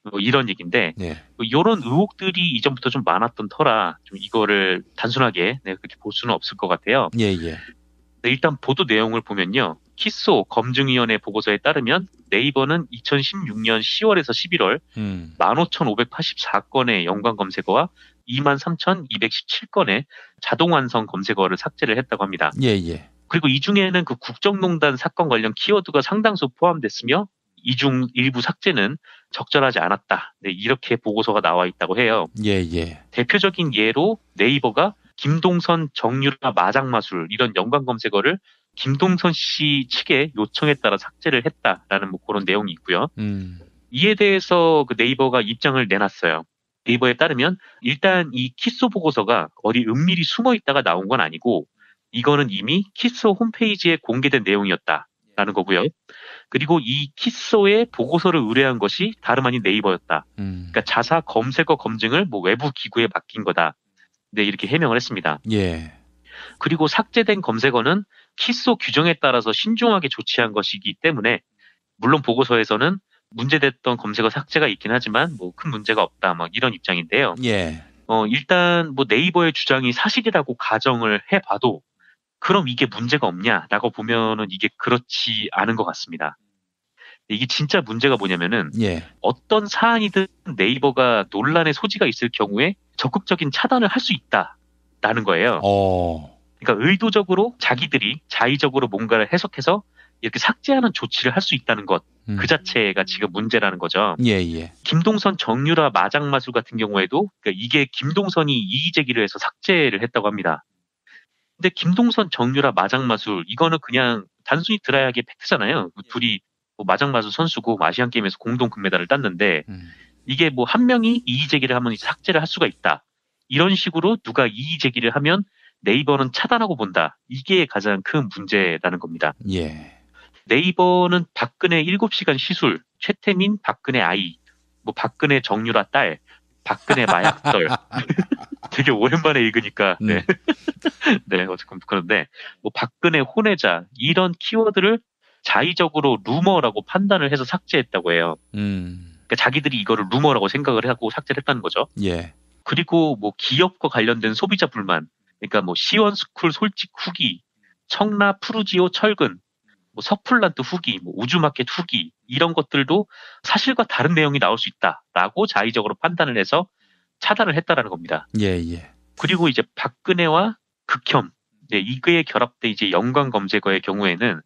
뭐 이런 얘기인데 이런 의혹들이 이전부터 좀 많았던 터라 좀 이거를 단순하게 그렇게 볼 수는 없을 것 같아요. 일단 보도 내용을 보면요. 키소 검증위원회 보고서에 따르면 네이버는 2016년 10월에서 11월 15,584건의 연관 검색어와 23,217건의 자동 완성 검색어를 삭제를 했다고 합니다. 그리고 이 중에는 그 국정농단 사건 관련 키워드가 상당수 포함됐으며 이 중 일부 삭제는 적절하지 않았다. 이렇게 보고서가 나와 있다고 해요. 대표적인 예로 네이버가 김동선 정유라 마장마술 이런 연관 검색어를 김동선 씨 측의 요청에 따라 삭제를 했다라는 뭐 그런 내용이 있고요. 이에 대해서 그 네이버가 입장을 내놨어요. 네이버에 따르면 일단 이 키소 보고서가 어디 은밀히 숨어 있다가 나온 건 아니고 이거는 이미 키소 홈페이지에 공개된 내용이었다라는 거고요. 그리고 이 키소의 보고서를 의뢰한 것이 다름 아닌 네이버였다. 그러니까 자사 검색어 검증을 뭐 외부 기구에 맡긴 거다. 네, 이렇게 해명을 했습니다. 예. 그리고 삭제된 검색어는 키소 규정에 따라서 신중하게 조치한 것이기 때문에 물론 보고서에서는 문제됐던 검색어 삭제가 있긴 하지만 뭐 큰 문제가 없다. 막 이런 입장인데요. 예. 일단 뭐 네이버의 주장이 사실이라고 가정을 해봐도 그럼 이게 문제가 없냐라고 보면은 이게 그렇지 않은 것 같습니다. 이게 진짜 문제가 뭐냐면은 어떤 사안이든 네이버가 논란의 소지가 있을 경우에 적극적인 차단을 할 수 있다라는 거예요. 그러니까 의도적으로 자기들이 자의적으로 뭔가를 해석해서 이렇게 삭제하는 조치를 할 수 있다는 것 그 자체가 지금 문제라는 거죠. 예. 김동선 정유라 마장마술 같은 경우에도 그러니까 이게 김동선이 이의 제기를 해서 삭제를 했다고 합니다. 근데 김동선 정유라 마장마술 이거는 그냥 단순히 드라이하게 팩트잖아요. 둘이 뭐 마장마술 선수고 아시안 게임에서 공동 금메달을 땄는데 이게 뭐 한 명이 이의 제기를 하면 이제 삭제를 할 수가 있다. 이런 식으로 누가 이의 제기를 하면 네이버는 차단하고 본다. 이게 가장 큰 문제라는 겁니다. 예. 네이버는 박근혜 7시간 시술, 최태민 박근혜 아이, 뭐 박근혜 정유라 딸, 박근혜 마약덜. 되게 오랜만에 읽으니까 네. 네, 어쨌든 그런데 뭐 박근혜 혼외자 이런 키워드를 자의적으로 루머라고 판단을 해서 삭제했다고 해요. 그러니까 자기들이 이거를 루머라고 생각을 하고 삭제를 했다는 거죠. 예. 그리고 뭐 기업과 관련된 소비자 불만, 그러니까 뭐 시원스쿨 솔직 후기, 청라 푸르지오 철근, 뭐 서플란트 후기, 뭐 우주마켓 후기 이런 것들도 사실과 다른 내용이 나올 수 있다라고 자의적으로 판단을 해서 차단을 했다라는 겁니다. 예. 그리고 이제 박근혜와 극혐, 네, 이거에 결합된 이제 연관 검색어의 경우에는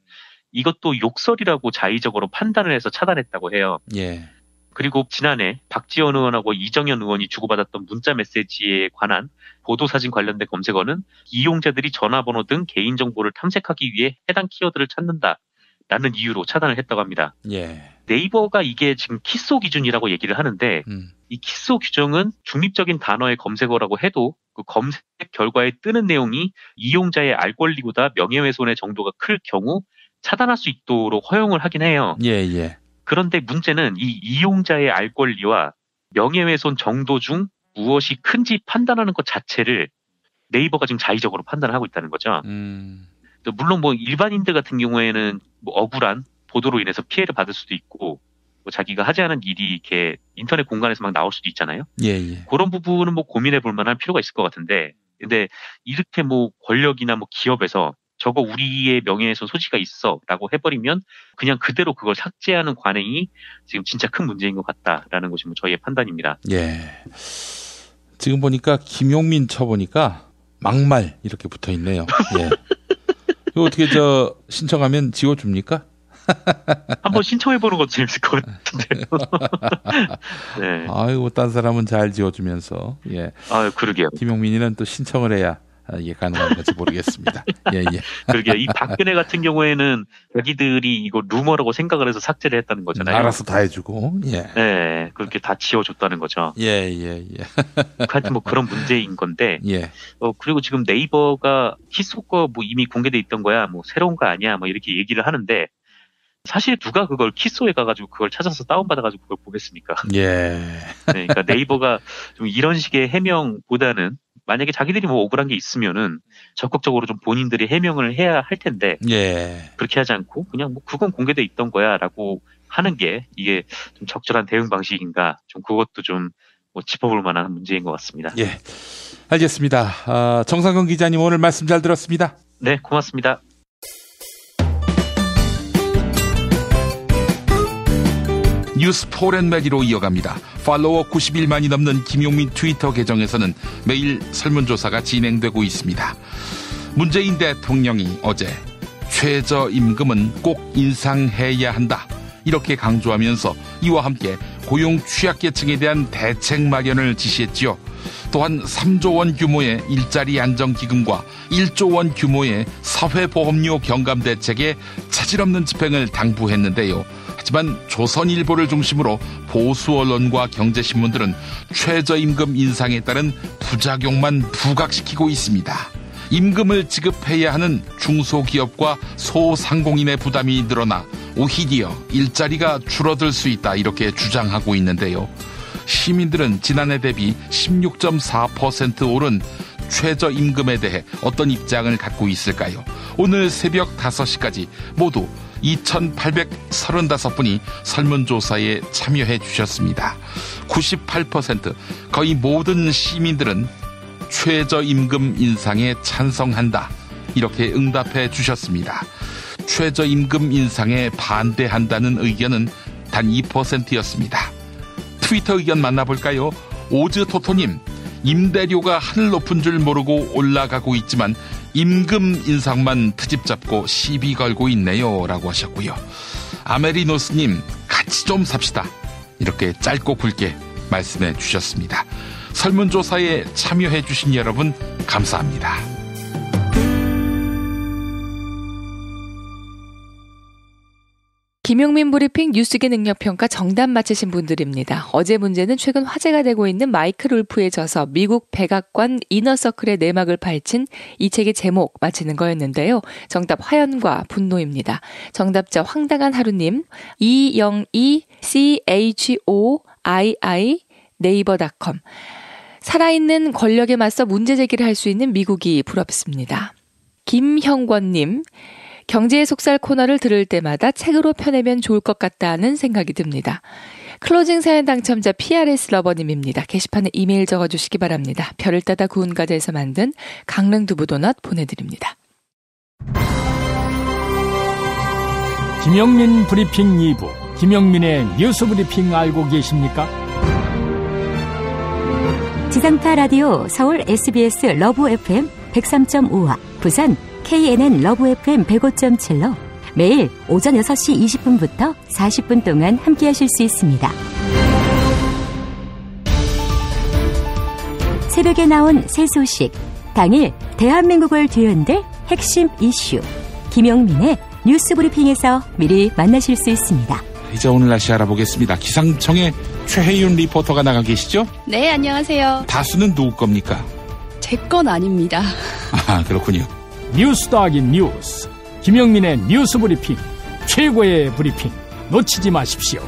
이것도 욕설이라고 자의적으로 판단을 해서 차단했다고 해요. 예. 그리고 지난해 박지원 의원하고 이정현 의원이 주고받았던 문자 메시지에 관한 보도사진 관련된 검색어는 이용자들이 전화번호 등 개인정보를 탐색하기 위해 해당 키워드를 찾는다라는 이유로 차단을 했다고 합니다. 예. 네이버가 이게 지금 키소 기준이라고 얘기를 하는데 이 키소 규정은 중립적인 단어의 검색어라고 해도 그 검색 결과에 뜨는 내용이 이용자의 알 권리보다 명예훼손의 정도가 클 경우 차단할 수 있도록 허용을 하긴 해요. 예. 그런데 문제는 이 이용자의 알 권리와 명예훼손 정도 중 무엇이 큰지 판단하는 것 자체를 네이버가 지금 자의적으로 판단을 하고 있다는 거죠. 물론 뭐 일반인들 같은 경우에는 뭐 억울한 보도로 인해서 피해를 받을 수도 있고 뭐 자기가 하지 않은 일이 이렇게 인터넷 공간에서 막 나올 수도 있잖아요. 예. 그런 부분은 뭐 고민해 볼 만한 필요가 있을 것 같은데 근데 이렇게 뭐 권력이나 뭐 기업에서 저거 우리의 명예훼손 소지가 있어라고 해버리면 그냥 그대로 그걸 삭제하는 관행이 지금 진짜 큰 문제인 것 같다라는 것이 뭐 저희의 판단입니다. 예. 지금 보니까 김용민 쳐보니까 막말 이렇게 붙어 있네요. 예. 이거 어떻게 신청하면 지워줍니까? 한번 신청해보는 것도 재밌을 것 같은데요. 네. 아이고, 딴 사람은 잘 지워주면서. 예. 아유, 그러게요. 김용민이는 또 신청을 해야 이게 가능한 건지 모르겠습니다. 예. 그러게요. 이 박근혜 같은 경우에는 자기들이 이거 루머라고 생각을 해서 삭제를 했다는 거잖아요. 알아서 다 해주고. 예. 네. 그렇게 다 지워줬다는 거죠. 예. 하여튼 뭐 그런 문제인 건데. 예. 그리고 지금 네이버가 키소가 뭐 이미 공개돼 있던 거야. 뭐 새로운 거 아니야. 뭐 이렇게 얘기를 하는데 사실 누가 그걸 키소에 가가지고 그걸 찾아서 다운받아가지고 그걸 보겠습니까? 예. 네, 그러니까 네이버가 좀 이런 식의 해명보다는 만약에 자기들이 뭐 억울한 게 있으면은 적극적으로 좀 본인들이 해명을 해야 할 텐데. 예. 그렇게 하지 않고 그냥 뭐 그건 공개돼 있던 거야라고 하는 게 이게 좀 적절한 대응 방식인가 좀 그것도 좀 뭐 짚어볼 만한 문제인 것 같습니다. 예. 알겠습니다. 정상근 기자님 오늘 말씀 잘 들었습니다. 네, 고맙습니다. 뉴스 포렌매기로 이어갑니다. 팔로워 91만이 넘는 김용민 트위터 계정에서는 매일 설문조사가 진행되고 있습니다. 문재인 대통령이 어제 최저임금은 꼭 인상해야 한다 이렇게 강조하면서 이와 함께 고용 취약계층에 대한 대책 마련을 지시했지요. 또한 3조 원 규모의 일자리 안정기금과 1조 원 규모의 사회보험료 경감 대책에 차질 없는 집행을 당부했는데요. 하지만 조선일보를 중심으로 보수 언론과 경제신문들은 최저임금 인상에 따른 부작용만 부각시키고 있습니다. 임금을 지급해야 하는 중소기업과 소상공인의 부담이 늘어나 오히려 일자리가 줄어들 수 있다, 이렇게 주장하고 있는데요. 시민들은 지난해 대비 16.4% 오른 최저임금에 대해 어떤 입장을 갖고 있을까요? 오늘 새벽 5시까지 모두 2,835분이 설문조사에 참여해 주셨습니다. 98%, 거의 모든 시민들은 최저임금 인상에 찬성한다, 이렇게 응답해 주셨습니다. 최저임금 인상에 반대한다는 의견은 단 2%였습니다. 트위터 의견 만나볼까요? 오즈토토님, 임대료가 하늘 높은 줄 모르고 올라가고 있지만 임금 인상만 트집 잡고 시비 걸고 있네요, 라고 하셨고요. 아메리노스님, 같이 좀 삽시다, 이렇게 짧고 굵게 말씀해 주셨습니다. 설문조사에 참여해 주신 여러분 감사합니다. 김용민 브리핑 뉴스계 능력평가 정답 맞히신 분들입니다. 어제 문제는 최근 화제가 되고 있는 마이클 울프의 저서 미국 백악관 이너서클의 내막을 파헤친 이 책의 제목 맞히는 거였는데요. 정답 화연과 분노입니다. 정답자 황당한 하루님, E영ECHOII 네이버닷컴. 살아있는 권력에 맞서 문제 제기를 할 수 있는 미국이 부럽습니다. 김형권님, 경제의 속살 코너를 들을 때마다 책으로 펴내면 좋을 것 같다는 생각이 듭니다. 클로징 사연 당첨자 PRS 러버님입니다. 게시판에 이메일 적어주시기 바랍니다. 별을 따다 구운 과자에서 만든 강릉두부도넛 보내드립니다. 김영민 브리핑 2부, 김영민의 뉴스 브리핑 알고 계십니까? 지상파 라디오 서울 SBS 러브 FM 103.5와 부산 KNN 러브 FM 105.7로 매일 오전 6시 20분부터 40분 동안 함께하실 수 있습니다. 새벽에 나온 새 소식, 당일 대한민국을 뒤흔들 핵심 이슈, 김용민의 뉴스 브리핑에서 미리 만나실 수 있습니다. 이제 오늘 날씨 알아보겠습니다. 기상청에 최혜윤 리포터가 나가 계시죠? 네, 안녕하세요. 다수는 누구 겁니까? 제 건 아닙니다. 아, 그렇군요. 뉴스 더하기 뉴스, 김영민의 뉴스 브리핑, 최고의 브리핑, 놓치지 마십시오.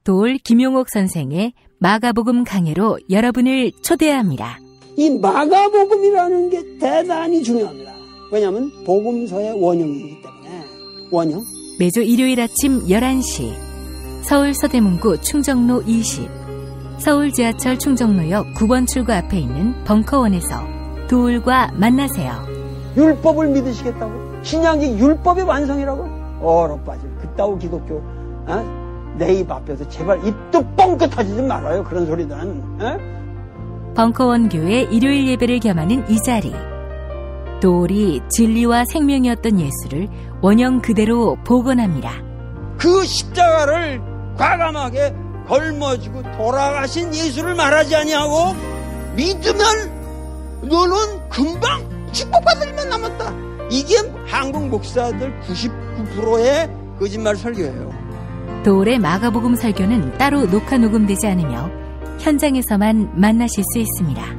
돌 김용옥 선생의 마가복음 강해로 여러분을 초대합니다. 이 마가복음이라는 게 대단히 중요합니다. 왜냐하면 복음서의 원형이기 때문에. 원형. 매주 일요일 아침 11시 서울 서대문구 충정로 20, 서울 지하철 충정로역 9번 출구 앞에 있는 벙커원에서 돌과 만나세요. 율법을 믿으시겠다고? 신약이 율법의 완성이라고? 얼어빠질 그따위 기독교 내 입 앞에서 제발 입도 뻥끗 터지지 말아요. 그런 소리는. 벙커원 교회 일요일 예배를 겸하는 이 자리. 돌이 진리와 생명이었던 예수를 원형 그대로 복원합니다. 그 십자가를 과감하게 걸머지고 돌아가신 예수를 말하지 아니하고 믿으면 너는 금방 축복받을 일만 남았다. 이게 한국 목사들 99%의 거짓말 설교예요. 돌의 마가복음 설교는 따로 녹화 녹음되지 않으며 현장에서만 만나실 수 있습니다.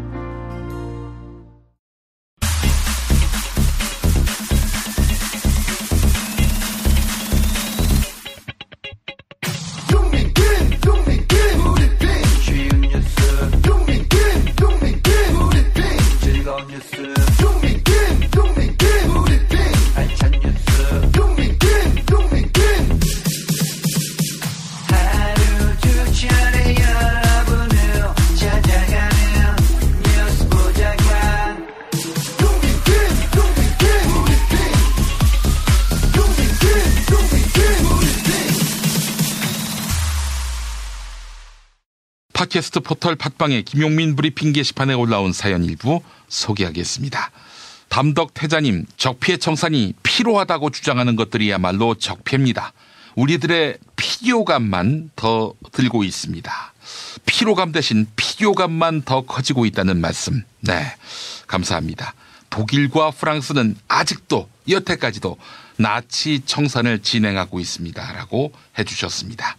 팟캐스트 포털 팟빵의 김용민 브리핑 게시판에 올라온 사연 일부 소개하겠습니다. 담덕태자님, 적폐 청산이 필요하다고 주장하는 것들이야말로 적폐입니다. 우리들의 피로감만 더 들고 있습니다. 피로감 대신 필요감만 더 커지고 있다는 말씀. 네, 감사합니다. 독일과 프랑스는 아직도 여태까지도 나치 청산을 진행하고 있습니다. 라고 해주셨습니다.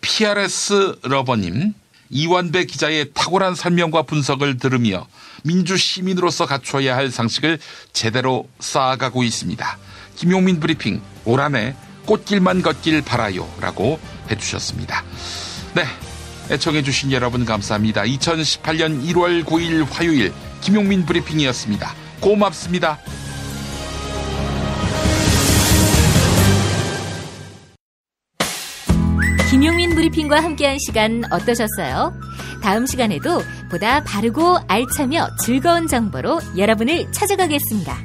PRS 러버님, 이완배 기자의 탁월한 설명과 분석을 들으며 민주시민으로서 갖춰야 할 상식을 제대로 쌓아가고 있습니다. 김용민 브리핑, 올 한해 꽃길만 걷길 바라요. 라고 해주셨습니다. 네, 애청해주신 여러분 감사합니다. 2018년 1월 9일 화요일 김용민 브리핑이었습니다. 고맙습니다. 김용민 브리핑과 함께한 시간 어떠셨어요? 다음 시간에도 보다 바르고 알차며 즐거운 정보로 여러분을 찾아가겠습니다.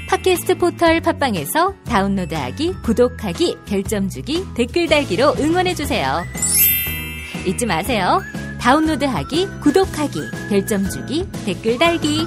팟캐스트 포털 팟빵에서 다운로드하기, 구독하기, 별점 주기, 댓글 달기로 응원해주세요. 잊지 마세요. 다운로드하기, 구독하기, 별점 주기, 댓글 달기.